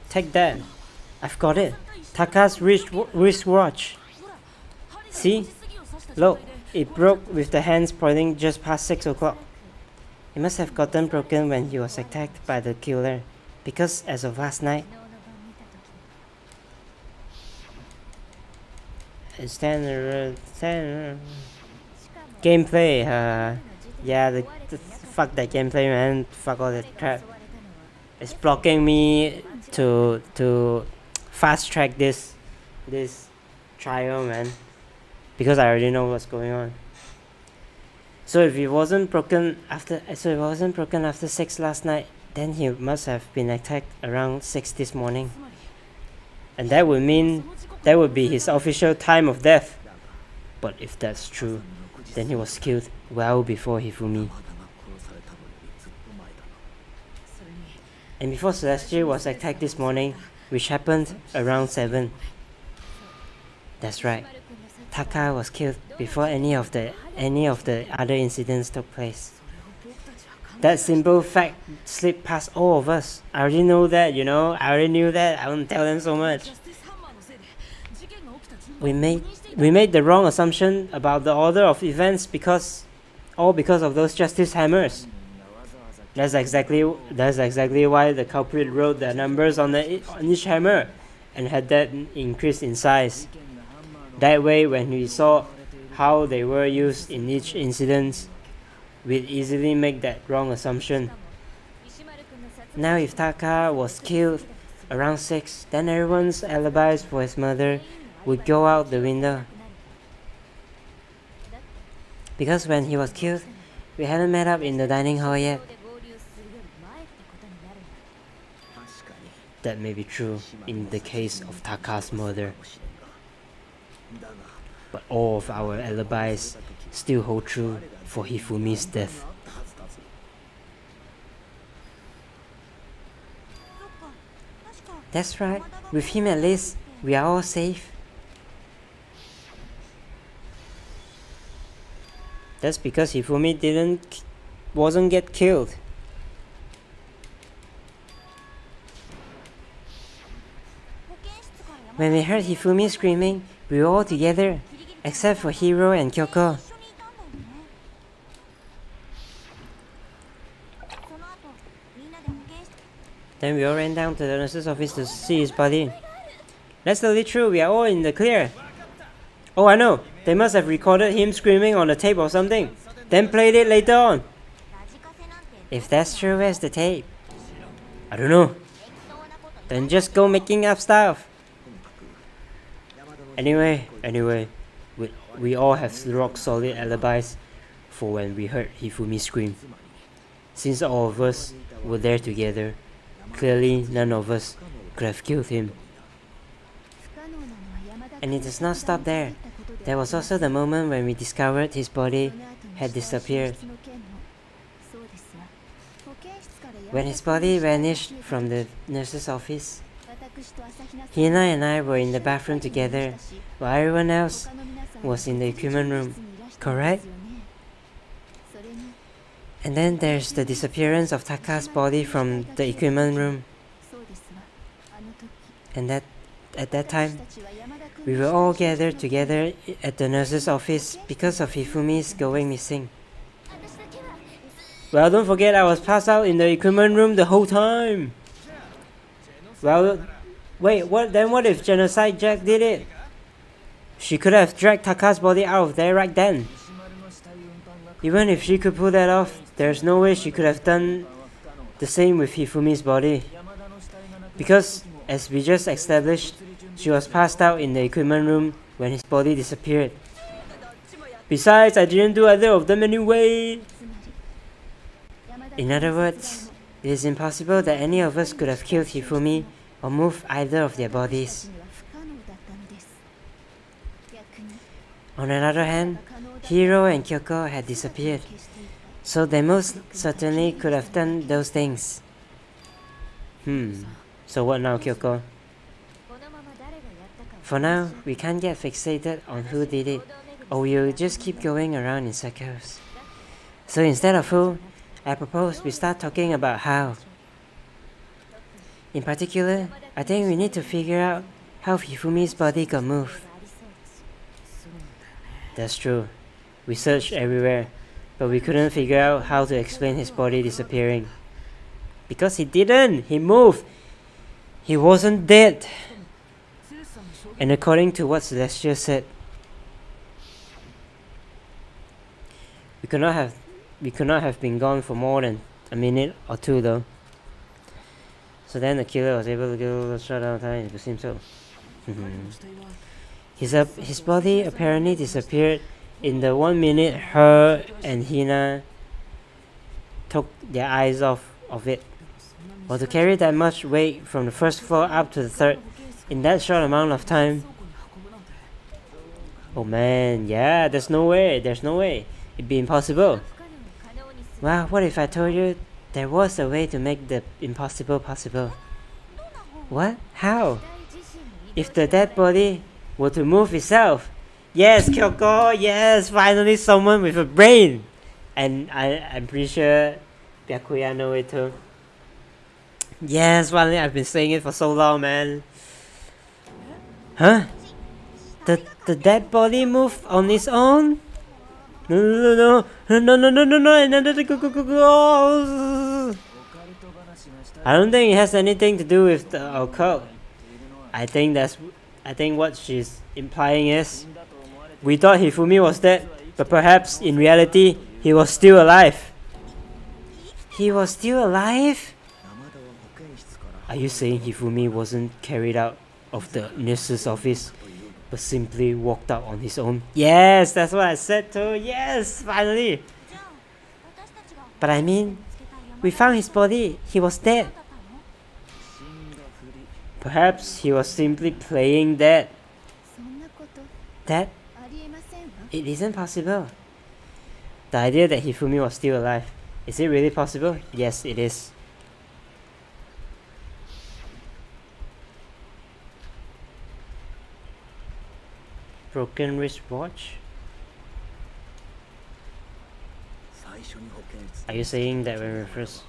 Take that. I've got it. Taka's wristwatch. See? Look, it broke with the hands pointing just past 6 o'clock. It must have gotten broken when he was attacked by the killer. Because as of last night... Gameplay, yeah, fuck that gameplay, man. Fuck all that crap. It's blocking me to fast track this trial, man, because I already know what's going on. So if it wasn't broken after 6 last night, then he must have been attacked around 6 this morning. And that would mean that would be his official time of death. But if that's true, then he was killed well before Hifumi. And before Celestial was attacked this morning, which happened around 7. That's right. Taka was killed before any of the other incidents took place. That simple fact slipped past all of us. I already know that, you know. I already knew that. I won't tell them so much. We made the wrong assumption about the order of events because of those justice hammers. That's exactly why the culprit wrote the numbers on each hammer and had that increase in size. That way, when we saw how they were used in each incident, we'd easily make that wrong assumption. Now, if Taka was killed around 6, then everyone's alibis for his mother would go out the window. Because when he was killed, we hadn't met up in the dining hall yet. That may be true in the case of Taka's murder. But all of our alibis still hold true for Hifumi's death. That's right. With him at least, we are all safe. That's because Hifumi wasn't get killed. When we heard Hifumi screaming, we were all together, except for Hiro and Kyoko. Then we all ran down to the nurse's office to see his body. That's totally true, we are all in the clear. Oh, I know, they must have recorded him screaming on a tape or something, then played it later on. If that's true, where's the tape? I don't know. Then just go making up stuff. Anyway, we all have rock solid alibis for when we heard Hifumi scream. Since all of us were there together, clearly none of us could have killed him. And it does not stop there. There was also the moment when we discovered his body had disappeared. When his body vanished from the nurse's office, Hina and I were in the bathroom together, while everyone else was in the equipment room, correct? And then there's the disappearance of Taka's body from the equipment room. And at that time, we were all gathered together at the nurse's office because of Hifumi's going missing. Well, don't forget I was passed out in the equipment room the whole time. Well, wait, what if Genocide Jack did it? She could have dragged Taka's body out of there right then. Even if she could pull that off, there's no way she could have done the same with Hifumi's body. Because, as we just established, she was passed out in the equipment room when his body disappeared. Besides, I didn't do either of them anyway. In other words, it is impossible that any of us could have killed Hifumi or moved either of their bodies. On another hand, Hiro and Kyoko had disappeared, so they most certainly could have done those things. So what now, Kyoko? For now, we can't get fixated on who did it, or we'll just keep going around in circles. So instead of who, I propose we start talking about how. In particular, I think we need to figure out how Hifumi's body got moved. That's true. We searched everywhere, but we couldn't figure out how to explain his body disappearing. Because he didn't! He moved! He wasn't dead! And according to what Celestia said, we could not have been gone for more than a minute or two though. So then the killer was able to go shut down time, it seems so. His body apparently disappeared in the 1 minute her and Hina took their eyes off of it. Well, to carry that much weight from the first floor up to the third, in that short amount of time. Oh man, yeah, there's no way. It'd be impossible. Wow, what if I told you there was a way to make the impossible possible? What? How? If the dead body were to move itself. Yes, Kyoko, yes, finally someone with a brain. And I'm pretty sure Byakuya know it too. Yes, finally, I've been saying it for so long, man. Huh? The dead body moved on its own? No, I don't think it has anything to do with the occult. I think what she's implying is we thought Hifumi was dead, but perhaps in reality he was still alive. He was still alive? Are you saying Hifumi wasn't carried out of the nurse's office, but simply walked out on his own? Yes, that's what I said too. Yes, finally. But I mean, we found his body. He was dead. Perhaps he was simply playing dead. That? It isn't possible. The idea that Hifumi was still alive. Is it really possible? Yes, it is. Broken wristwatch? Are you saying that when we first...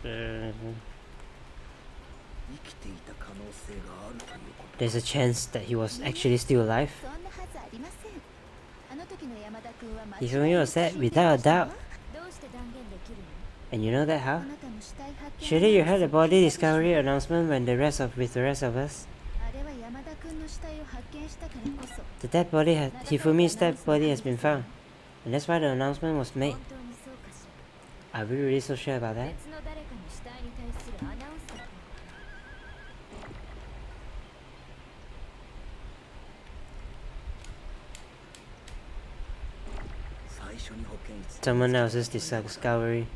there's a chance that he was actually still alive? Hifumi was dead without a doubt. And you know that how? Surely you heard the body discovery announcement with the rest of us? The dead body Hifumi's dead body has been found, and that's why the announcement was made. Are we really so sure about that? Someone else's discovery.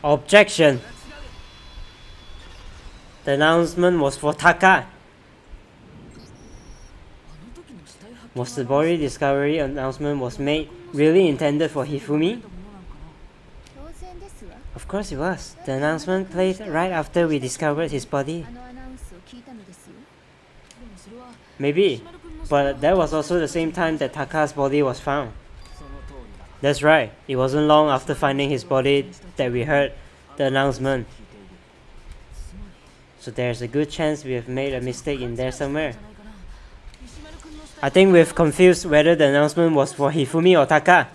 Objection! The announcement was for Taka. Was the body discovery announcement was made really intended for Hifumi? Of course it was. The announcement played right after we discovered his body. Maybe, but that was also the same time that Taka's body was found. That's right, it wasn't long after finding his body that we heard the announcement. So there's a good chance we have made a mistake in there somewhere. I think we've confused whether the announcement was for Hifumi or Taka.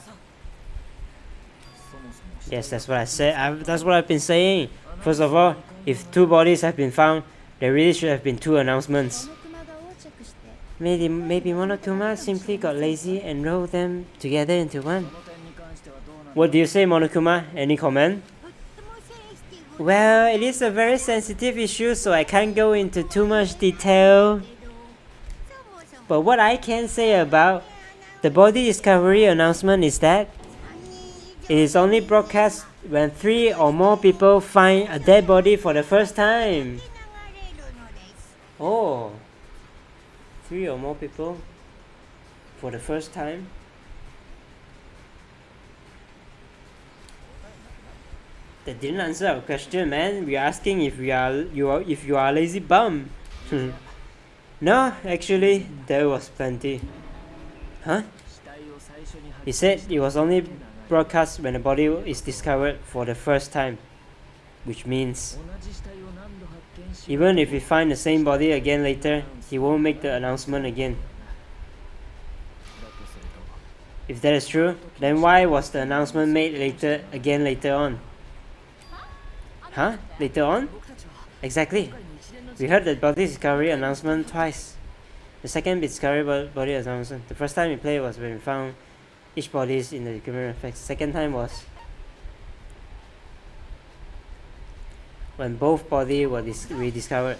Yes, that's what I said. That's what I've been saying. First of all, if two bodies have been found, there really should have been two announcements. Maybe Monokuma simply got lazy and rolled them together into one. What do you say, Monokuma? Any comment? Well, it is a very sensitive issue, so I can't go into too much detail. But what I can say about the body discovery announcement is that it is only broadcast when 3 or more people find a dead body for the first time. Oh, 3 or more people for the first time? That didn't answer our question, man. We are asking if you are a lazy bum. No, actually, there was plenty. Huh? He said it was only broadcast when a body is discovered for the first time, which means even if we find the same body again later, he won't make the announcement again. If that is true, then why was the announcement made later on? Huh? Later on? Exactly. We heard the body discovery announcement twice. The second discovery body announcement. The first time we played was when we found each bodies in the equipment effects. The second time was when both bodies were rediscovered.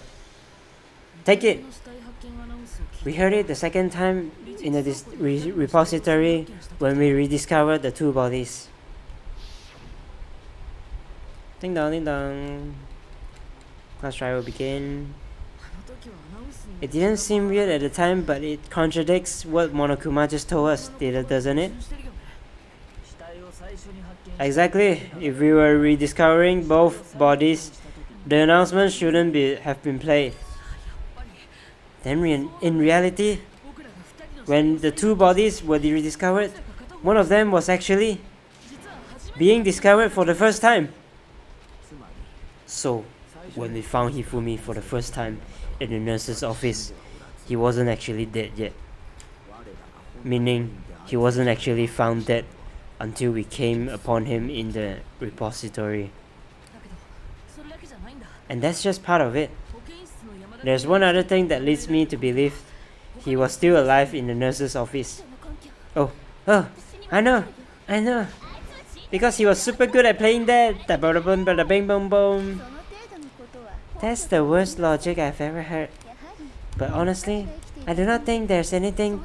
Take it! We heard it the second time in the repository when we rediscovered the two bodies. Ding dong, ding dong. Class trial will begin. It didn't seem weird at the time, but it contradicts what Monokuma just told us, doesn't it? Exactly. If we were rediscovering both bodies, the announcement shouldn't have been played. Then in reality, when the two bodies were rediscovered, one of them was actually being discovered for the first time. So, when we found Hifumi for the first time in the nurse's office, he wasn't actually dead yet. Meaning, he wasn't actually found dead until we came upon him in the repository. And that's just part of it. There's one other thing that leads me to believe he was still alive in the nurse's office. Oh, I know. Because he was super good at playing that. Bada bing boom boom. That's the worst logic I've ever heard. But honestly, I do not think there's anything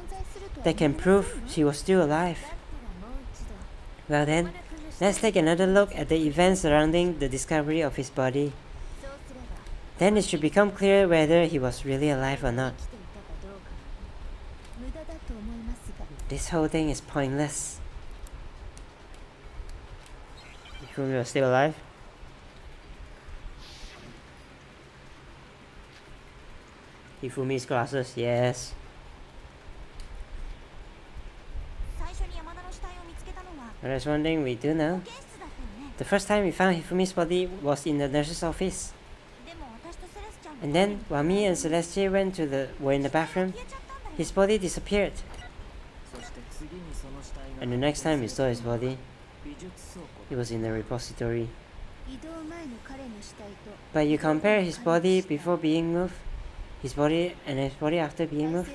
that can prove she was still alive. Well then, let's take another look at the events surrounding the discovery of his body. Then it should become clear whether he was really alive or not. This whole thing is pointless. Hifumi was still alive? Hifumi's glasses, yes. There's one thing we do know. The first time we found Hifumi's body was in the nurse's office. And then, while me and Celestia were in the bathroom, his body disappeared. And the next time we saw his body, it was in the repository. But you compare his body before being moved, his body after being moved.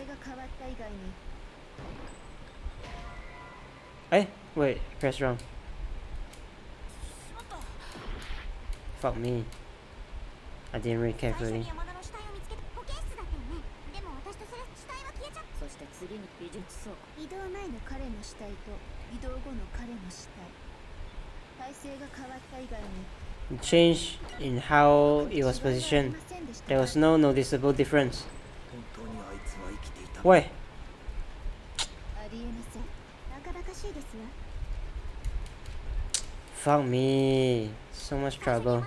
Wait, press wrong. Fuck me. I didn't read carefully. The change in how it was positioned. There was no noticeable difference. Wait. Fuck me. So much trouble.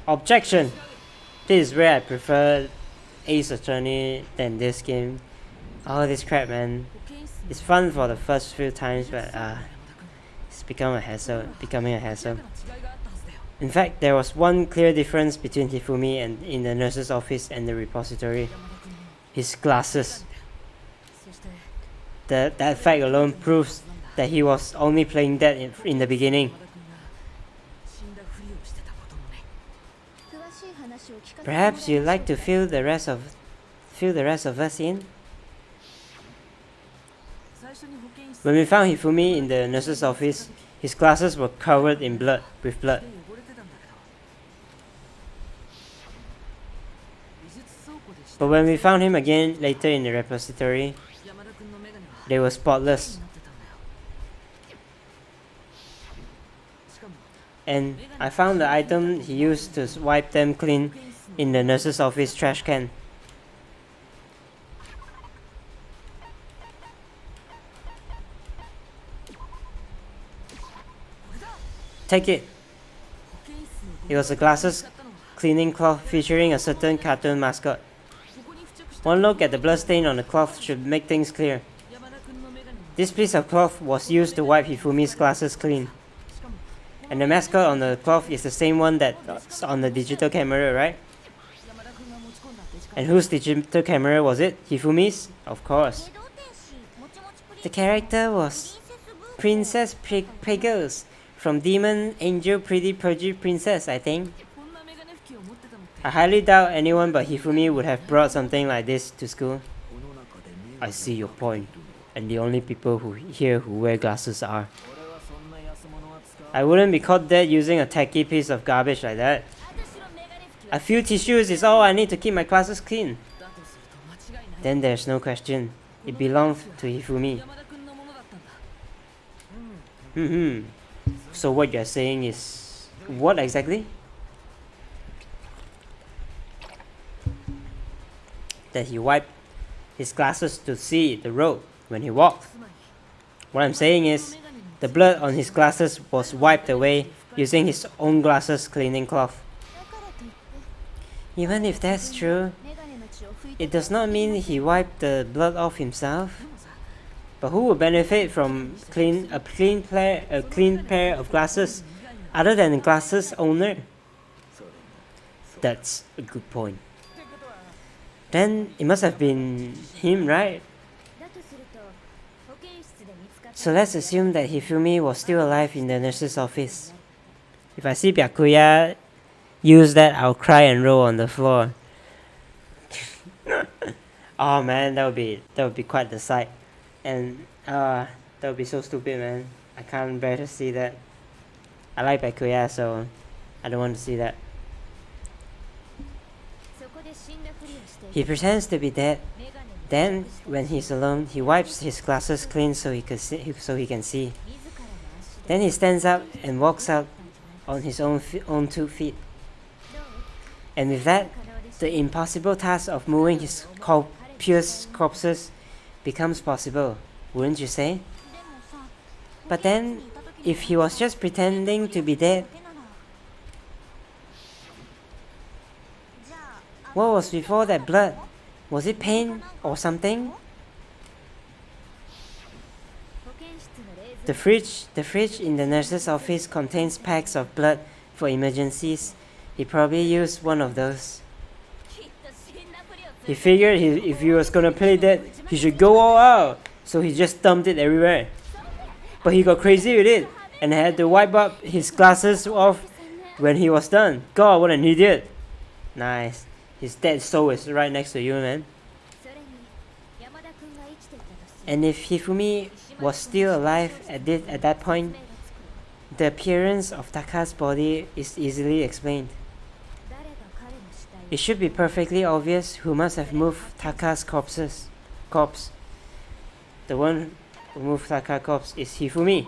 Objection! This is where I prefer Ace Attorney than this game. All this crap, man. It's fun for the first few times, but it's becoming a hassle. In fact, there was one clear difference between Hifumi and in the nurse's office and the repository. His glasses. That fact alone proves that he was only playing that in the beginning. Perhaps you'd like to fill the rest of us in? When we found Hifumi in the nurse's office, his glasses were covered in blood. But when we found him again later in the repository, they were spotless. And I found the item he used to wipe them clean in the nurse's office trash can. Take it. It was a glasses cleaning cloth featuring a certain cartoon mascot. One look at the bloodstain on the cloth should make things clear. This piece of cloth was used to wipe Hifumi's glasses clean. And the mascot on the cloth is the same one that's on the digital camera, right? And whose digital camera was it? Hifumi's? Of course. The character was Princess Pegos from Demon Angel Pretty Purgy Princess, I think. I highly doubt anyone but Hifumi would have brought something like this to school. I see your point, and the only people here who wear glasses are. I wouldn't be caught dead using a tacky piece of garbage like that. A few tissues is all I need to keep my glasses clean. Then there's no question. It belonged to Hifumi. So what you're saying is... what exactly? That he wiped his glasses to see the road when he walked. What I'm saying is, the blood on his glasses was wiped away using his own glasses cleaning cloth. Even if that's true, it does not mean he wiped the blood off himself. But who would benefit from a clean pair of glasses other than the glasses owner? That's a good point. Then it must have been him, right? So let's assume that Hifumi was still alive in the nurse's office. If I see Byakuya use that, I'll cry and roll on the floor. Oh man, that would be quite the sight. And that would be so stupid, man. I can't bear to see that. I like Byakuya, so I don't want to see that. He pretends to be dead. Then, when he's alone, he wipes his glasses clean so he can see. Then he stands up and walks out on his own 2 feet. And with that, the impossible task of moving his copious corpses becomes possible, wouldn't you say? But then, if he was just pretending to be dead, what was before that blood? Was it pain or something? The fridge in the nurse's office contains packs of blood for emergencies. He probably used one of those. He figured if he was gonna play dead, he should go all out. So he just dumped it everywhere. But he got crazy with it and had to wipe up his glasses off when he was done. God, what an idiot. Nice. His dead soul is right next to you, man. And if Hifumi was still alive at that point, the appearance of Taka's body is easily explained. It should be perfectly obvious who must have moved Taka's corpse. The one who moved Taka's corpse is Hifumi.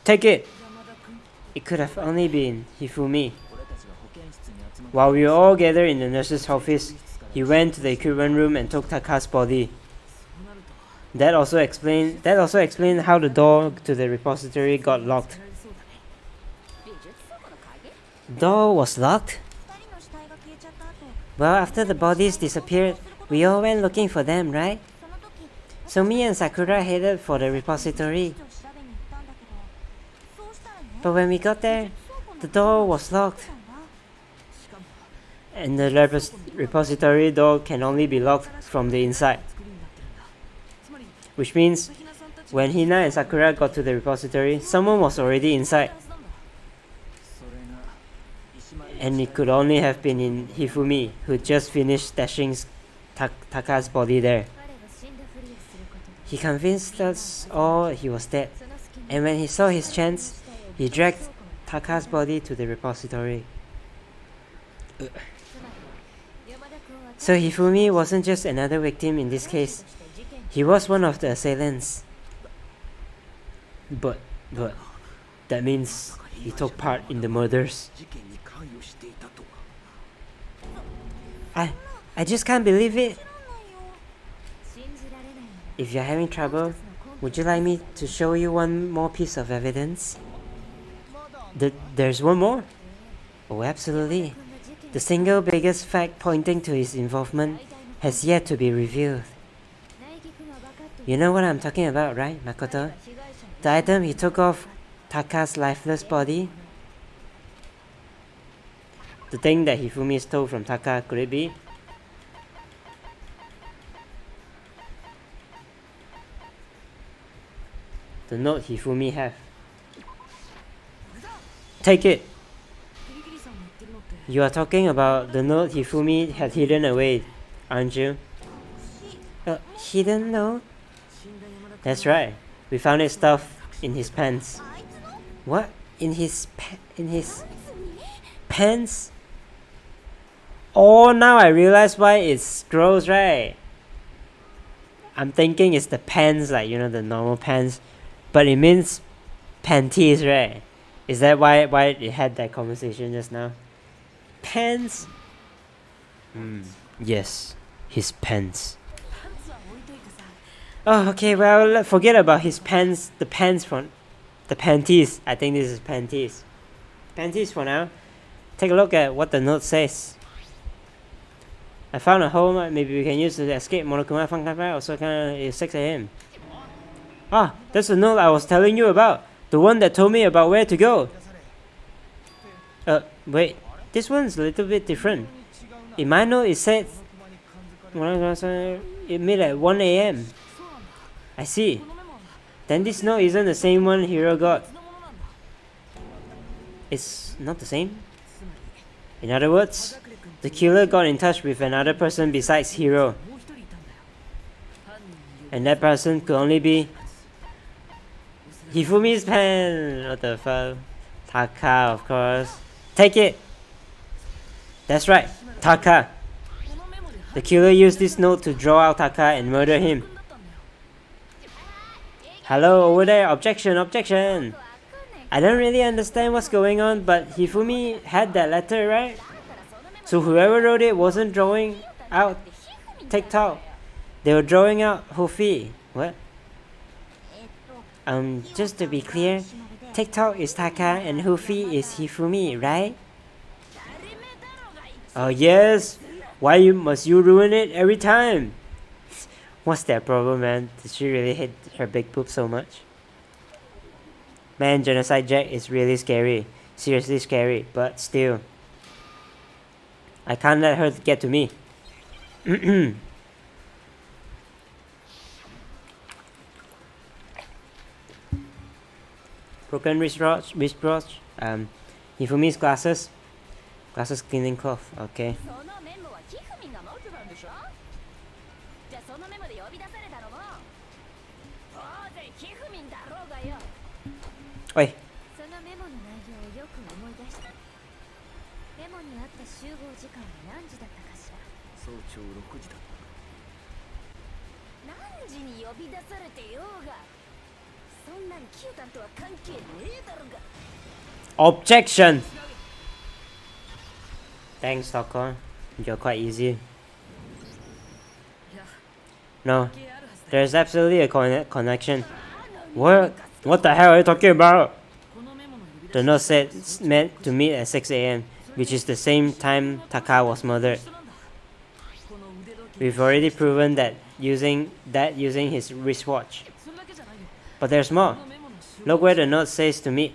Take it! It could have only been Hifumi. While we were all gathered in the nurse's office, he went to the equipment room and took Taka's body. That also explained how the door to the repository got locked. The door was locked? Well, after the bodies disappeared, we all went looking for them, right? So me and Sakura headed for the repository. But when we got there, the door was locked. And the repository door can only be locked from the inside. Which means, when Hina and Sakura got to the repository, someone was already inside. And it could only have been in Hifumi, who just finished stashing Taka's body there. He convinced us all he was dead, and when he saw his chance, he dragged Taka's body to the repository. So Hifumi wasn't just another victim in this case, he was one of the assailants. But that means he took part in the murders. I just can't believe it. If you're having trouble, would you like me to show you one more piece of evidence? There's one more? Oh, absolutely. The single biggest fact pointing to his involvement has yet to be revealed. You know what I'm talking about, right, Makoto? The item he took off Taka's lifeless body? The thing that Hifumi stole from Taka, could it be? the note Hifumi have. Take it. You are talking about the note Hifumi had hidden away, aren't you? Hidden note? That's right. We found it stuffed in his pants. What? In his pants? Oh, now I realize why it's gross, right? I'm thinking it's the pants, like, you know, the normal pants. But it means panties, right? Is that why it had that conversation just now? Pants? Yes, his pants. Oh, okay, well, forget about his pants, the pants from the panties. I think this is panties. Panties for now. Take a look at what the note says. I found a hole, maybe we can use to escape. Monokuma Funkai also it's 6 AM. Ah, that's the note I was telling you about. The one that told me about where to go. Wait, this one's a little bit different. In my note it said it made at 1 AM. I see. Then this note isn't the same one Hiro got. It's not the same? In other words, the killer got in touch with another person besides Hiro. And that person could only be Hifumi's pen. What the fuck? Taka, of course. Take it! That's right, Taka. The killer used this note to draw out Taka and murder him. Hello, over there, objection, objection! I don't really understand what's going on, but Hifumi had that letter, right? So whoever wrote it wasn't drawing out TikTok. They were drawing out Hofi. What? Just to be clear, TikTok is Taka and Hofi is Hifumi, right? Oh yes! Why must you ruin it every time? What's that problem, man? Did she really hate her big poop so much? Man, Genocide Jack is really scary. Seriously scary, but still. I can't let her get to me. Broken wristwatch. Hifumi's glasses. Glasses cleaning cloth, okay. Oi. Objection! Thanks, Stockholm. You're quite easy. No, there's absolutely a connection. What? What the hell are you talking about? The note said it's meant to meet at 6 AM, which is the same time Taka was murdered. We've already proven that using his wristwatch. But there's more. Look where the note says to meet.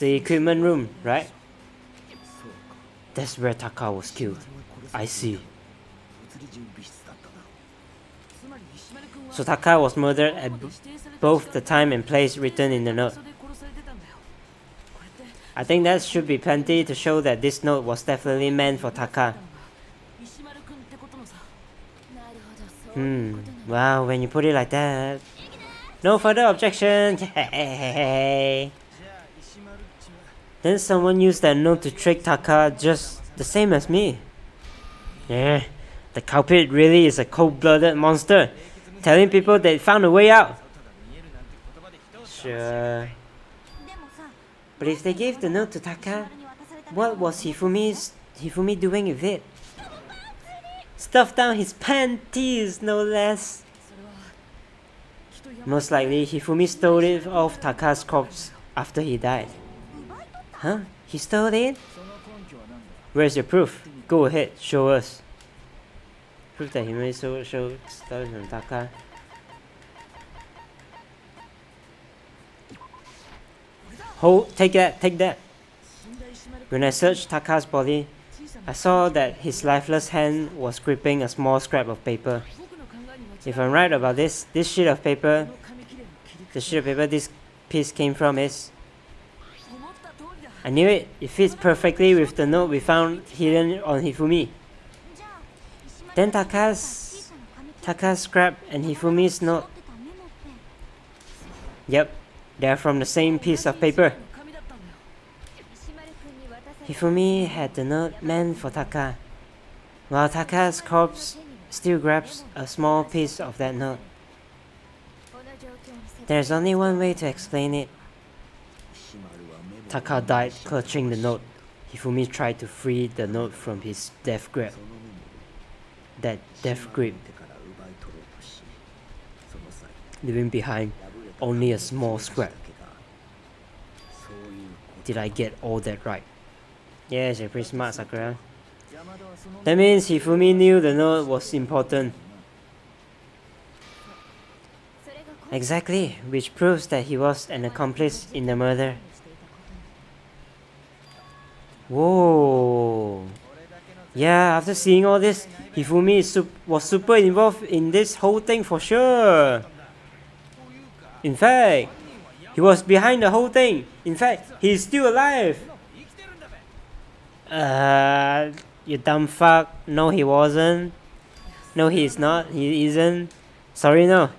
The equipment room, right? That's where Taka was killed. I see. So Taka was murdered at both the time and place written in the note. I think that should be plenty to show that this note was definitely meant for Taka. Wow, when you put it like that. No further objection. Then someone used that note to trick Taka just the same as me. Yeah, the culprit really is a cold-blooded monster, telling people they found a way out. Sure. But if they gave the note to Taka, what was Hifumi doing with it? Stuffed down his panties, no less. Most likely, Hifumi stole it off Taka's corpse after he died. Huh? He stole it? Where's your proof? Go ahead, show us. Proof that Hifumi stole it from Taka. Take that. When I searched Taka's body, I saw that his lifeless hand was gripping a small scrap of paper. If I'm right about this sheet of paper the sheet of paper this piece came from is? I knew it. It fits perfectly with the note we found hidden on Hifumi. Then Taka's scrap and Hifumi's note. Yep, they are from the same piece of paper. Hifumi had the note meant for Taka, while Taka's corpse still grabs a small piece of that note. There's only one way to explain it. Taka died clutching the note. Hifumi tried to free the note from his death grip. That death grip, leaving behind only a small scrap. Did I get all that right? Yes, you're pretty smart, Sakura. That means Hifumi knew the note was important. Exactly, which proves that he was an accomplice in the murder. Whoa. Yeah, after seeing all this, Hifumi was super involved in this whole thing for sure. In fact, he was behind the whole thing. In fact, he's still alive. You dumb fuck. No, he wasn't. No, he's not. He isn't. Sorry, no.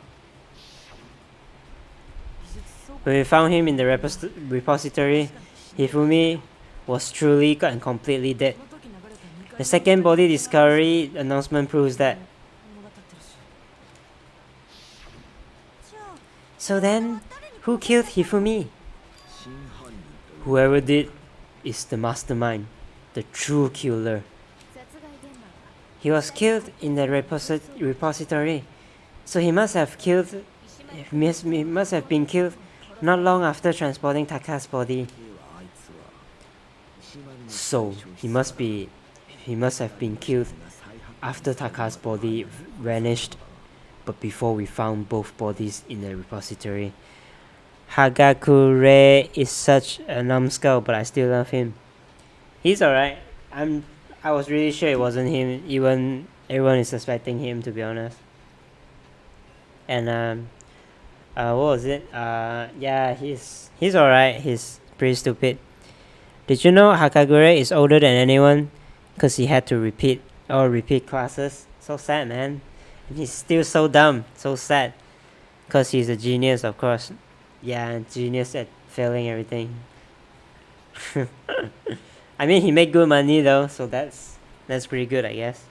When we found him in the repository, Hifumi was truly and completely dead. The second body discovery announcement proves that. So then, who killed Hifumi? Whoever did is the mastermind, the true killer. He was killed in the repository, so he must have been killed not long after transporting Taka's body. So he must have been killed after Taka's body vanished, but before we found both bodies in the repository. Hagakure is such a numbskull, but I still love him. He's alright. I was really sure it wasn't him. Even everyone is suspecting him, to be honest. And what was it? Yeah, he's alright. He's pretty stupid. Did you know Hakagure is older than anyone? Cause he had to repeat classes. So sad, man. And he's still so dumb, so sad. Cause he's a genius, of course. Yeah, genius at failing everything. I mean, he made good money though, so that's pretty good, I guess.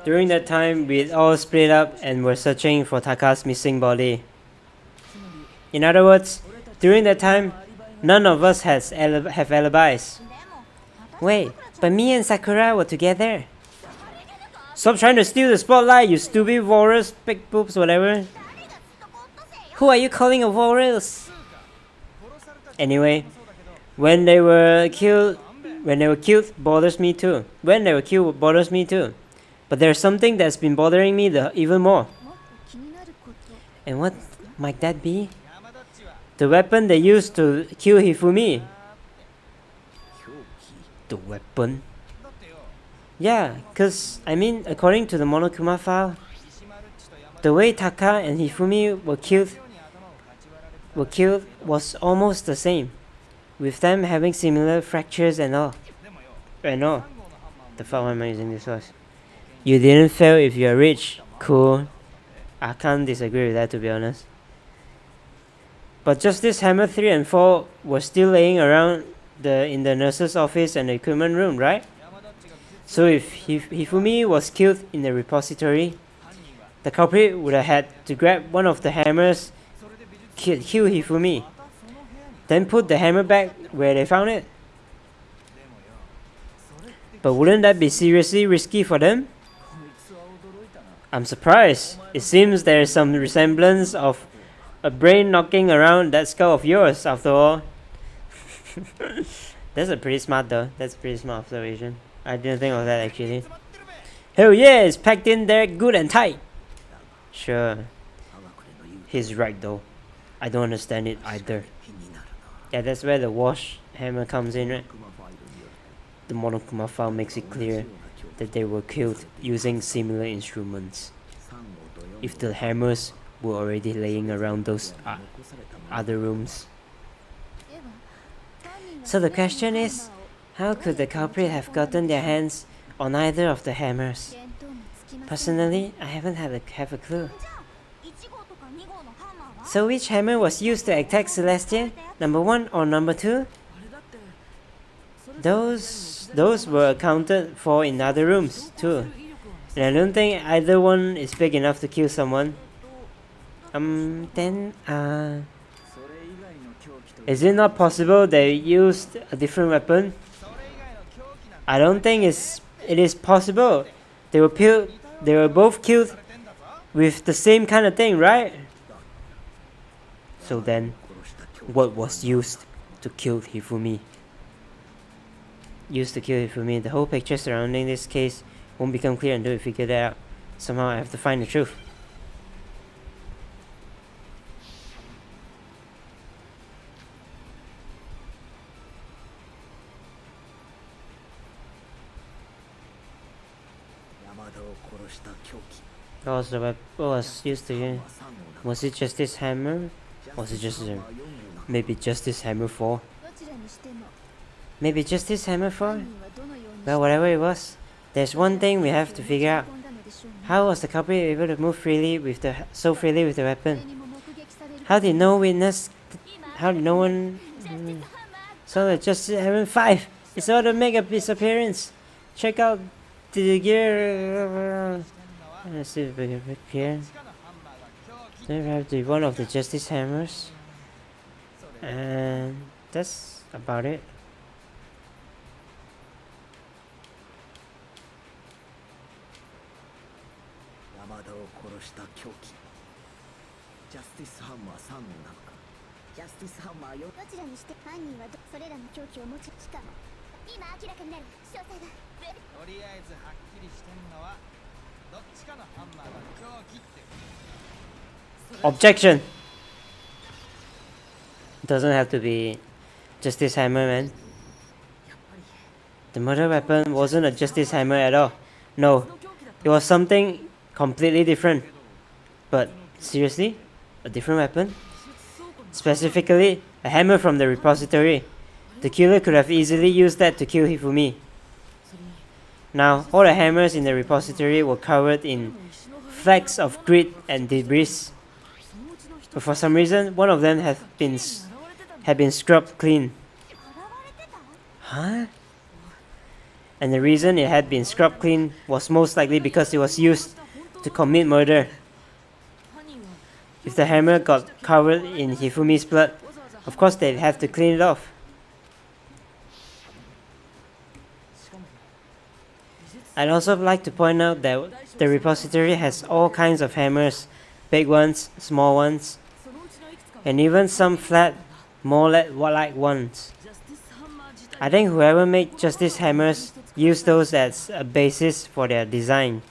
During that time, we'd all split up and were searching for Taka's missing body. In other words, during that time, none of us have alibis. Wait, but me and Sakura were together. Stop trying to steal the spotlight, you stupid walrus, big boobs, whatever. Who are you calling a walrus? Anyway, when they were killed bothers me too. But there's something that's been bothering me even more. And what might that be? The weapon they used to kill Hifumi. The weapon? Yeah, cause I mean, according to the Monokuma file, the way Taka and Hifumi were killed was almost the same, with them having similar fractures and all. The fuck, why am I using this voice? You didn't fail if you're rich. Cool. I can't disagree with that, to be honest. But just this hammer 3 and 4 were still laying around in the nurse's office and the equipment room, right? So if Hifumi was killed in the repository, the culprit would have had to grab one of the hammers, kill Hifumi, then put the hammer back where they found it. But wouldn't that be seriously risky for them? I'm surprised. It seems there is some resemblance of a brain knocking around that skull of yours, after all. That's a pretty smart observation. I didn't think of that actually. Hell yeah, it's packed in there good and tight. Sure. He's right though. I don't understand it either. Yeah, that's where the wash hammer comes in, right? the Monokuma file makes it clear that they were killed using similar instruments. If the hammers were already laying around those other rooms. So the question is, how could the culprit have gotten their hands on either of the hammers? Personally, I haven't have a clue. So which hammer was used to attack Celestia? Number 1 or number 2? Those were accounted for in other rooms too. And I don't think either one is big enough to kill someone. Is it not possible they used a different weapon? I don't think it is possible. They were both killed with the same kind of thing, right? So then, what was used to kill Hifumi? The whole picture surrounding this case won't become clear until we figure that out. Somehow I have to find the truth. What was used to him? Was it just this hammer? Was it just maybe just this hammer 4? Maybe just this hammer 4? Well, whatever it was, there's one thing we have to figure out. How was the culprit able to move so freely with the weapon? How did no one saw that just hammer 5? It's about to make its appearance. Check out the gear. Let's see if we can pick here. Then we have the one of the Justice Hammers. And that's about it. Objection! Doesn't have to be Justice Hammer, man. The murder weapon wasn't a Justice Hammer at all. No, it was something completely different. But seriously? A different weapon? Specifically, a hammer from the repository. The killer could have easily used that to kill Hifumi. Now, all the hammers in the repository were covered in flecks of grit and debris. But for some reason, one of them had been scrubbed clean. Huh? And the reason it had been scrubbed clean was most likely because it was used to commit murder. If the hammer got covered in Hifumi's blood, of course they'd have to clean it off. I'd also like to point out that the repository has all kinds of hammers, big ones, small ones, and even some flat, more like ones. I think whoever made Justice Hammers used those as a basis for their design.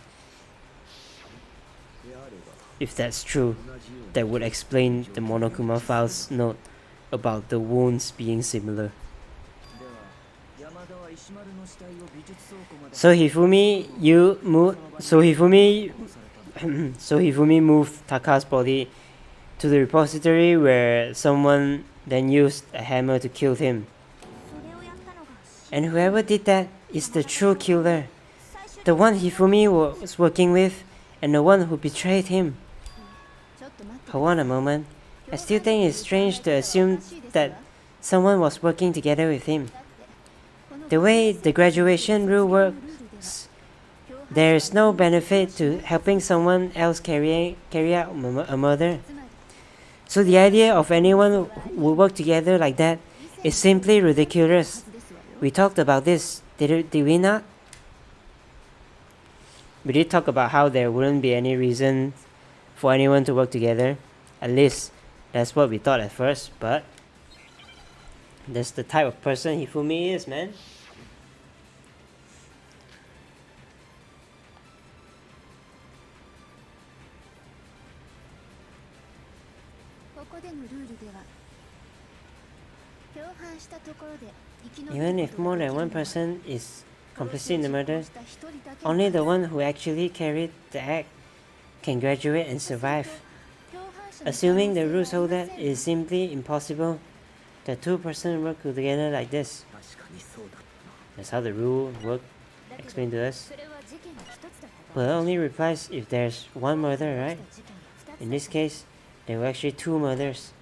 If that's true, that would explain the Monokuma file's note about the wounds being similar. So Hifumi moved Taka's body to the repository where someone then used a hammer to kill him. And whoever did that is the true killer, the one Hifumi was working with and the one who betrayed him. Hold on a moment, I still think it's strange to assume that someone was working together with him. The way the graduation rule works, there is no benefit to helping someone else carry out a murder. So the idea of anyone who would work together like that is simply ridiculous. We talked about this, did we not? We did talk about how there wouldn't be any reason for anyone to work together. At least, that's what we thought at first, but that's the type of person Hifumi is, man. Even if more than one person is complicit in the murder, only the one who actually carried the act can graduate and survive. Assuming the rules hold that, it is simply impossible that two persons work together like this. That's how the rule works, explained to us. But it only replies if there's one murder, right? In this case, there were actually two murders.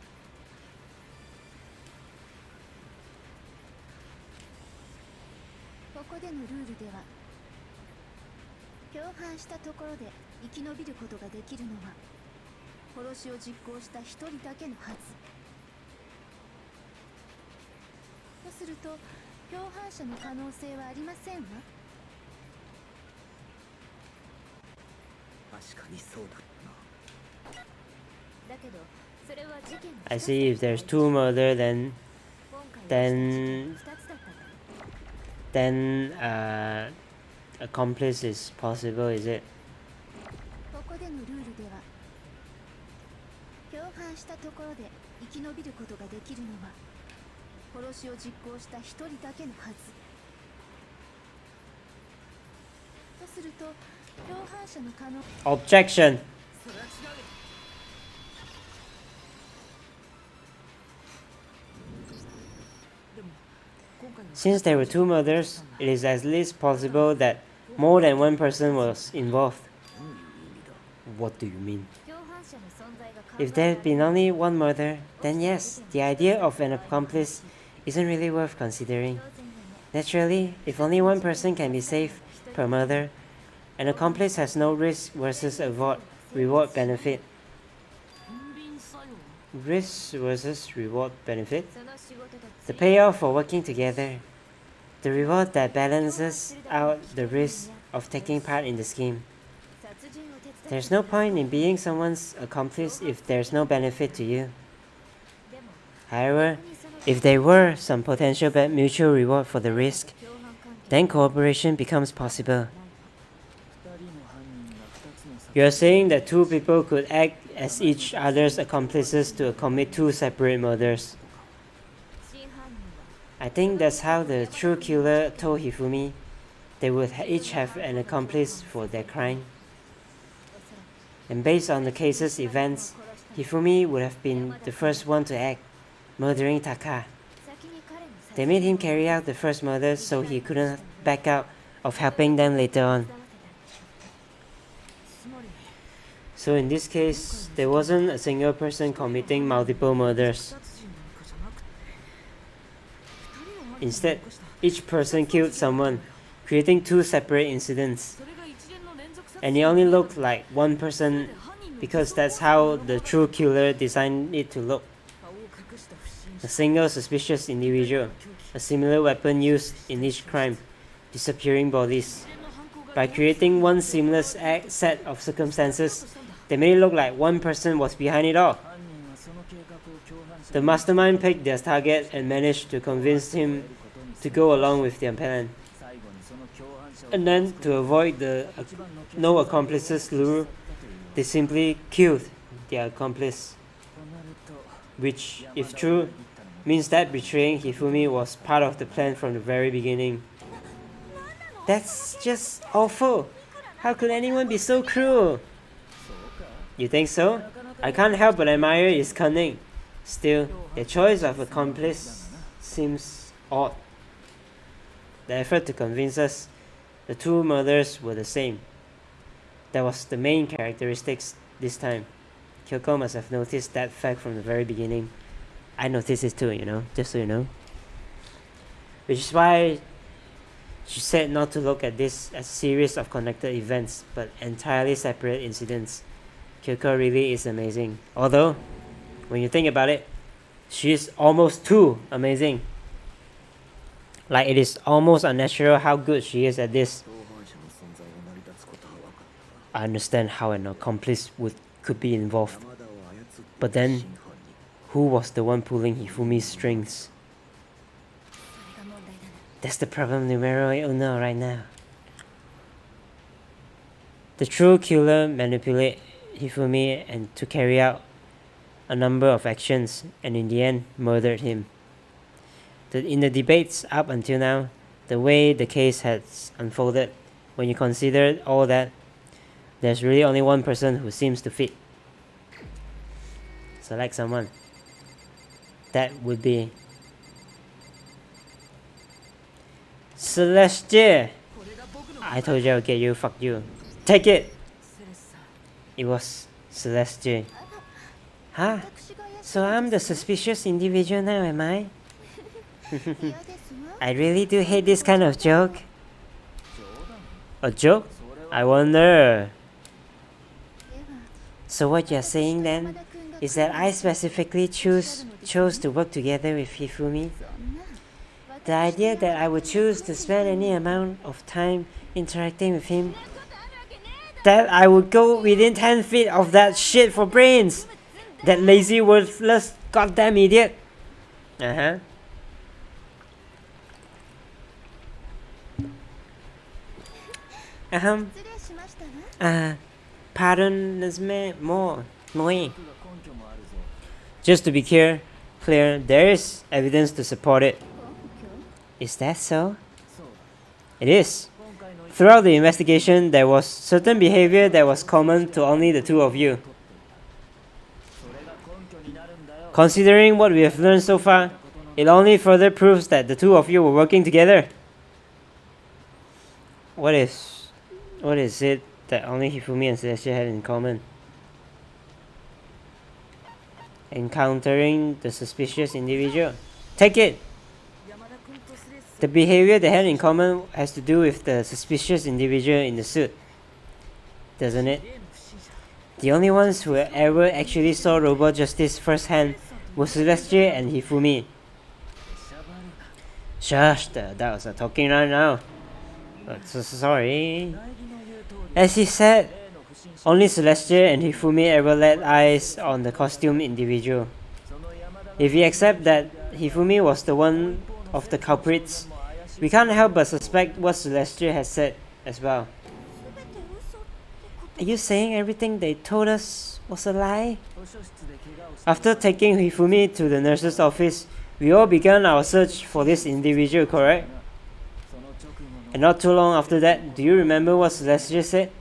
I see. If there's two murder, then accomplice is possible, is it? Objection. Since there were two murders, it is at least possible that more than one person was involved. What do you mean? If there had been only one murder, then yes, the idea of an accomplice isn't really worth considering. Naturally, if only one person can be saved per murder, an accomplice has no risk versus reward benefit. Risk versus reward benefit? The payoff for working together. The reward that balances out the risk of taking part in the scheme. There's no point in being someone's accomplice if there's no benefit to you. However, if there were some potential mutual reward for the risk, then cooperation becomes possible. You're saying that two people could act as each other's accomplices to commit two separate murders. I think that's how the true killer told Hifumi they would each have an accomplice for their crime. And based on the case's events, Hifumi would have been the first one to act, murdering Taka. They made him carry out the first murder so he couldn't back out of helping them later on. So in this case, there wasn't a single person committing multiple murders. Instead, each person killed someone, creating two separate incidents. And it only looked like one person because that's how the true killer designed it to look. A single suspicious individual, a similar weapon used in each crime, disappearing bodies. By creating one seamless set of circumstances, they made it look like one person was behind it all. The mastermind picked their target and managed to convince him to go along with their plan. And then, to avoid the no accomplices lure, they simply killed their accomplice. Which, if true, means that betraying Hifumi was part of the plan from the very beginning. That's just awful! How could anyone be so cruel? You think so? I can't help but admire his cunning. Still, their choice of accomplice seems odd. The effort to convince us the two murders were the same. That was the main characteristics this time. Kyoko must have noticed that fact from the very beginning. I noticed it too, just so you know. Which is why she said not to look at this as a series of connected events, but entirely separate incidents. Kyoko really is amazing. Although, when you think about it, she is almost too amazing. Like, it is almost unnatural how good she is at this. I understand how an accomplice could be involved. But then, who was the one pulling Hifumi's strings? That's the problem numero uno right now. The true killer manipulated Hifumi and to carry out a number of actions, and in the end murdered him. in the debates up until now, the way the case has unfolded, when you consider all that, there's really only one person who seems to fit. Select someone. That would be Celestia. I told you I'll get you, fuck you. Take it! It was Celestia. Huh? So I'm the suspicious individual now, am I? I really do hate this kind of joke. A joke? I wonder. So what you're saying then is that I specifically chose to work together with Hifumi? The idea that I would choose to spend any amount of time interacting with him, that I would go within 10 feet of that shit for brains, that lazy, worthless, goddamn idiot. Pardon is more annoying. Just to be clear, there is evidence to support it. Is that so? It is. Throughout the investigation, there was certain behavior that was common to only the two of you. Considering what we have learned so far, it only further proves that the two of you were working together. What is it that only Hifumi and Celestia had in common? Encountering the suspicious individual. Take it! The behavior they had in common has to do with the suspicious individual in the suit, doesn't it? The only ones who ever actually saw Robot Justice firsthand were Celestia and Hifumi. Shush, the adults are talking right now. So sorry. As he said, only Celestia and Hifumi ever laid eyes on the costumed individual. If we accept that Hifumi was the one of the culprits, we can't help but suspect what Celestia has said as well. Are you saying everything they told us was a lie? After taking Hifumi to the nurse's office, we all began our search for this individual, correct? And not too long after that, do you remember what Celestia said?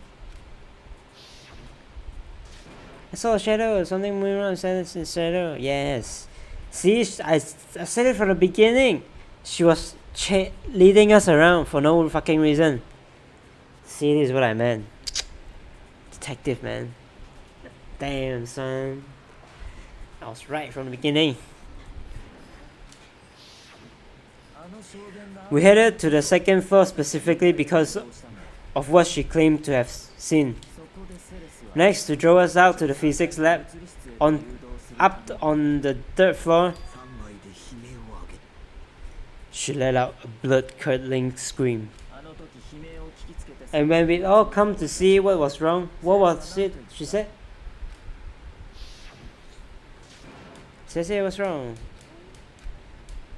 I saw a shadow, something moving around in the shadow. Yes. See, I said it from the beginning. She was leading us around for no fucking reason. See, this is what I meant. Detective, man. Damn, son. I was right from the beginning. We headed to the second floor specifically because of what she claimed to have seen. Next, to draw us out to the physics lab, up on the third floor, she let out a blood-curdling scream. And when we'd all come to see what was wrong, what was it she said? She said it was wrong.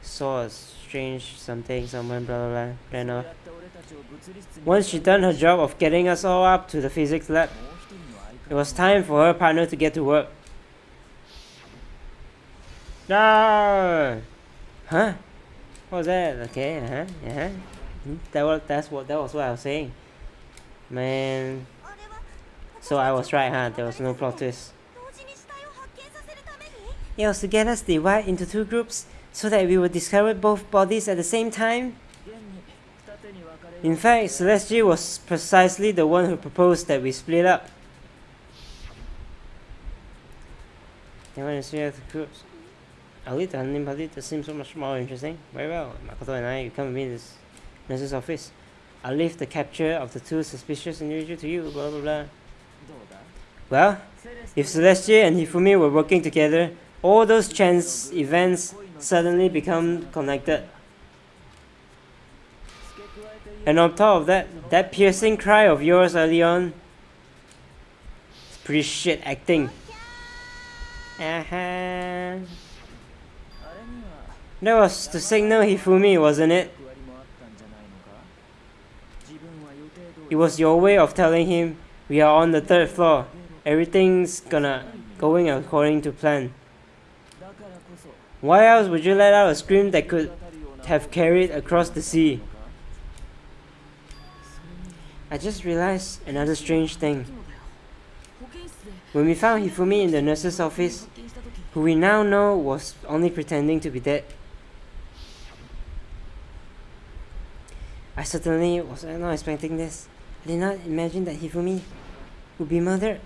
Saw a strange something, someone, blah blah blah, ran off. Once she'd done her job of getting us all up to the physics lab, it was time for her partner to get to work. No! Huh? What was that? Okay, That was what I was saying. Man. So I was right, huh? There was no plot twist. It was to get us divided into two groups so that we would discover both bodies at the same time. In fact, Celestia was precisely the one who proposed that we split up. They want to split up the groups. I'll lead the hunting party. That seems so much more interesting. Very well. Makoto and I, you come with me to this nurse's office. I'll leave the capture of the two suspicious individuals to you, blah blah blah. Well, if Celestia and Hifumi were working together, all those chance events suddenly become connected. And on top of that, that piercing cry of yours early on, it's pretty shit acting. That was to signal Hifumi, wasn't it? It was your way of telling him, we are on the third floor. Everything's going according to plan. Why else would you let out a scream that could have carried across the sea. I just realized another strange thing. When we found Hifumi in the nurse's office, who we now know was only pretending to be dead, I certainly was not expecting this. I did not imagine that Hifumi would be murdered.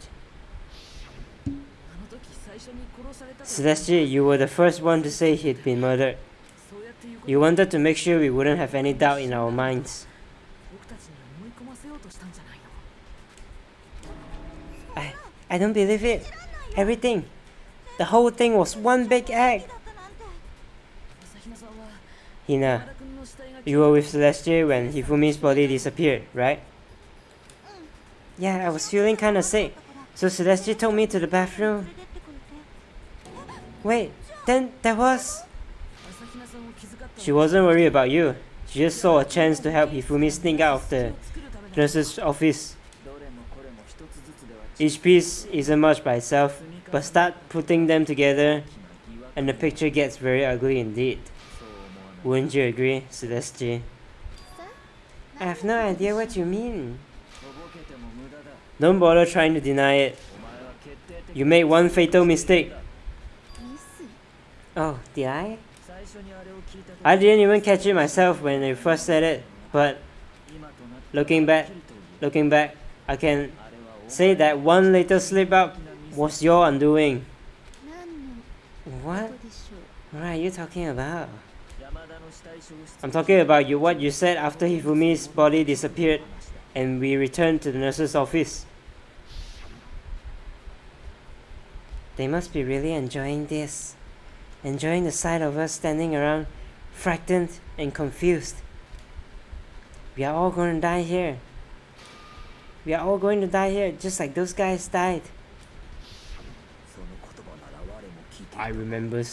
Celeste, you were the first one to say he'd been murdered. You wanted to make sure we wouldn't have any doubt in our minds. I don't believe it. Everything. The whole thing was one big act. Hina, you were with Celeste when Hifumi's body disappeared, right? Yeah, I was feeling kinda sick, so Celeste took me to the bathroom. Wait, then that was... She wasn't worried about you. She just saw a chance to help Hifumi sneak out of the nurse's office. Each piece isn't much by itself, but start putting them together and the picture gets very ugly indeed. Wouldn't you agree, Celeste? I have no idea what you mean. Don't bother trying to deny it. You made one fatal mistake. Oh, did I? I didn't even catch it myself when you first said it, but looking back, I can say that one little slip up was your undoing. What? What are you talking about? I'm talking about what you said after Hifumi's body disappeared and we returned to the nurse's office. They must be really enjoying this. Enjoying the sight of us standing around, frightened and confused. We are all going to die here. We are all going to die here, just like those guys died. I remember her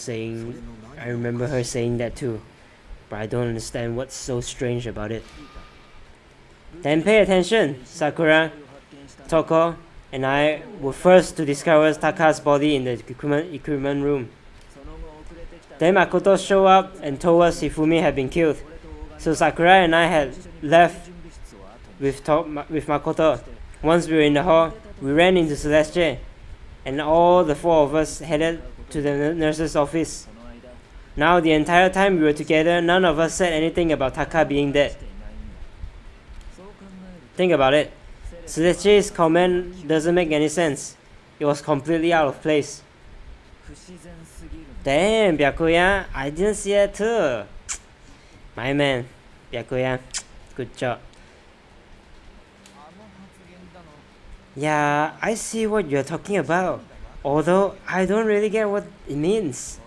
saying that too, but I don't understand what's so strange about it. Then pay attention. Sakura, Toko, and I were first to discover Taka's body in the equipment room. Then Makoto showed up and told us Hifumi had been killed. So Sakura and I had left with Makoto. Once we were in the hall, we ran into Celeste, and all the four of us headed to the nurse's office. Now the entire time we were together, none of us said anything about Taka being dead. Think about it. Celeste's comment doesn't make any sense. It was completely out of place. Damn, Byakuya, I didn't see it too. My man, Byakuya, good job. Yeah, I see what you're talking about, although I don't really get what it means.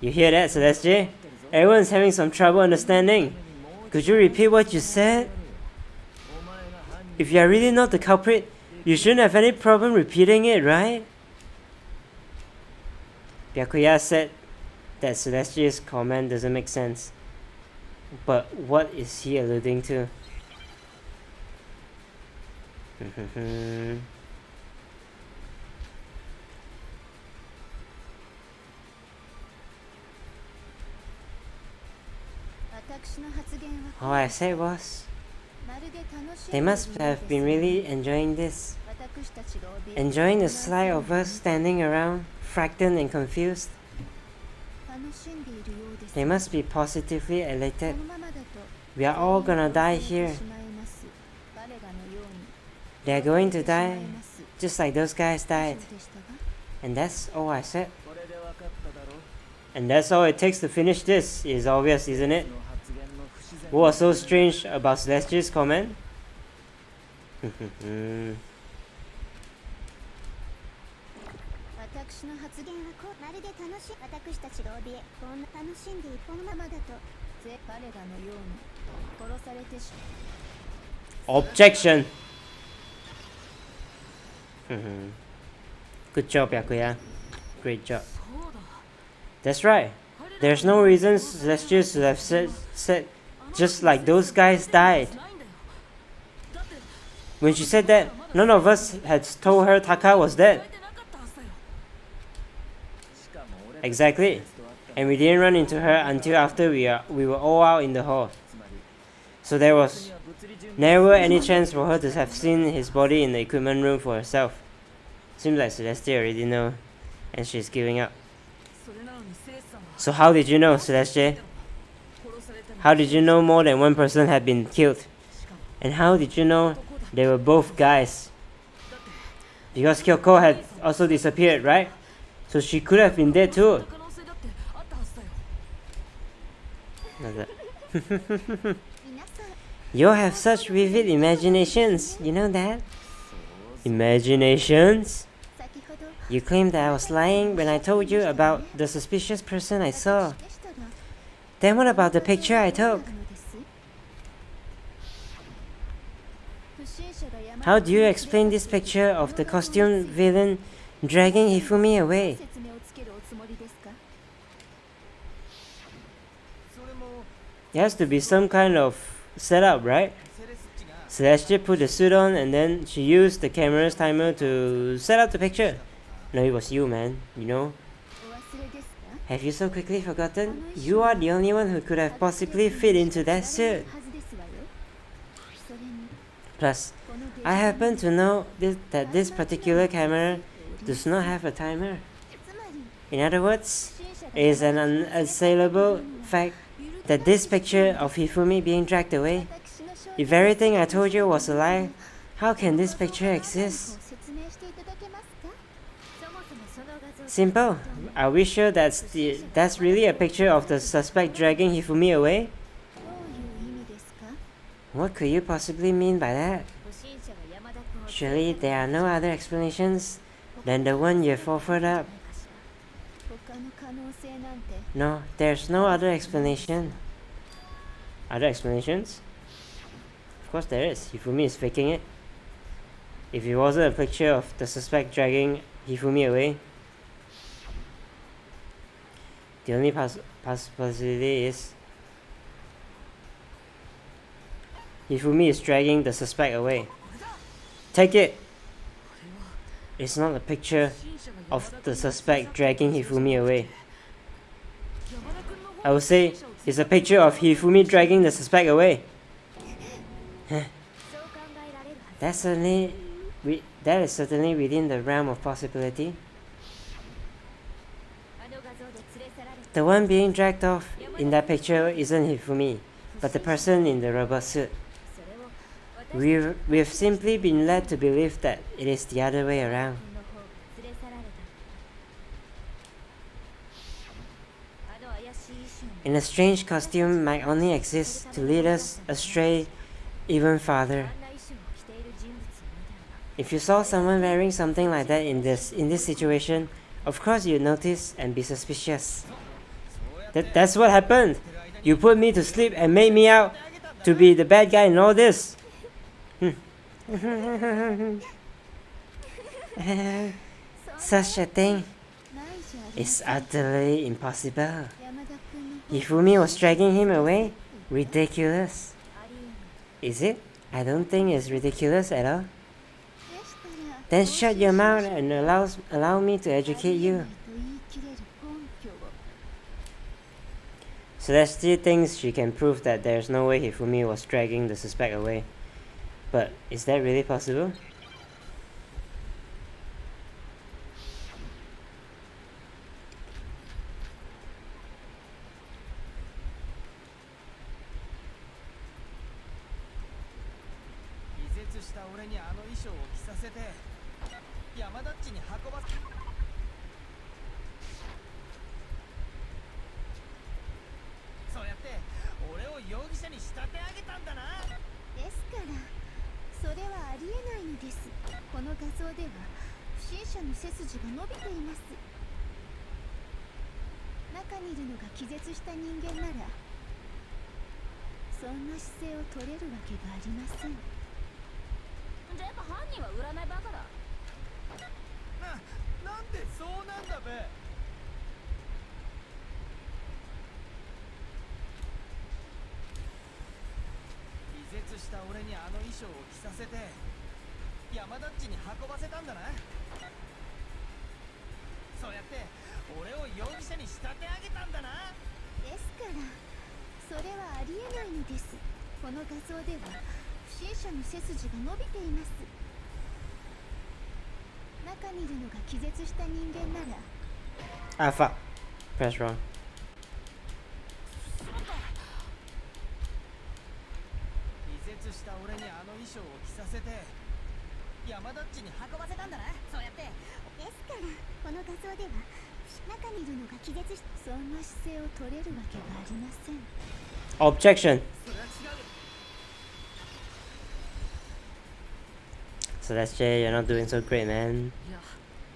You hear that, Celeste? Everyone's having some trouble understanding. Could you repeat what you said? If you're really not the culprit, you shouldn't have any problem repeating it, right? Byakuya said that Celeste's comment doesn't make sense. But what is he alluding to? All I said was, they must have been really enjoying this. Enjoying the sight of us standing around, frightened and confused. They must be positively elated. We are all gonna die here. They are going to die just like those guys died. And that's all I said. And that's all it takes to finish this. It's obvious, isn't it? What was so strange about Celeste's comment? Objection! Good job, Byakuya. Great job. That's right. There's no reason Celeste should have said just like those guys died. When she said that, none of us had told her Taka was dead. Exactly. and we didn't run into her until after we were all out in the hall. So there was never any chance for her to have seen his body in the equipment room for herself. Seems like Celeste already know, and she's giving up. So how did you know, Celeste? How did you know more than one person had been killed? And how did you know they were both guys? Because Kyoko had also disappeared, right? So she could have been dead too. You have such vivid imaginations, you know that? Imaginations? You claimed that I was lying when I told you about the suspicious person I saw. Then what about the picture I took? How do you explain this picture of the costumed villain dragging Hifumi away? It has to be some kind of setup, right? Celeste put the suit on and then she used the camera's timer to set up the picture. No, it was you, man, you know? Have you so quickly forgotten? You are the only one who could have possibly fit into that suit. Plus, I happen to know that this particular camera does not have a timer. In other words, it is an unassailable fact that this picture of Hifumi being dragged away, if everything I told you was a lie, how can this picture exist? Simple. Are we sure that's really a picture of the suspect dragging Hifumi away? What could you possibly mean by that? Surely there are no other explanations than the one you've offered up. No, there's no other explanation. Other explanations? Of course there is. Hifumi is faking it. If it wasn't a picture of the suspect dragging Hifumi away, the only possibility is Hifumi is dragging the suspect away. Take it! It's not a picture of the suspect dragging Hifumi away. I would say it's a picture of Hifumi dragging the suspect away. That is certainly within the realm of possibility. The one being dragged off in that picture isn't Hifumi, but the person in the robot suit. We've simply been led to believe that it is the other way around. And a strange costume might only exist to lead us astray even farther. If you saw someone wearing something like that in this situation, of course you'd notice and be suspicious. That's what happened. You put me to sleep and made me out to be the bad guy in all this. Such a thing is utterly impossible. Hifumi was dragging him away? Ridiculous. Is it? I don't think it's ridiculous at all. Then shut your mouth and allow me to educate you. Celeste thinks she can prove that there's no way Hifumi was dragging the suspect away. But is that really possible? 俺を容疑者に仕立て上げたんだな。ですからそれはありえないのです。この画像では不審者の背筋が伸びています。中にいるのが気絶した人間なら。Ah, fuck. Press wrong. 気絶した俺にあの衣装を着させて山田っちに運ばせたんだな。そうやって。ですからこの画像では中にいるのが気絶し、そんな姿勢を取れるわけがありません。 Objection. それは違う。So that's Jay, you're not doing so great, man.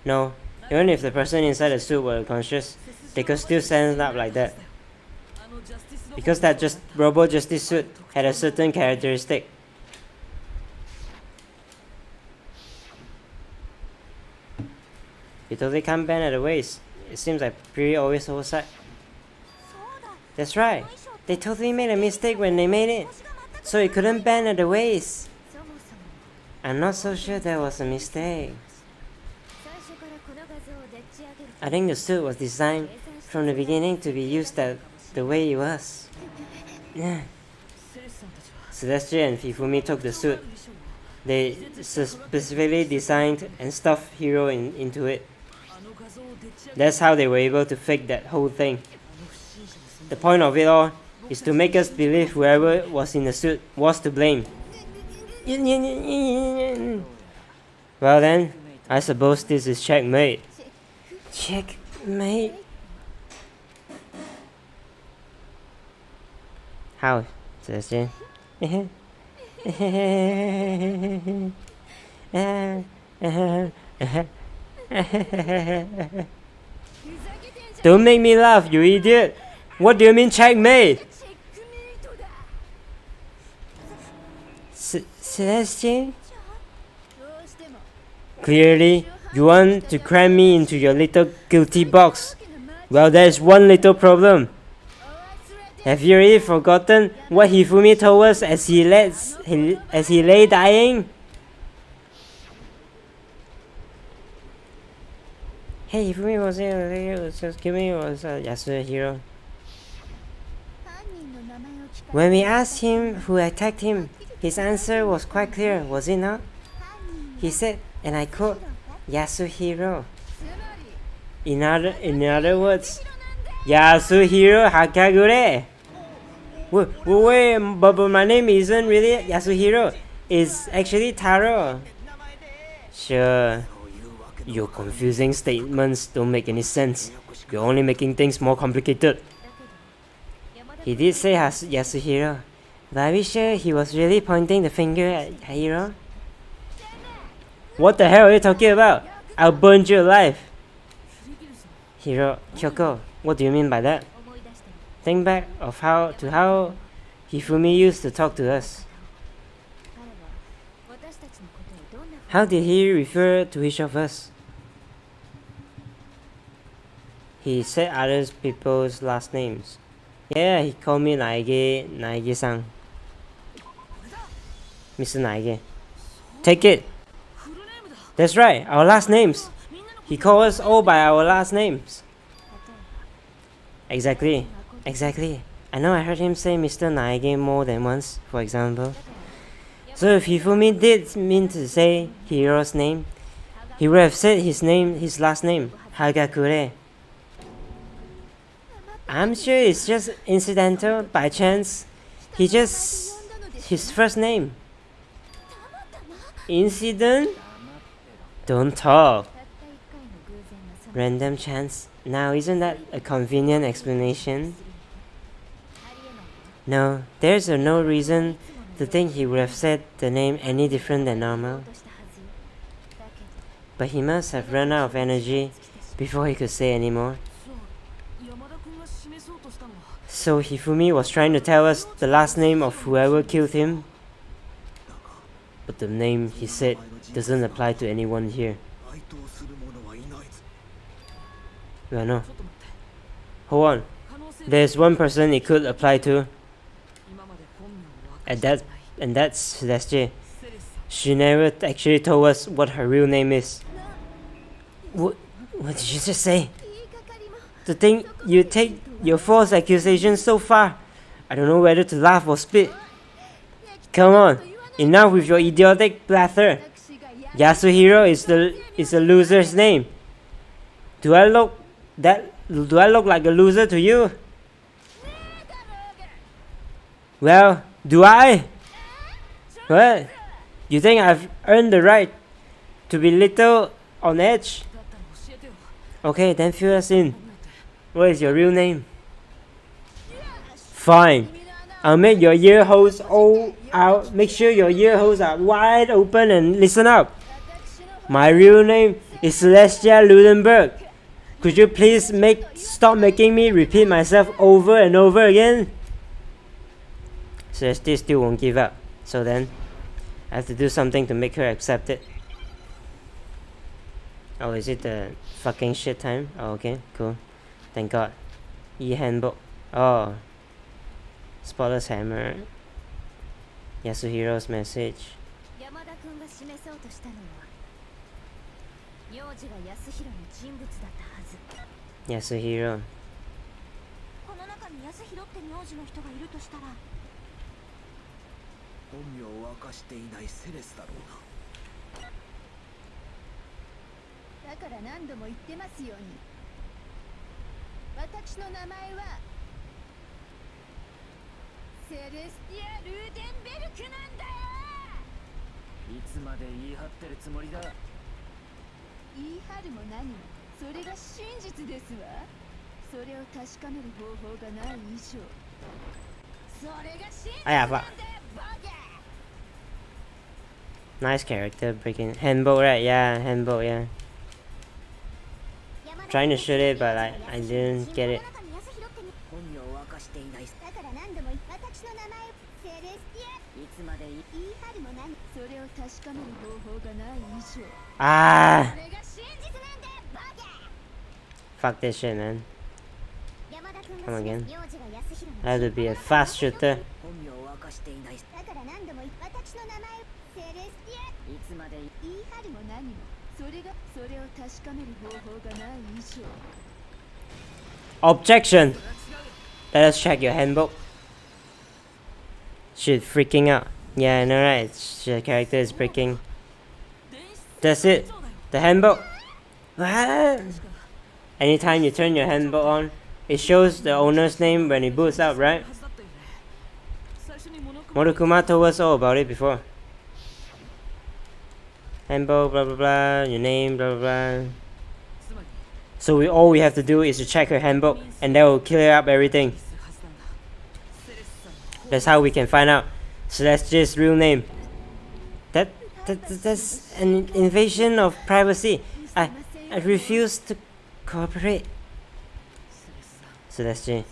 No, even if the person inside the suit were unconscious, they could still stand up like that. Because that just Robo Justice suit had a certain characteristic. You totally can't bend at the waist. It seems like Piri always oversight. That's right. They totally made a mistake when they made it. So it couldn't bend at the waist. I'm not so sure that was a mistake. I think the suit was designed from the beginning to be used the way it was. Yeah. Celestia and Fifumi took the suit. They specifically designed and stuffed Hero into it. That's how they were able to fake that whole thing. The point of it all is to make us believe whoever was in the suit was to blame. Well then, I suppose this is checkmate. Checkmate? How? Celestia? Don't make me laugh, you idiot! What do you mean checkmate? Celestia? Clearly, you want to cram me into your little guilty box. Well, there's one little problem. Have you already forgotten what Hifumi told us as he lay dying? Hey, Hifumi was here, just give me was Yasuhiro. When we asked him who attacked him, his answer was quite clear, was it not? He said, and I quote, Yasuhiro. In other words, Yasuhiro Hakagure. Wait, but my name isn't really Yasuhiro. It's actually Taro. Sure. Your confusing statements don't make any sense. You're only making things more complicated. He did say Yasuhiro, but are we sure he was really pointing the finger at Hiro? What the hell are you talking about? I'll burn you alive. Hiro, Kyoko, what do you mean by that? Think back of how Hifumi used to talk to us. How did he refer to each of us? He said other people's last names. Yeah, he called me Naege-san. Mr. Naege. Take it. That's right, our last names. He called us all by our last names. Exactly. I know I heard him say Mr. Naege more than once, for example. So if Hifumi did mean to say Hiro's name, he would have said his last name, Hagakure. I'm sure it's just incidental, by chance. His first name. Incident? Don't talk. Random chance. Now, isn't that a convenient explanation? No, there's no reason to think he would have said the name any different than normal. But he must have run out of energy before he could say any more. So Hifumi was trying to tell us the last name of whoever killed him. But the name he said doesn't apply to anyone here. Well, no. Hold on. There's one person it could apply to. And that's Celestia. She never actually told us what her real name is. What did you just say? to think you take your false accusations so far. I don't know whether to laugh or spit. Come on, enough with your idiotic blather. Yasuhiro is a loser's name. Do I look like a loser to you? Well, do I? What? You think I've earned the right to be little on edge? Okay, then fill us in. What is your real name? Fine. I'll make your ear holes all out. Make sure your ear holes are wide open and listen up. My real name is Celestia Ludenberg. Could you please stop making me repeat myself over and over again? Celestia still won't give up. So then, I have to do something to make her accept it. Oh, is it the fucking shit time? Oh, okay, cool. Thank God. E-handbook. Oh. Spotter's hammer. Yasuhiro's message. Yasuhiro. この中に安弘って名字の人がいるとしたら本名を明かしていないセレスだろうな。だから何度も言ってますように私の名前はセレスティア・ルーデンベルクなんだよ。いつまで言い張ってるつもりだ。言い張るも何もそれが真実ですわ。それを確かめる方法がない以上それが真実なんだよ。 Nice character breaking. Handbook, right? Yeah, handbook, yeah. Trying to shoot it, but I didn't get it. 本名を明かしていない。だから何度も私の名前セレスティアいつまで言い張るも何それを確かめる方法がない以上 Ah! それが真実なんだよバカ Fuck this shit, man. Come again. I have to be a fast shooter. 本名を明かしていない。だから何度も私の名前セレスティアいつまで言い張るも何もそれを確かめる方法がない以上 Objection! Let us check your handbook. Shit, freaking out. Yeah, I know, right? The character is breaking. That's it. The handbook. What? Anytime you turn your handbook on, it shows the owner's name when it boots up, right? Morikuma told us all about it before. Handbook, blah blah blah, your name, blah blah blah. So all we have to do is to check her handbook, and that will clear up everything. That's how we can find out Celestia's real name. That's an invasion of privacy. I refuse to cooperate. Celestia,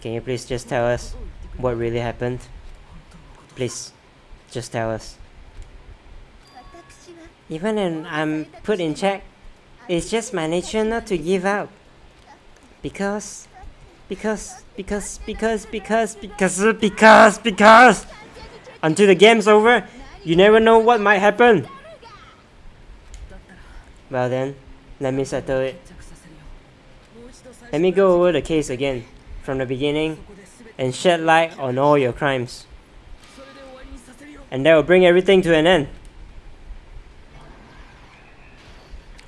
can you please just tell us what really happened? Please, just tell us. Even when I'm put in check, it's just my nature not to give out. Because until the game's over, you never know what might happen. Well then, let me settle it. Let me go over the case again, from the beginning, and shed light on all your crimes. And that will bring everything to an end.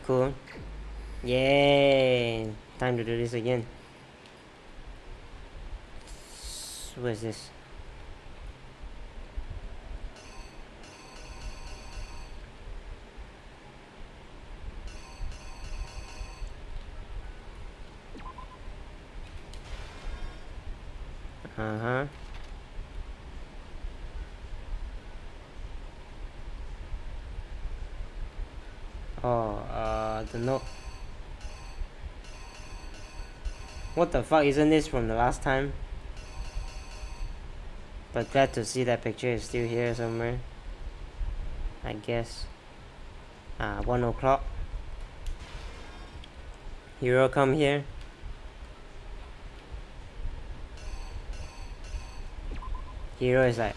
Cool. Yay! Time to do this again. What is this? Uh-huh. Oh, the note. What the fuck, isn't this from the last time? But glad to see that picture is still here somewhere. I guess. 1 o'clock. Hero come here. Hero is like,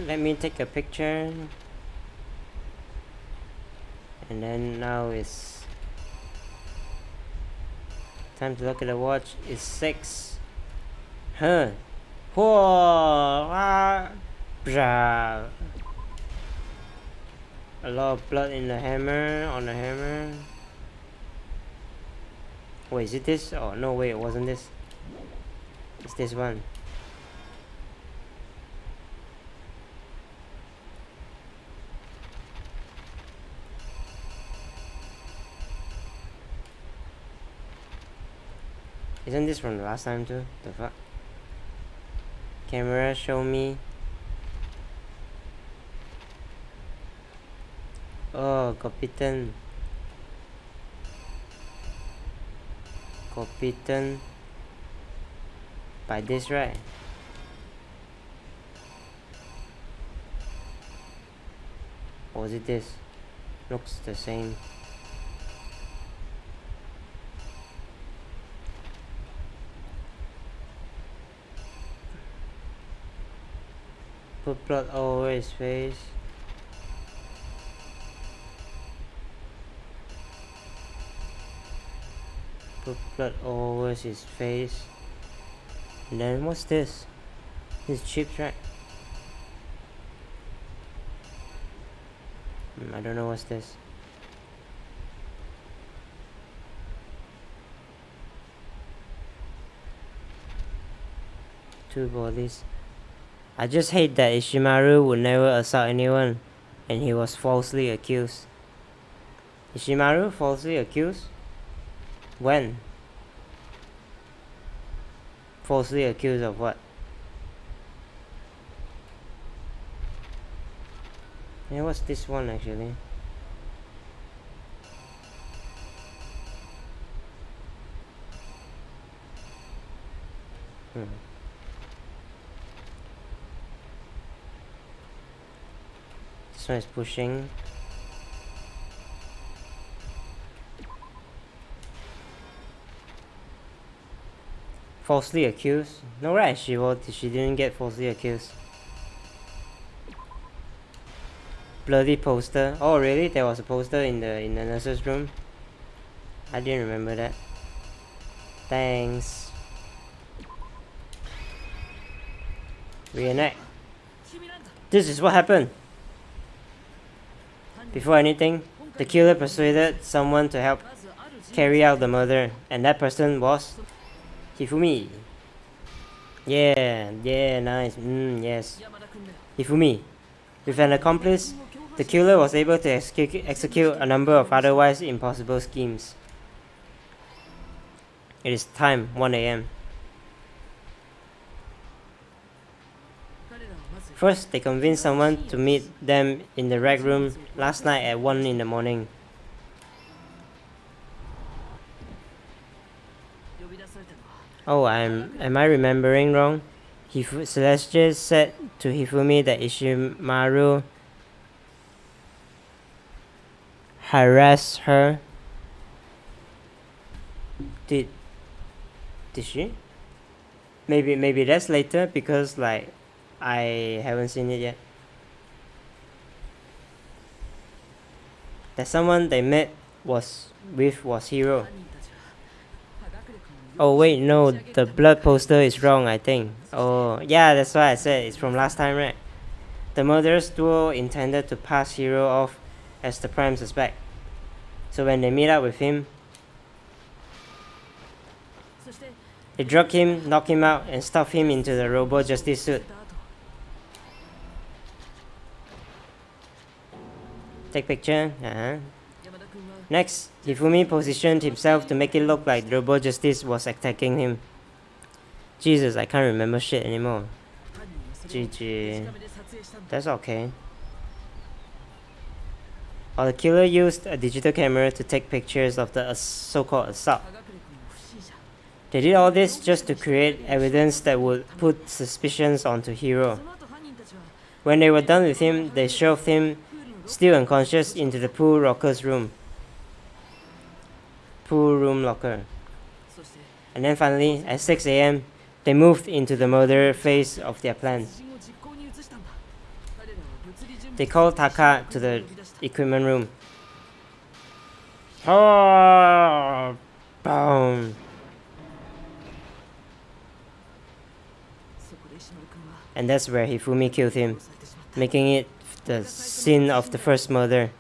let me take a picture. And then now it's time to look at the watch. It's 6. Huh. Whoa. Ah. Blah. A lot of blood in the hammer, on the hammer. Wait, is it this? Oh, no, wait, it wasn't this. It's this one. Isn't this from the last time too? The fuck? Camera, show me. Oh, got bitten. Got bitten by this, right? Or was it this? Looks the same. Put blood all over his face. Put blood all over his face. And then what's this? This chips, right? I don't know what's this. Two bodies. I just hate that Ishimaru would never assault anyone, and he was falsely accused. Ishimaru falsely accused? When? Falsely accused of what? Yeah, what's this one actually? This one is pushing. Falsely accused? No, right? She didn't get falsely accused. Bloody poster. Oh, really? There was a poster in the nurse's room. I didn't remember that. Thanks. Reenact. This is what happened. Before anything, the killer persuaded someone to help carry out the murder, and that person was Hifumi. Yeah, nice. Yes. Hifumi. With an accomplice, the killer was able to execute a number of otherwise impossible schemes. It is time, 1 AM. First, they convinced someone to meet them in the rec room last night at 1 in the morning. Oh, am I remembering wrong? Celestia said to Hifumi that Ishimaru harassed her. Did she? Maybe that's later because like I haven't seen it yet. That someone they met was Hiro. Oh wait, no, the blood poster is wrong, I think. Oh yeah, that's why I said it's from last time, right? The murderous duo intended to pass Hiro off as the prime suspect. So when they meet up with him, they drug him, knock him out, and stuff him into the Robo Justice suit. Take picture. Next, Hifumi positioned himself to make it look like Robo Justice was attacking him. Jesus, I can't remember shit anymore. GG. That's okay. While the killer used a digital camera to take pictures of the so-called assault. They did all this just to create evidence that would put suspicions onto Hiro. When they were done with him, they shoved him, still unconscious, into the pool room locker. And then finally, at 6 AM, they moved into the murder phase of their plan. They called Taka to the equipment room. Oh, boom. And that's where Hifumi killed him, making it the scene of the first murder.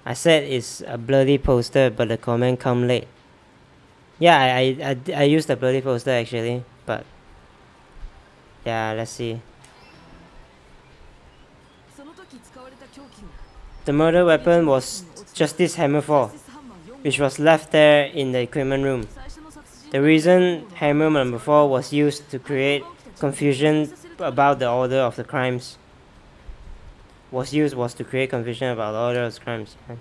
I said it's a bloody poster, but the comment come late. Yeah, I used the bloody poster actually, but yeah, let's see. The murder weapon was Justice Hammer 4, which was left there in the equipment room. The reason Hammer number 4 was used to create confusion about the order of the crimes. Was to create confusion about the order of the crimes. Yeah.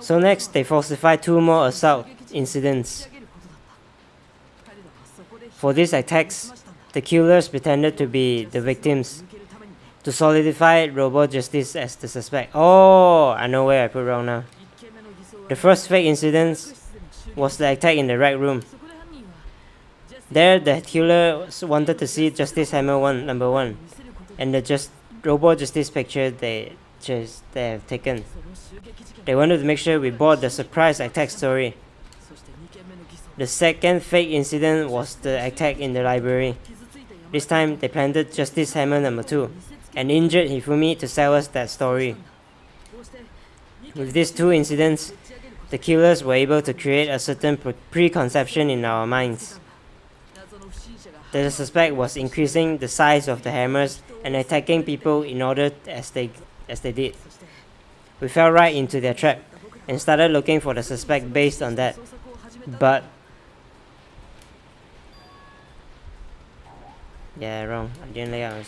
So next, they falsified 2 more assault incidents. For these attacks, the killers pretended to be the victims to solidify Robot Justice as the suspect. Oh, I know where I put wrong now. The first fake incident was the attack in the rec room. There, the killer wanted to see Justice Hammer 1, number 1, and the Robot Justice picture they have taken. They wanted to make sure we bought the surprise attack story. The second fake incident was the attack in the library. This time, they planted Justice Hammer number 2 and injured Hifumi to sell us that story. With these 2 incidents, the killers were able to create a certain preconception in our minds that the suspect was increasing the size of the hammers and attacking people in order as they did. We fell right into their trap and started looking for the suspect based on that. But yeah, wrong. I didn't lay out.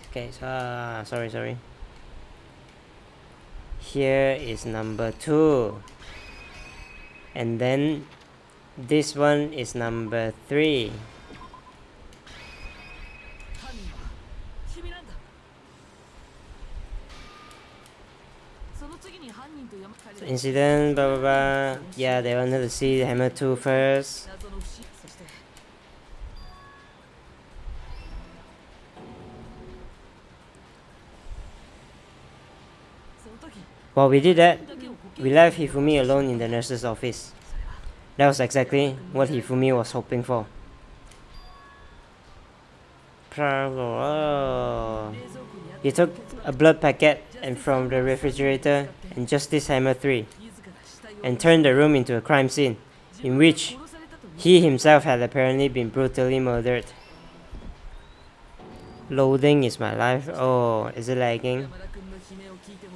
Okay, so sorry. Here is number 2, and then this one is number 3. Incident, blah blah blah. Yeah, they wanted to see Hammer 2 first. While we did that, we left Hifumi alone in the nurse's office. That was exactly what Hifumi was hoping for. He took a blood packet and from the refrigerator and Justice Hammer 3 and turned the room into a crime scene in which he himself had apparently been brutally murdered. Loading is my life. Oh, is it lagging?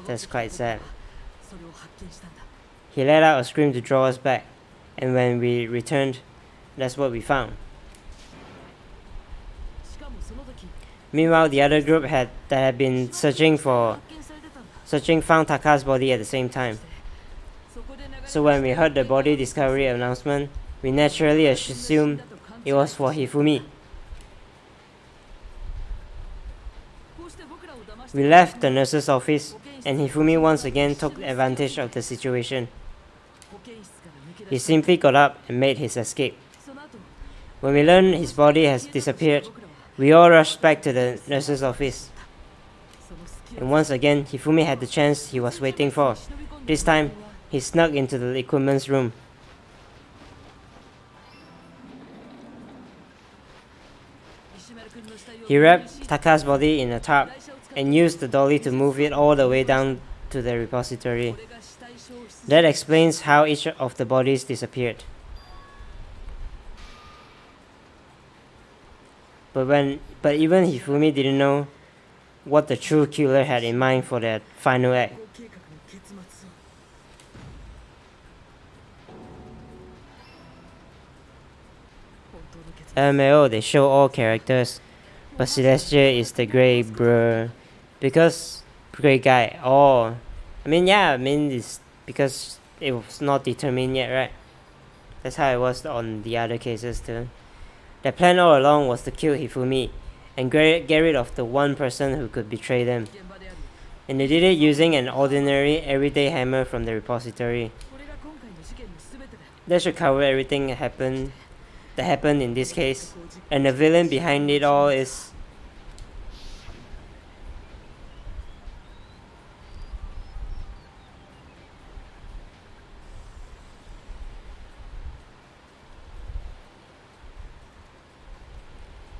That's quite sad. He let out a scream to draw us back, and when we returned, that's what we found. Meanwhile, the other group that had been searching found Taka's body at the same time. So when we heard the body discovery announcement, we naturally assumed it was for Hifumi. We left the nurse's office, and Hifumi once again took advantage of the situation. He simply got up and made his escape. When we learned his body has disappeared, we all rushed back to the nurse's office. And once again, Hifumi had the chance he was waiting for. This time, he snuck into the equipment's room. He wrapped Taka's body in a tarp and used the dolly to move it all the way down to the repository. That explains how each of the bodies disappeared. But even Hifumi didn't know what the true killer had in mind for that final act. LMAO, they show all characters, but Celestia is the grey bruh. Because grey guy. Oh, it's because it was not determined yet, right? That's how it was on the other cases too. The plan all along was to kill Hifumi and get rid of the one person who could betray them. And they did it using an ordinary, everyday hammer from the repository. That should cover everything that happened in this case. And the villain behind it all is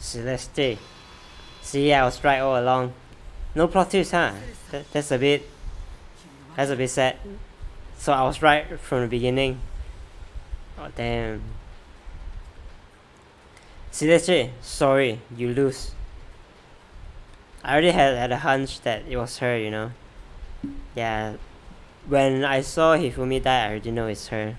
Celeste. See, I was right all along. No plot twist, huh? That's a bit sad. So I was right from the beginning. Oh damn. Celeste, sorry, you lose. I already had a hunch that it was her, you know. Yeah. When I saw Hifumi die, I already know it's her.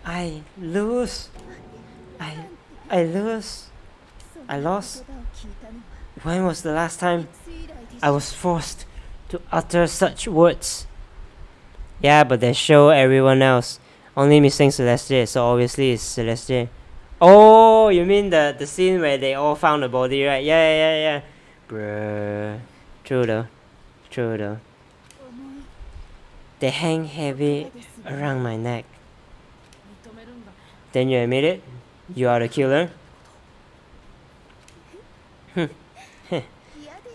I lose. I lose. I lost. When was the last time I was forced to utter such words? Yeah, but they show everyone else. Only missing Celeste, so obviously it's Celeste. Oh, you mean the scene where they all found the body, right? Yeah. Bruh. True though. They hang heavy around my neck. Then you admit it? You are the killer?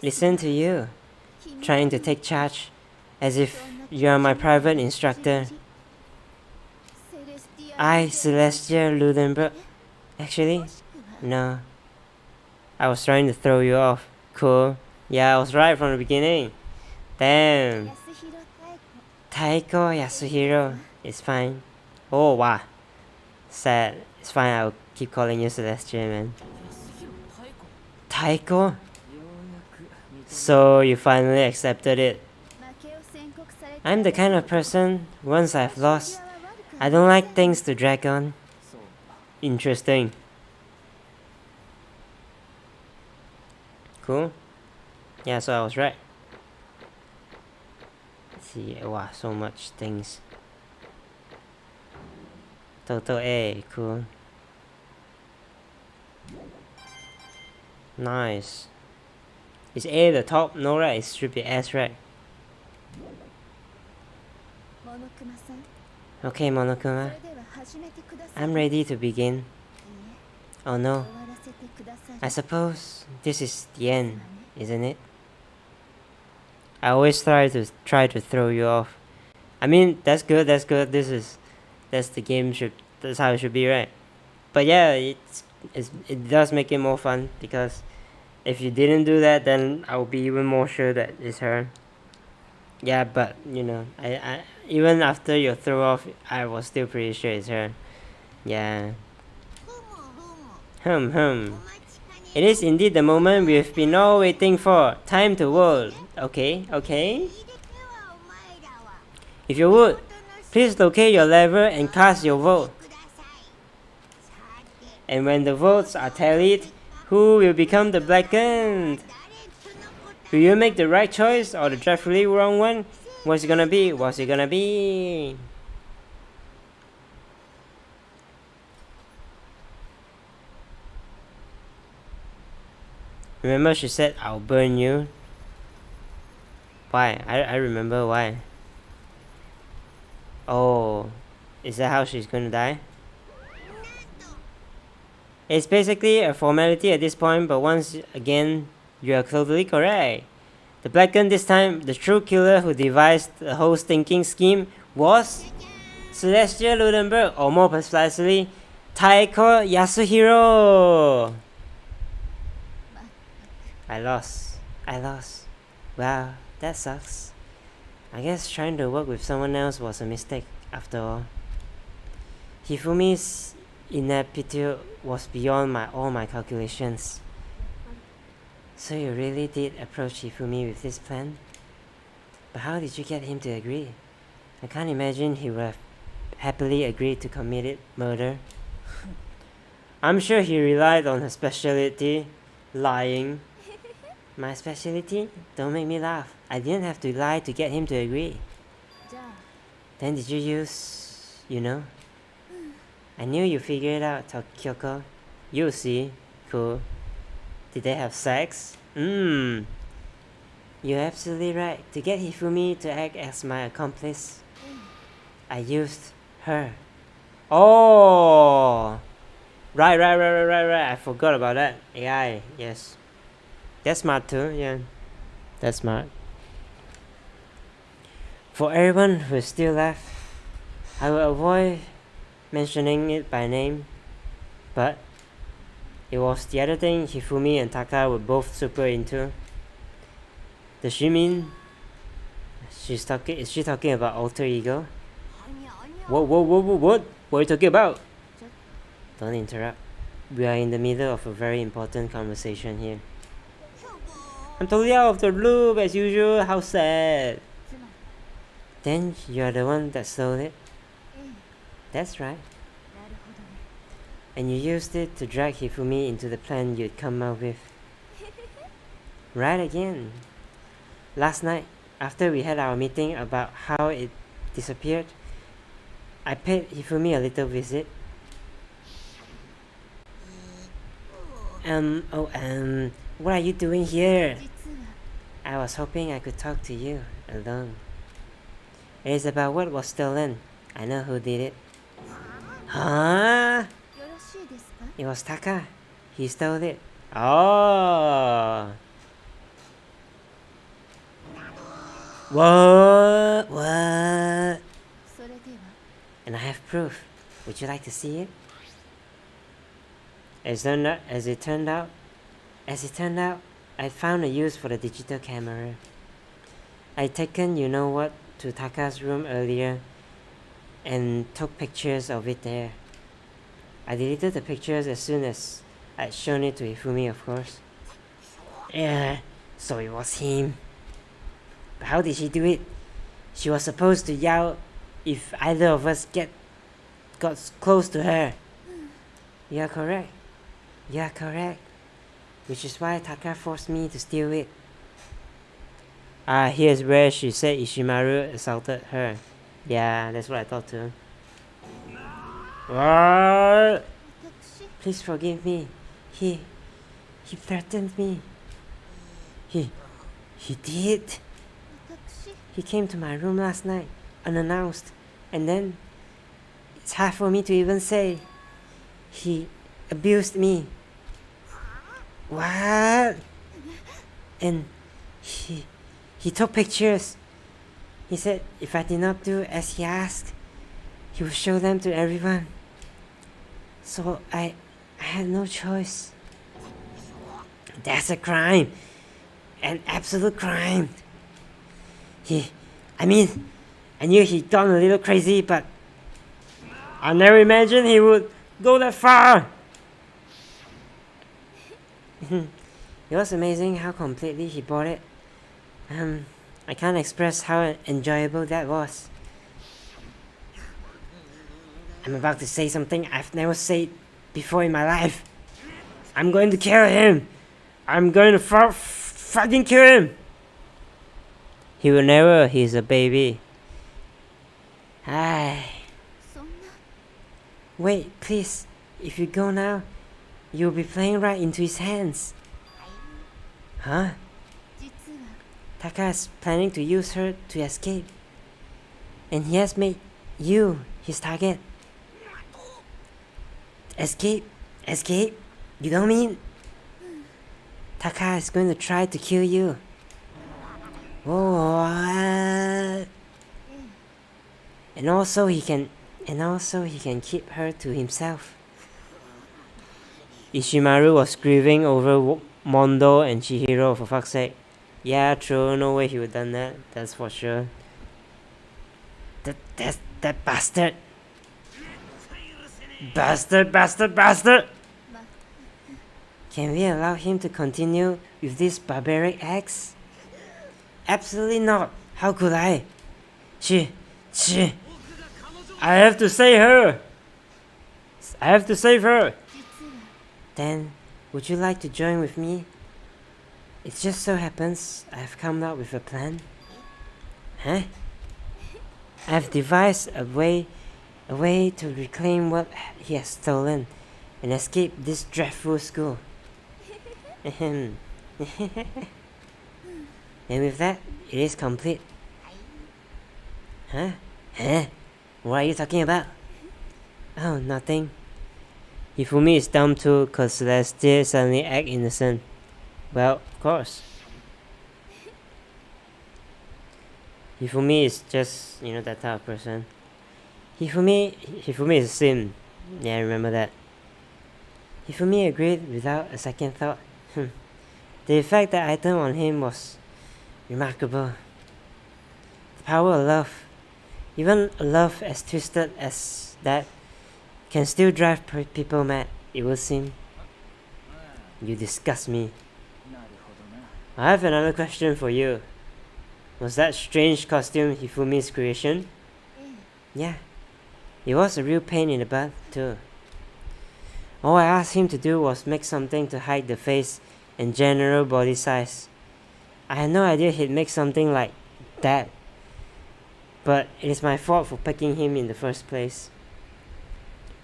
Listen to you, trying to take charge, as if you are my private instructor. I, Celestia Ludenberg. Actually, no. I was trying to throw you off. Cool. Yeah, I was right from the beginning. Damn. Taiko Yasuhiro. It's fine. Oh, wow. Sad. It's fine, I'll keep calling you Celestia, man. Taiko? So you finally accepted it. I'm the kind of person, once I've lost, I don't like things to drag on. Interesting. Cool. Yeah, so I was right. Let's see, wow, so much things. Total A, cool. Nice. Is A the top? No, right? It should be S, right? Okay, Monokuma. I'm ready to begin. Oh no. I suppose this is the end, isn't it? I always try to throw you off. I mean, that's good. That's the game that's how it should be, right? But yeah, it does make it more fun, because if you didn't do that, then I would be even more sure that it's her. Yeah, but you know, I even after your throw off, I was still pretty sure it's her. Yeah. It is indeed the moment we've been all waiting for. Time to vote. Okay. If you would, please locate your lever and cast your vote. And when the votes are tallied, who will become the blackened? Will you make the right choice or the dreadfully wrong one? What's it gonna be? Remember she said, I'll burn you? Why? I remember why. Oh, is that how she's gonna die? It's basically a formality at this point, but once again, you are totally correct. The blackened this time, the true killer who devised the whole stinking scheme was Celestia Ludenberg, or more precisely, Taiko Yasuhiro. I lost. Wow, that sucks. I guess trying to work with someone else was a mistake after all. Hifumi's ineptitude was beyond all my calculations. So you really did approach Hifumi with this plan? But how did you get him to agree? I can't imagine he would have happily agreed to commit murder. I'm sure he relied on her specialty, lying. My specialty? Don't make me laugh. I didn't have to lie to get him to agree. Then did you use, you know? I knew you figured it out, Kyoko. You'll see. Cool. Did they have sex? You're absolutely right. To get Hifumi to act as my accomplice, I used her. Oh! Right. I forgot about that. AI, yes. That's smart too, yeah. That's smart. For everyone who's still left, I will avoid mentioning it by name, but it was the other thing Hifumi and Taka were both super into. Does she mean is she talking about alter ego? What? What are you talking about? Don't interrupt. We are in the middle of a very important conversation here. I'm totally out of the loop as usual. How sad. Then you're the one that stole it? That's right. And you used it to drag Hifumi into the plan you'd come up with. Right again. Last night, after we had our meeting about how it disappeared, I paid Hifumi a little visit. What are you doing here? I was hoping I could talk to you alone. It is about what was stolen. I know who did it. Huh? It was Taka. He stole it. Oh. What? And I have proof. Would you like to see it? As it turned out, I found a use for the digital camera. I'd taken you-know-what to Taka's room earlier and took pictures of it there. I deleted the pictures as soon as I'd shown it to Hifumi, of course. Yeah, so it was him. But how did she do it? She was supposed to yell if either of us got close to her. You're correct. Which is why Taka forced me to steal it. Here's where she said Ishimaru assaulted her. Yeah, that's what I thought too. What? Please forgive me. He threatened me. He did. He came to my room last night, unannounced, and then it's hard for me to even say. He abused me. What? And he took pictures. He said if I did not do as he asked, he would show them to everyone. So I had no choice. That's a crime. An absolute crime. I knew he'd gone a little crazy, but I never imagined he would go that far. It was amazing how completely he bought it. I can't express how enjoyable that was. I'm about to say something I've never said before in my life. I'm going to kill him. I'm going to fucking kill him. He will never. He's a baby. Wait, please. If you go now, you'll be playing right into his hands. Huh? Taka is planning to use her to escape. And he has made you his target. Escape? You don't mean? Taka is going to try to kill you. What? And also he can keep her to himself. Ishimaru was grieving over Mondo and Chihiro, for fuck's sake. Yeah, true, no way he would done that, that's for sure. That bastard! Bastard! Can we allow him to continue with this barbaric acts? Absolutely not. How could I? I have to save her. Then, would you like to join with me? It just so happens I've come up with a plan. Huh? I've devised a way to reclaim what he has stolen and escape this dreadful school. And with that, it is complete. Huh? What are you talking about? Oh, nothing. Hifumi is dumb too, cause Celeste suddenly act innocent. Well, of course. Hifumi is just, that type of person. Hifumi is a sim. Yeah, I remember that. Hifumi agreed without a second thought. The effect that item on him was remarkable. The power of love, even a love as twisted as that, can still drive people mad, it would seem. You disgust me. I have another question for you. Was that strange costume Hifumi's creation? Yeah. It was a real pain in the butt, too. All I asked him to do was make something to hide the face and general body size. I had no idea he'd make something like that. But it is my fault for picking him in the first place.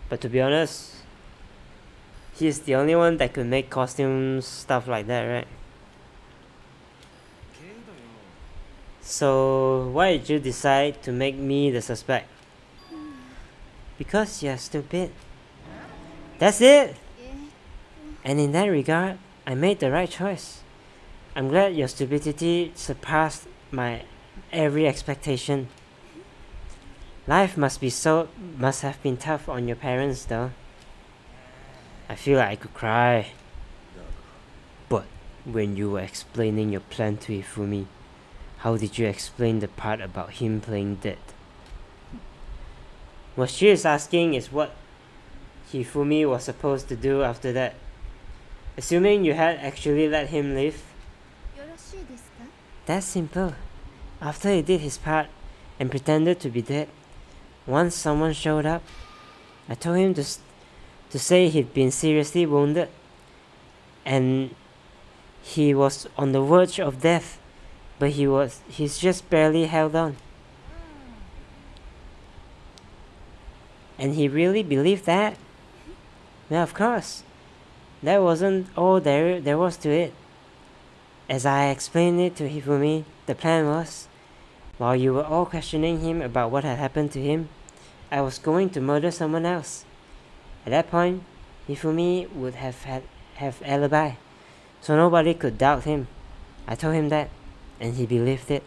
But to be honest, he's the only one that could make costumes, stuff like that, right? So why did you decide to make me the suspect? Because you're stupid. That's it! And in that regard, I made the right choice. I'm glad your stupidity surpassed my every expectation. Life must have been tough on your parents, though. I feel like I could cry. But when you were explaining your plan to Hifumi, how did you explain the part about him playing dead? What she is asking is what Hifumi was supposed to do after that. Assuming you had actually let him live. That's simple. After he did his part and pretended to be dead, once someone showed up, I told him to say he'd been seriously wounded and he was on the verge of death, but he's just barely held on. And he really believed that? Well, of course. That wasn't all there was to it. As I explained it to Hifumi, the plan was, while you were all questioning him about what had happened to him, I was going to murder someone else. At that point, Hifumi would have alibi, so nobody could doubt him. I told him that, and he believed it.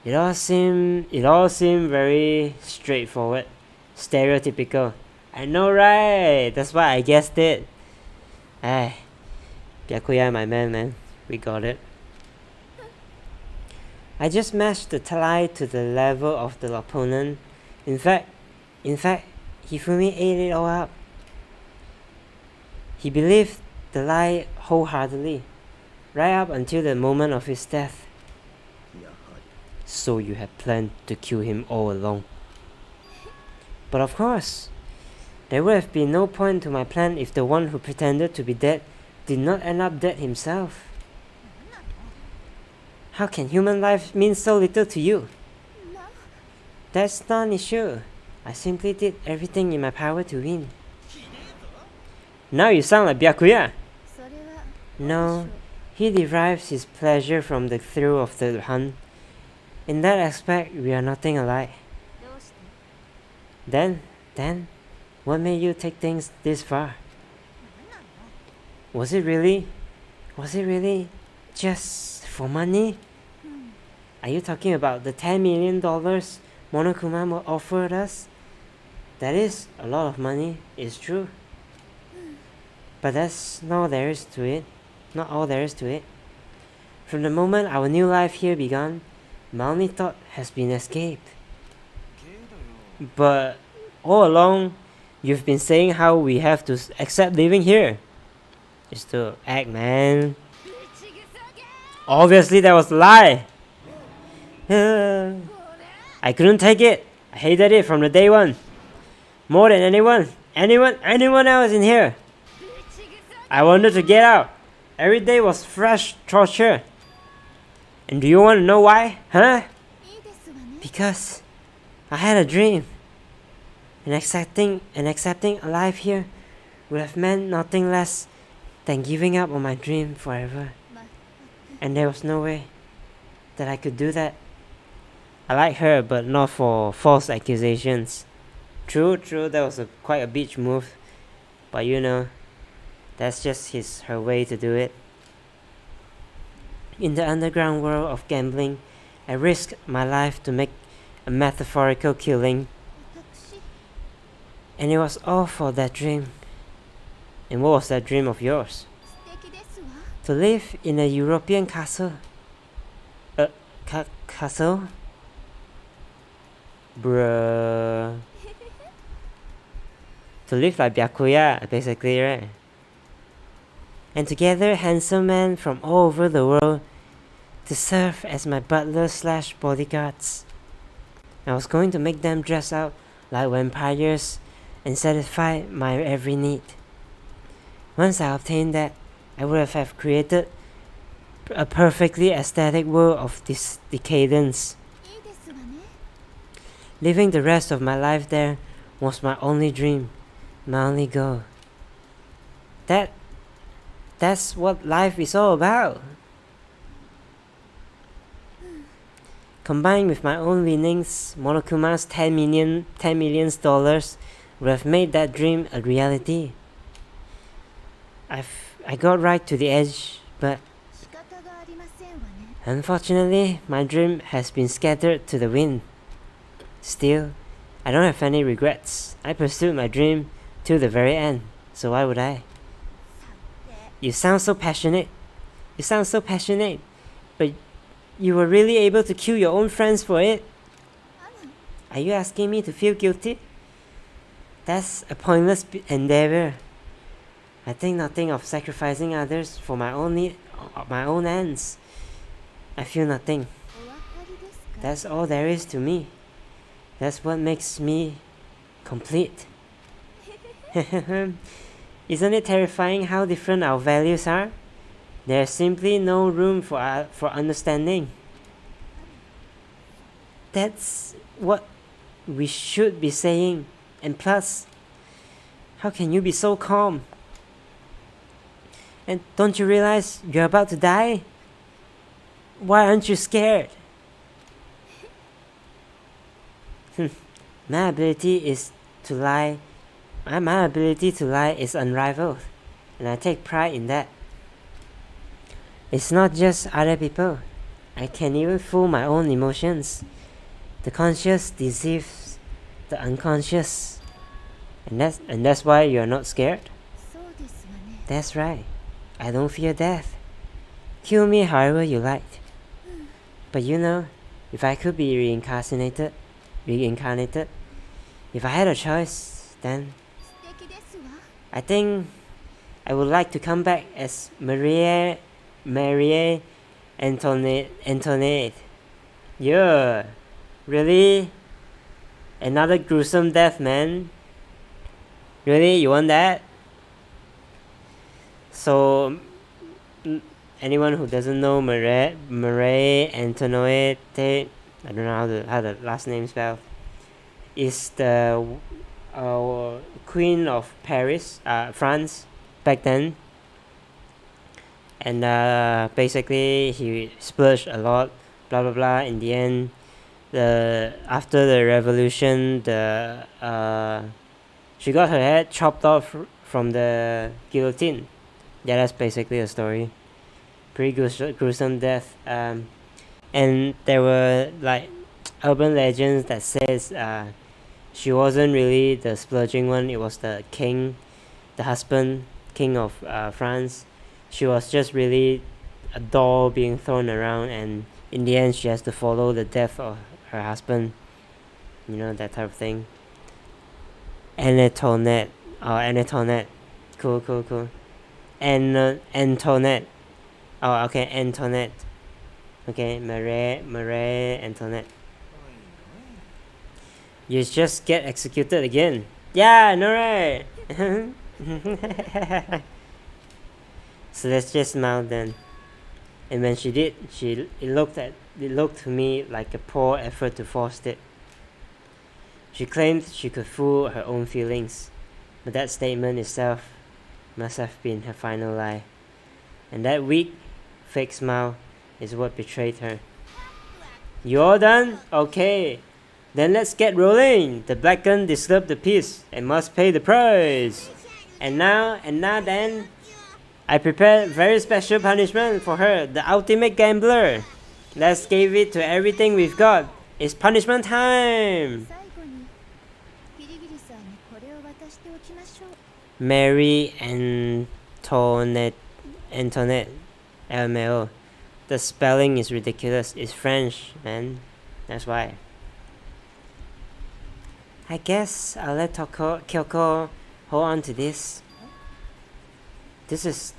It all seemed very straightforward, stereotypical. I know, right? That's why I guessed it. Ay, Byakuya, my man, we got it. I just matched the lie to the level of the opponent. In fact, Hifumi ate it all up. He believed the lie wholeheartedly, right up until the moment of his death. So you had planned to kill him all along. But of course, there would have been no point to my plan if the one who pretended to be dead did not end up dead himself. How can human life mean so little to you? That's not an issue. I simply did everything in my power to win. Now you sound like Byakuya. No, he derives his pleasure from the thrill of the hunt. In that aspect, we are nothing alike. Then, what made you take things this far? Was it really just for money? Are you talking about the $10 million Monokuma offered us? That is a lot of money, it's true. But that's not all there is to it. From the moment our new life here began, my only thought has been escape. But all along, you've been saying how we have to accept living here. It's to act, man. Obviously that was a lie. I couldn't take it. I hated it from the day one. More than anyone else in here. I wanted to get out. Every day was fresh torture. And do you want to know why? Huh? Because I had a dream. And accepting a life here would have meant nothing less than giving up on my dream forever. And there was no way that I could do that. I like her, but not for false accusations. True, that was quite a bitch move. But you know, that's just her way to do it. In the underground world of gambling, I risked my life to make a metaphorical killing. And it was all for that dream. And what was that dream of yours? To live in a European castle. Castle? Bruh. To live like Byakuya, basically, right? And together, handsome men from all over the world to serve as my butler/bodyguards. I was going to make them dress up like vampires and satisfy my every need. Once I obtained that, I would have created a perfectly aesthetic world of this decadence. Living the rest of my life there was my only dream, my only goal. That's what life is all about. Combined with my own winnings, Monokuma's $10 million would have made that dream a reality. I got right to the edge, but unfortunately, my dream has been scattered to the wind. Still, I don't have any regrets. I pursued my dream to the very end, so why would I? You sound so passionate. But you were really able to kill your own friends for it? Are you asking me to feel guilty? That's a pointless endeavor. I think nothing of sacrificing others for my own ends. I feel nothing. That's all there is to me. That's what makes me complete. Isn't it terrifying how different our values are? There's simply no room for understanding. That's what we should be saying. And plus, how can you be so calm? And don't you realize you're about to die? Why aren't you scared? My ability to lie is unrivaled, and I take pride in that. It's not just other people. I can even fool my own emotions. The conscious deceives the unconscious. And that's why you're not scared? That's right. I don't fear death. Kill me however you like. But you know, if I could be reincarnated, if I had a choice, then I think I would like to come back as Marie Antoinette. Yeah, really? Another gruesome death, man. Really? You want that? So, anyone who doesn't know Marie Antoinette, I don't know how the last name spelled, is the Queen of Paris, France, back then. And basically he splurged a lot, blah blah blah. In the end, after the revolution, she got her head chopped off from the guillotine. Yeah, that's basically the story. Pretty gruesome death. And there were like urban legends that says she wasn't really the splurging one. It was the king, the husband, king of France. She was just really a doll being thrown around, and in the end she has to follow the death of her husband. You know, that type of thing. Antoinette. Cool. Antoinette. Oh, okay, Antoinette. Okay, Marie Antoinette. You just get executed again. Yeah, no right. So let's just smile then. And when she did, it looked to me like a poor effort to force it. She claimed she could fool her own feelings, but that statement itself must have been her final lie. And that weak, fake smile is what betrayed her. You all done? Okay. Then let's get rolling. The black gun disturbed the peace and must pay the price. And now then, I prepared very special punishment for her, the ultimate gambler. Let's give it to everything we've got. It's punishment time! 最後にキリギリさんにこれを渡しておきましょう。 Mary Antoinette, LMAO. The spelling is ridiculous. It's French, man. That's why. I guess I'll let Kyoko hold on to this. This is.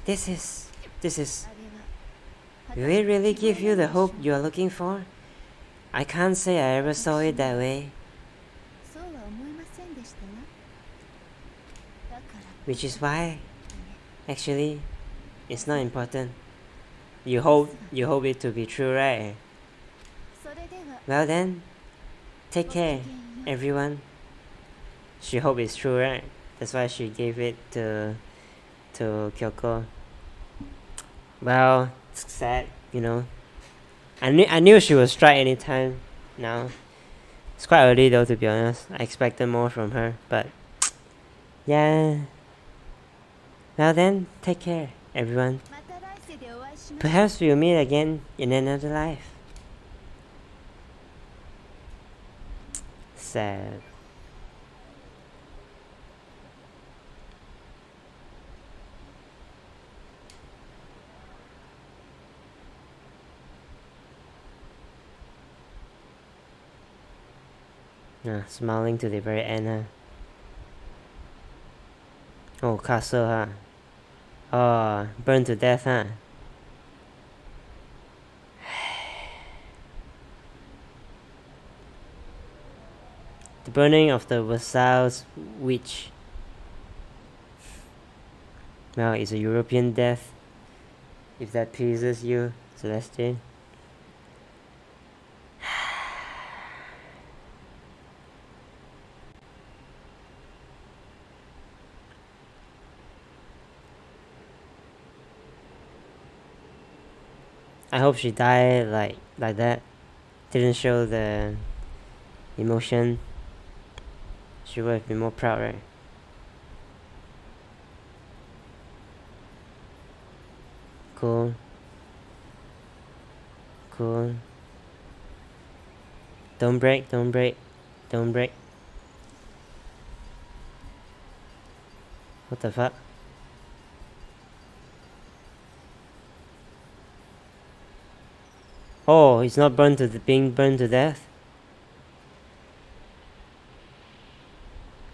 あれ Will は it really give you the hope you are looking for? I can't say I ever saw it that way. そうは思いませんでしたわ。だから Which is why, actually, it's not important. You hope it to be true, right? それでは Well then, take care, everyone. She hope it's true, right? That's why she gave it to Kyoko. Well, it's sad, you know. I knew she would strike anytime now. It's quite early though, to be honest. I expected more from her, but yeah. Well then, take care, everyone. また来世でお会いしましょう。 Perhaps we'll meet again in another life. Sad. Smiling to the very end, huh? Oh, castle, huh? Oh, burned to death, huh? The burning of the Versailles witch. Well, it's a European death. If that pleases you, Celeste. I hope she died like that. Didn't show the emotion. She would have been more proud, right? Cool. Don't break. What the fuck? Oh, he's not being burned to death?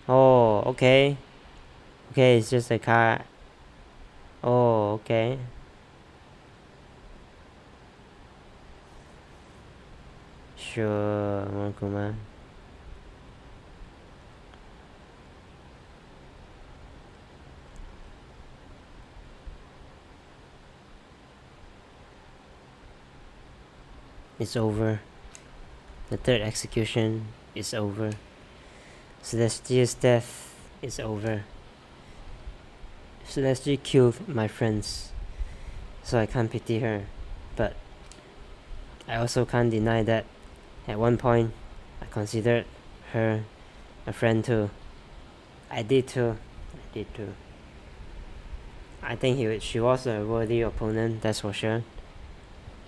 Oh, okay. Okay, it's just a car. Oh, okay. Sure, Monokuma. It's over. The third execution is over. Celestia's death is over. Celestia killed my friends, so I can't pity her. But I also can't deny that at one point I considered her a friend too. I did too. I think she was a worthy opponent, that's for sure.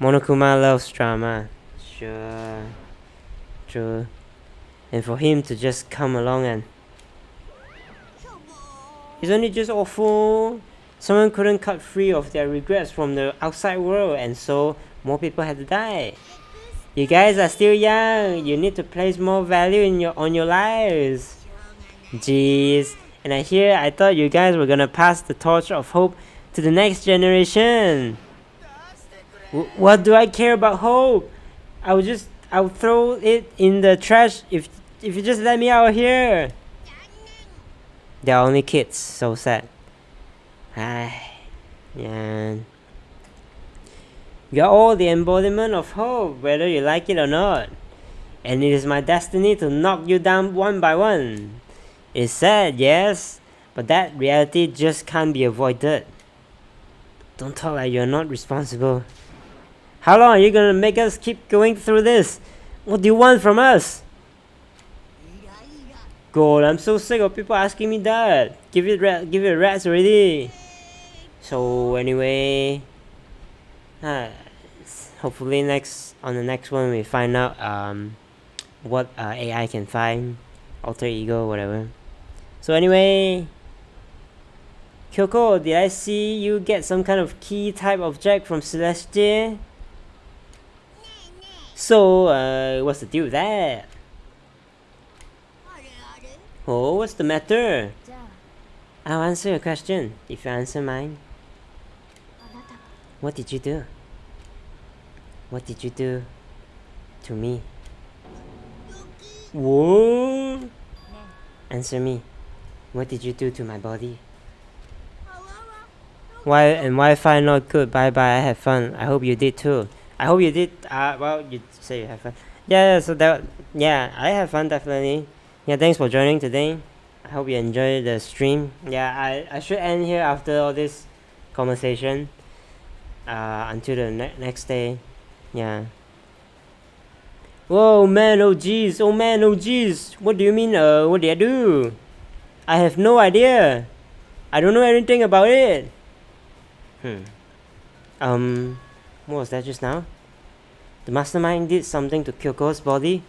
Monokuma loves drama. Sure. True. And for him to just come along and... Isn't it just awful? Someone couldn't cut free of their regrets from the outside world, and so more people had to die. You guys are still young. You need to place more value on your lives. Jeez. And I thought you guys were gonna pass the torch of hope to the next generation. What do I care about hope? I'll throw it in the trash if you just let me out here. They're only kids, so sad. Yeah. You're all the embodiment of hope, whether you like it or not. And it is my destiny to knock you down one by one. It's sad, yes, but that reality just can't be avoided. Don't talk like you're not responsible. How long are you gonna make us keep going through this? What do you want from us? God, I'm so sick of people asking me that. Give it a rest already. So anyway, hopefully on the next one we find out what AI can find, alter ego, whatever. So anyway, Kyoko, did I see you get some kind of key type object from Celeste? So, what's the deal with that? Oh, what's the matter? じゃあ I'll answer your question if you answer mine. あなたは What did you do? What did you do to me? Whoa! ね Answer me. What did you do to my body? Why and Wi-Fi not good? Bye bye. I had fun. I hope you did too. I hope you did. Well, you say you have fun. Yeah. So that. Yeah, I had fun definitely. Yeah. Thanks for joining today. I hope you enjoyed the stream. Yeah. I should end here after all this conversation. Until the next day. Yeah. Whoa, man. Oh jeez. Oh man. Oh jeez. What do you mean? What did I do? I have no idea. I don't know anything about it. What was that just now? The mastermind did something to Kyoko's body?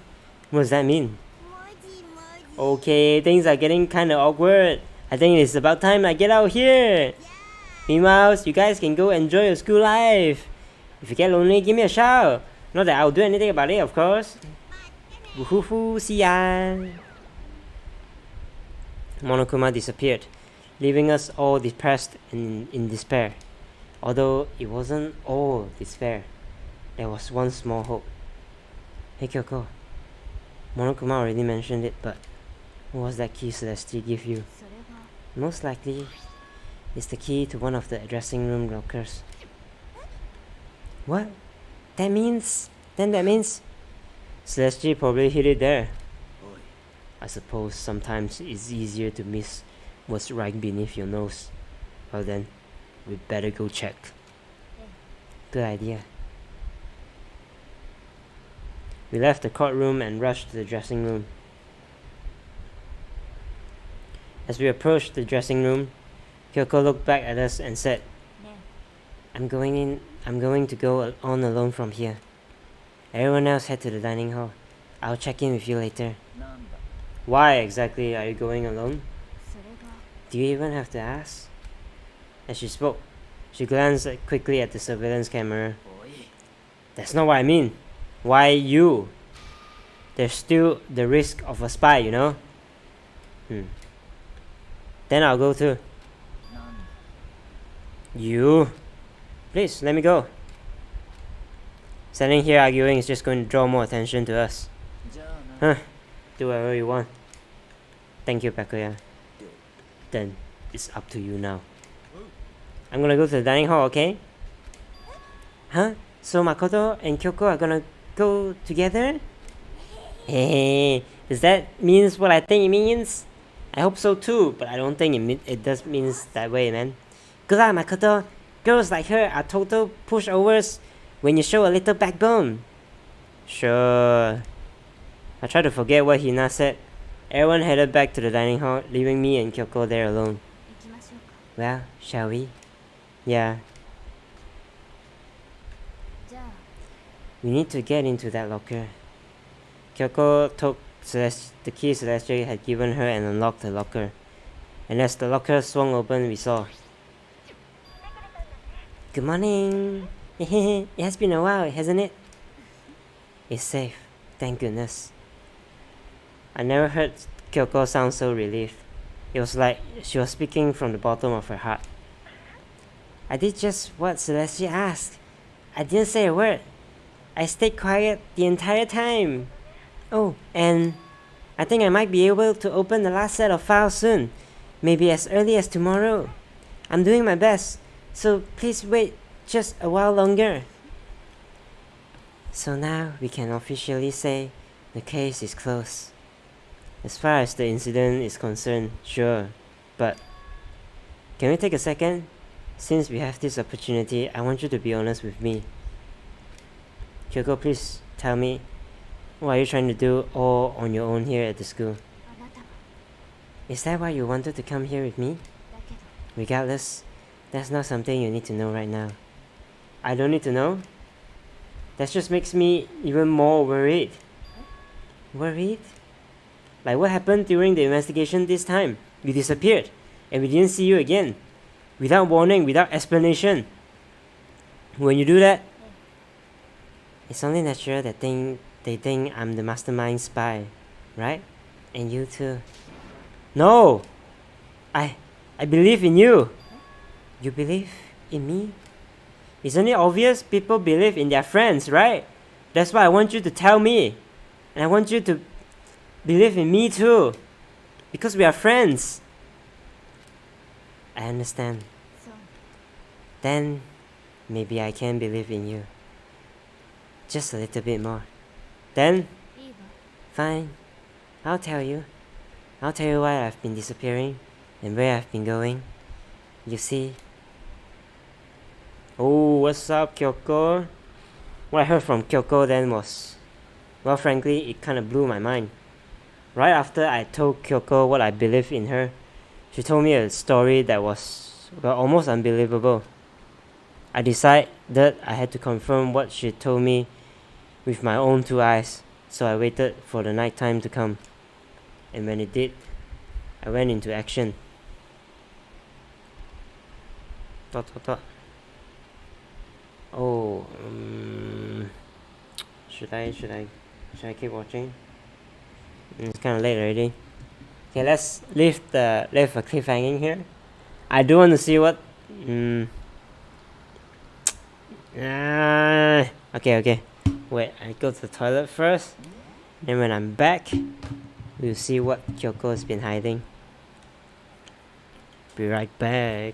What does that mean? Okay, things are getting kinda awkward. I think it's about time I get out here. Meanwhile, you guys can go enjoy your school life. If you get lonely, give me a shout. Not that I'll do anything about it, of course. Woohoo, see ya. Monokuma disappeared, leaving us all depressed and in despair. Although it wasn't all despair, there was one small hope. Hey Kyoko, Monokuma already mentioned it, but what was that key Celeste give you? それは Most likely, it's the key to one of the dressing room lockers. What? That means Celeste probably hid it there. I suppose sometimes it's easier to miss what's right beneath your nose. Well then, we'd better go check. Good idea. We left the courtroom and rushed to the dressing room. As we approached the dressing room, Kyoko looked back at us and said, ね I'm going to go on alone from here. Everyone else head to the dining hall. I'll check in with you later. なんだ Why exactly are you going alone? それが Do you even have to ask? As she spoke, she glanced quickly at the surveillance camera. おい That's not what I mean. Why you? There's still the risk of a spy, you know? Then I'll go too. なんだ You? Please, let me go. Standing here arguing is just going to draw more attention to us. じゃあな Huh. Do whatever you want. Thank you, Pakuya. Then, it's up to you now. I'm gonna go to the dining hall, okay? Huh? So Makoto and Kyoko are gonna go together? Hey, does that mean what I think it means? I hope so too, but I don't think it does means that way, man. Good luck, Makoto. Girls like her are total pushovers when you show a little backbone. Sure. I tried to forget what Hina said. Everyone headed back to the dining hall, leaving me and Kyoko there alone. 行きましょうか Well, shall we? Yeah, じゃあ we need to get into that locker. Kyoko took the key Celeste had given her and unlocked the locker. And as the locker swung open, we saw. Good morning! It has been a while, hasn't it? It's safe, thank goodness. I never heard Kyoko sound so relieved. It was like she was speaking from the bottom of her heart. I did just what Celeste asked. I didn't say a word. I stayed quiet the entire time. Oh, and I think I might be able to open the last set of files soon. Maybe as early as tomorrow. I'm doing my best, so please wait just a while longer. So now we can officially say the case is closed. As far as the incident is concerned, sure, but can we take a second? Since we have this opportunity, I want you to be honest with me. Kyoko, please tell me, what are you trying to do all on your own here at the school? あなたは Is that why you wanted to come here with me? だけど Regardless, that's not something you need to know right now. I don't need to know? That just makes me even more worried. Worried? Like what happened during the investigation this time? You disappeared, and we didn't see you again. Without warning, without explanation. When you do that, it's only natural that they think I'm the mastermind spy, right? And you too. No! I believe in you. You believe in me? Isn't it obvious people believe in their friends, right? That's why I want you to tell me. And I want you to believe in me too. Because we are friends. I understand. So, Then maybe I can believe in you. Just a little bit more. Then, いいわ。 fine. I'll tell you. I'll tell you why I've been disappearing and where I've been going. You see. Oh, what's up, Kyoko? What I heard from Kyoko then was, well, frankly, it kind of blew my mind. Right after I told Kyoko what I believed in her, she told me a story that was, well, almost unbelievable. I decided I had to confirm what she told me with my own two eyes, so I waited for the night time to come. And when it did, I went into action. Oh, should I keep watching? It's kind of late already. Okay, let's leave a cliff hanging here. I do want to see what. Okay. Wait, I go to the toilet first. Then when I'm back, we'll see what Kyoko has been hiding. Be right back.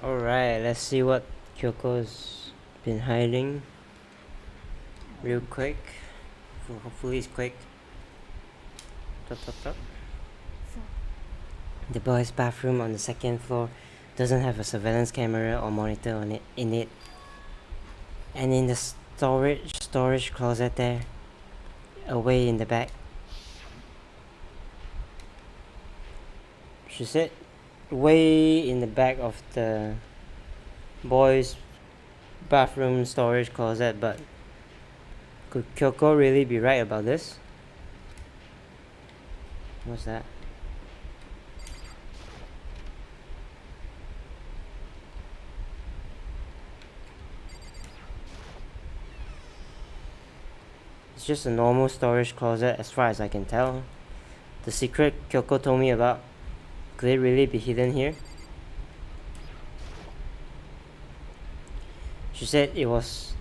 Alright, let's see what Kyoko's been hiding. Real quick. Hopefully it's quick. The boys' bathroom on the second floor doesn't have a surveillance camera or monitor in it. And in the storage closet there, away in the back. She said way in the back of the boys' bathroom storage closet, but could Kyoko really be right about this? What's that? It's just a normal storage closet as far as I can tell. The secret Kyoko told me about, could it really be hidden here? She said it was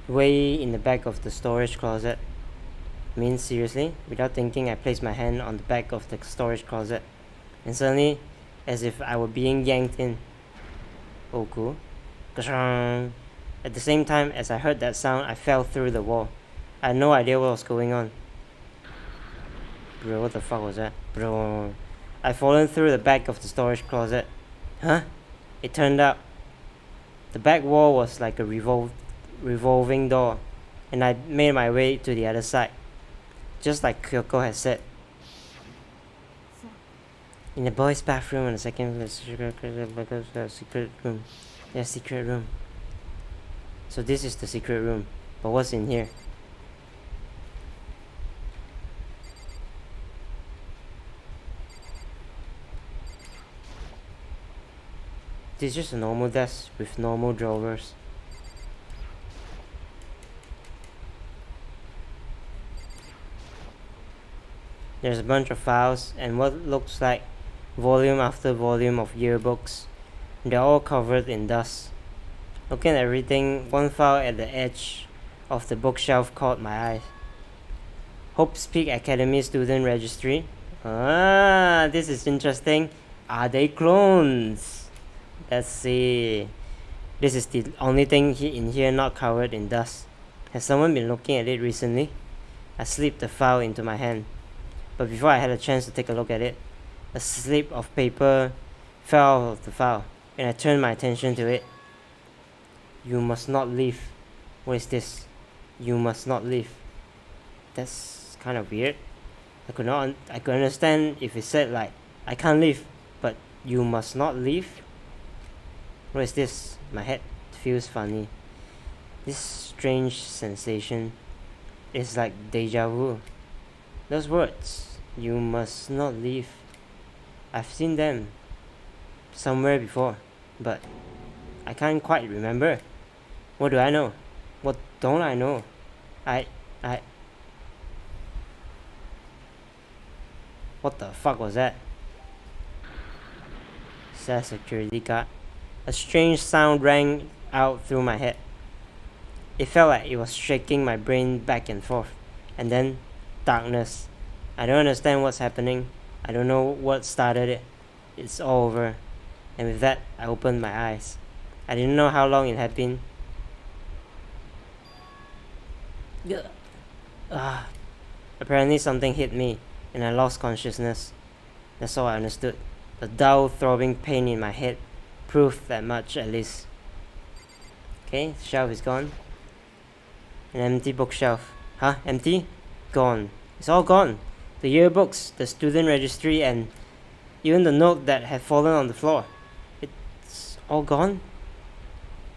way in the back of the storage closet. I mean, seriously? Without thinking, I placed my hand on the back of the storage closet, and suddenly, as if I were being yanked in. Oh, cool. At the same time, as I heard that sound, I fell through the wall. I had no idea what was going on. Bro, what the fuck was that? Bro, I'd fallen through the back of the storage closet. Huh? It turned out the back wall was like a revolving door, and I made my way to the other side, just like Kyoko had said. In the boys' bathroom on the second floor, secret room. Yeah, secret room. So this is the secret room. But what's in here? This is just a normal desk with normal drawers. There's a bunch of files and what looks like volume after volume of yearbooks. They're all covered in dust. Looking at everything, one file at the edge of the bookshelf caught my eye. Hope's Peak Academy Student Registry. Ah, this is interesting. Are they clones? Let's see. This is the only thing in here not covered in dust. Has someone been looking at it recently? I slipped the file into my hand. But before I had a chance to take a look at it, a slip of paper fell out of the file, and I turned my attention to it. You must not leave. What is this? You must not leave. That's kind of weird. I could understand if it said like, I can't leave, but you must not leave? What is this? My head feels funny. This strange sensation is like deja vu. Those words, you must not leave. I've seen them somewhere before, but I can't quite remember. What do I know? What don't I know? What the fuck was that? Says security guard. A strange sound rang out through my head. It felt like it was shaking my brain back and forth. And then, darkness. I don't understand what's happening. I don't know what started it. It's all over. And with that, I opened my eyes. I didn't know how long it had been. Apparently something hit me, and I lost consciousness. That's all I understood. The dull, throbbing pain in my head proved that much, at least. Okay, the shelf is gone. An empty bookshelf. Huh? Empty? Gone. It's all gone. The yearbooks, the student registry, and even the note that had fallen on the floor. It's all gone?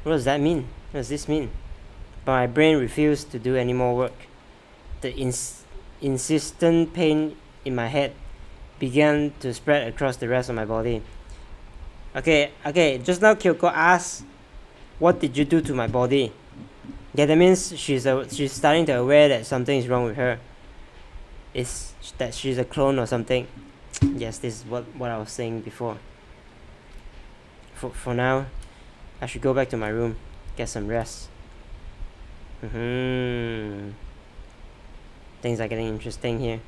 What does that mean? What does this mean? But my brain refused to do any more work. The insistent pain in my head began to spread across the rest of my body. Okay, just now Kyoko asked, what did you do to my body? Yeah, that means she's starting to aware that something is wrong with her. Is that she's a clone or something? Yes, this is what I was saying before. For now, I should go back to my room, get some rest. Things are getting interesting here.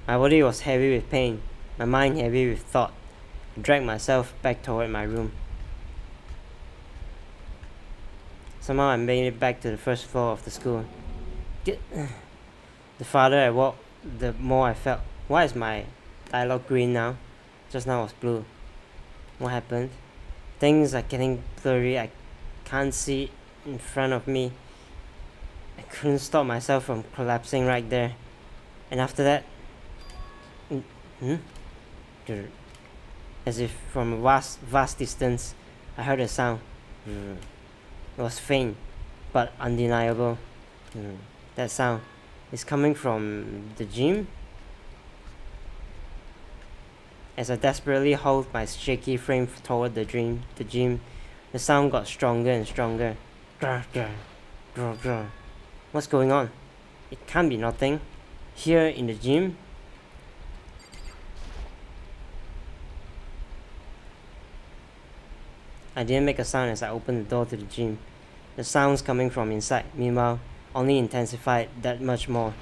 My body was heavy with pain, my mind heavy with thought. I dragged myself back toward my room. Somehow I made it back to the first floor of the school. The farther I walked, the more I felt. Why is my dialogue green now? Just now it was blue. What happened? Things are getting blurry. I can't see in front of me. I couldn't stop myself from collapsing right there. And after that, as if from a vast distance, I heard a sound. It was faint, but undeniable. That sound is coming from the gym. As I desperately hold my shaky frame toward the gym, the sound got stronger and stronger. What's going on? It can't be nothing. Here in the gym? I didn't make a sound as I opened the door to the gym. The sounds coming from inside, meanwhile, only intensified that much more.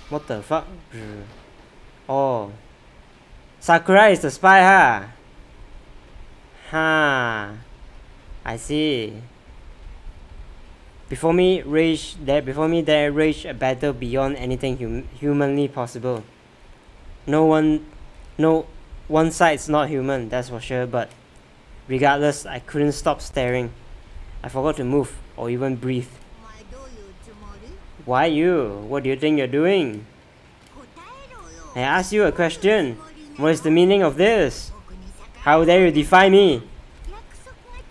What the fuck? Oh. Sakura is the spy, huh? I see. Before me there raged a battle beyond anything humanly possible. No one side's not human, that's for sure, but regardless, I couldn't stop staring. I forgot to move or even breathe. Why you? What do you think you're doing? I asked you a question. What is the meaning of this? How dare you defy me?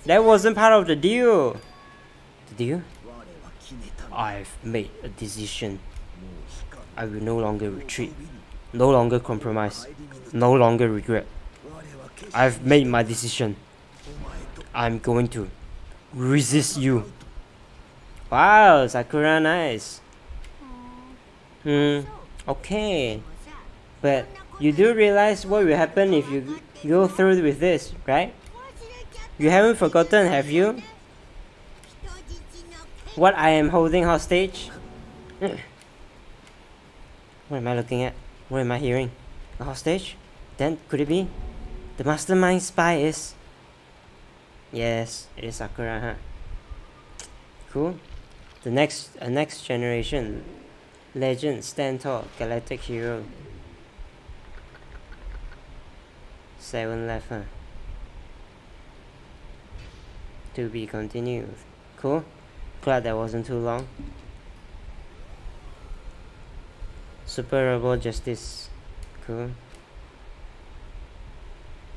That wasn't part of the deal. The deal? I've made a decision. I will no longer retreat. No longer compromise. No longer regret. I've made my decision. I'm going to resist you. Wow, Sakura, nice. Okay. But you do realize what will happen if you go through with this, right? You haven't forgotten, have you? What I am holding hostage? What am I looking at? What am I hearing? A hostage? Then could it be? The mastermind spy is... Yes, it is Sakura, huh? Cool. The next generation. Legend, stand tall, galactic hero. 7 left, huh? To be continued. Cool. Glad that wasn't too long. Super Robot Justice. Cool.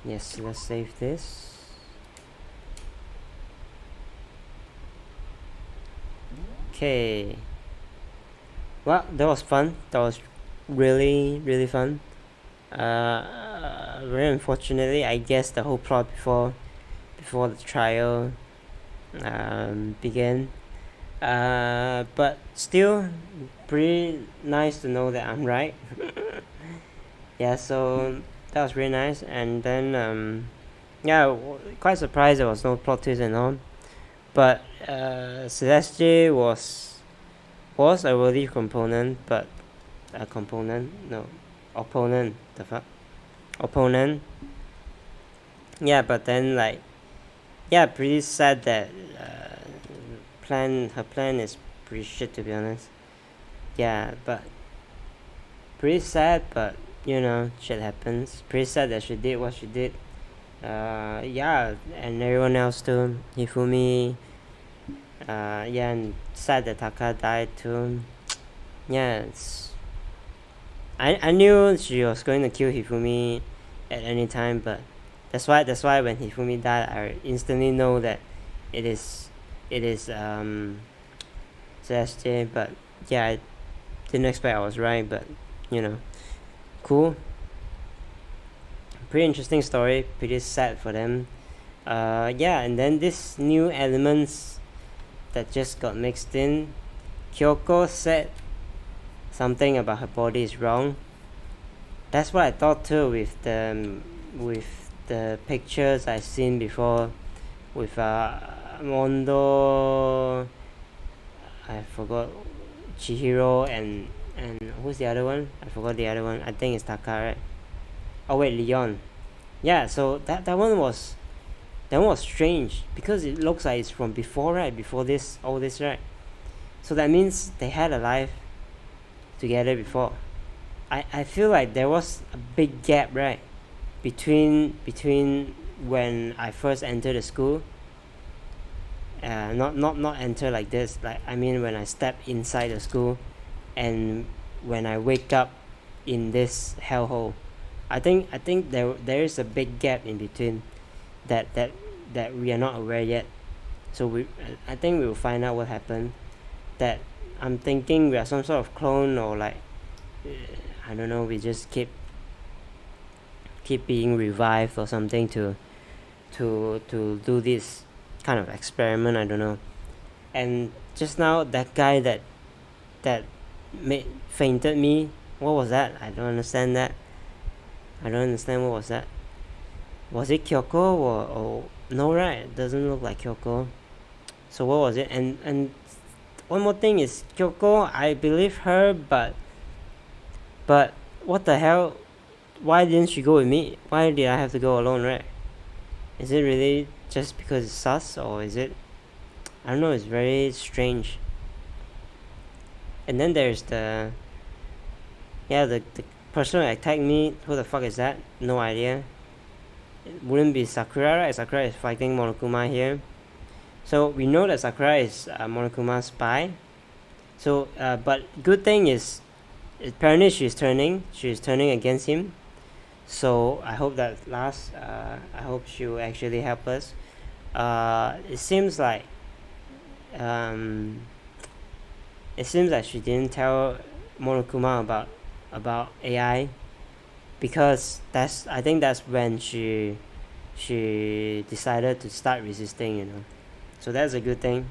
Yes, let's save this. Okay. Well, that was fun. That was really fun. Very unfortunately, I guess the whole plot before the trial began. But still, pretty nice to know that I'm right. Yeah, so that was really nice. And then, yeah, quite surprised there was no plot twist and all. But Celeste was a worthy opponent. The fuck? Opponent. Yeah, but then like, yeah, pretty sad that her plan is pretty shit, to be honest. Yeah, but pretty sad, but you know, shit happens. Pretty sad that she did what she did. Yeah, and everyone else too. Hifumi. Yeah, and sad that Taka died too. Yeah, I knew she was going to kill Hifumi at any time, but that's why when Hifumi died, I instantly know that it is Celeste. But yeah, I didn't expect I was right, but you know, cool. Pretty interesting story, pretty sad for them. Yeah, and then this new elements that just got mixed in. Kyoko said something about her body is wrong. That's what I thought too with the pictures I've seen before with Mondo, I forgot, Chihiro, and who's the other one? I forgot the other one. I think it's Taka, right? Oh wait, Leon. Yeah, so that one was strange because it looks like it's from before, right? Before all this, right? So that means they had a life together before. I feel like there was a big gap, right, between when I first enter the school. Not enter like this. Like I mean, when I step inside the school, and when I wake up in this hellhole. I think there is a big gap in between that we are not aware yet. So I think we will find out what happened. That I'm thinking we are some sort of clone, or like I don't know, we just keep being revived or something to do this kind of experiment. I don't know. And just now that guy that fainted me, what was that? I don't understand that. I don't understand what was that. Was it Kyoko or no, right? It doesn't look like Kyoko. So what was it? And one more thing is Kyoko, I believe her, but what the hell? Why didn't she go with me? Why did I have to go alone, right? Is it really just because it's sus, or is it? I don't know, it's very strange. And then there's the person who attacked me. Who the fuck is that? No idea. It wouldn't be Sakura, right? Sakura is fighting Monokuma here. So we know that Sakura is Monokuma's spy. So, but good thing is, apparently she's turning against him. So I hope that I hope she will actually help us. It seems like she didn't tell Monokuma about AI, because I think that's when she decided to start resisting, you know. So that's a good thing.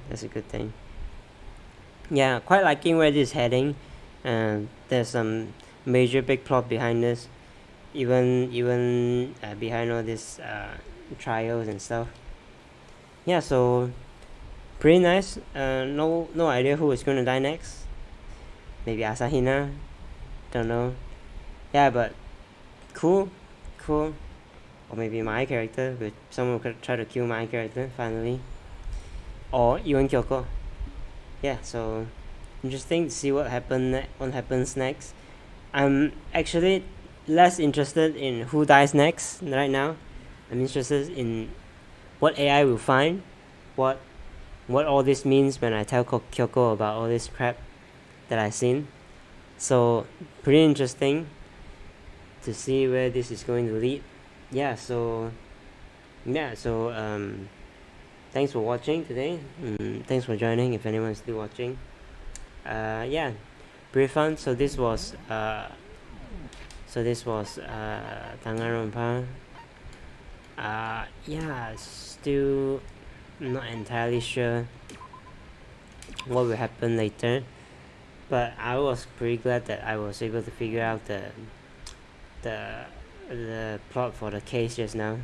Yeah, quite liking where this is heading. There's some major big plot behind this, even behind all these trials and stuff. Yeah, so pretty nice. No idea who is gonna die next. Maybe Asahina, don't know. Yeah, but cool. Or maybe my character, but someone could try to kill my character finally. Or even Kyoko. Yeah, so interesting to see what happens next. I'm actually less interested in who dies next right now. I'm interested in what AI will find, what all this means when I tell Kyoko about all this crap that I've seen. So pretty interesting to see where this is going to lead. Thanks for watching today. Thanks for joining if anyone's still watching. Pretty fun. So this was Danganronpa. Still not entirely sure what will happen later, but I was pretty glad that I was able to figure out the plot for the case just now.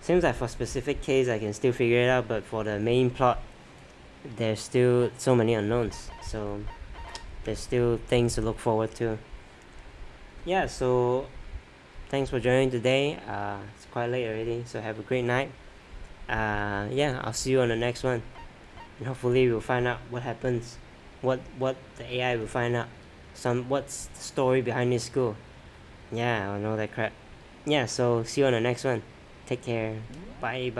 Seems like for specific case I can still figure it out, but for the main plot there's still so many unknowns, so there's still things to look forward to. So thanks for joining today. It's quite late already, so have a great night. I'll see you on the next one, and hopefully we'll find out what happens, what the AI will find out, what's the story behind this school. I know that crap. So see you on the next one. Take care. Bye.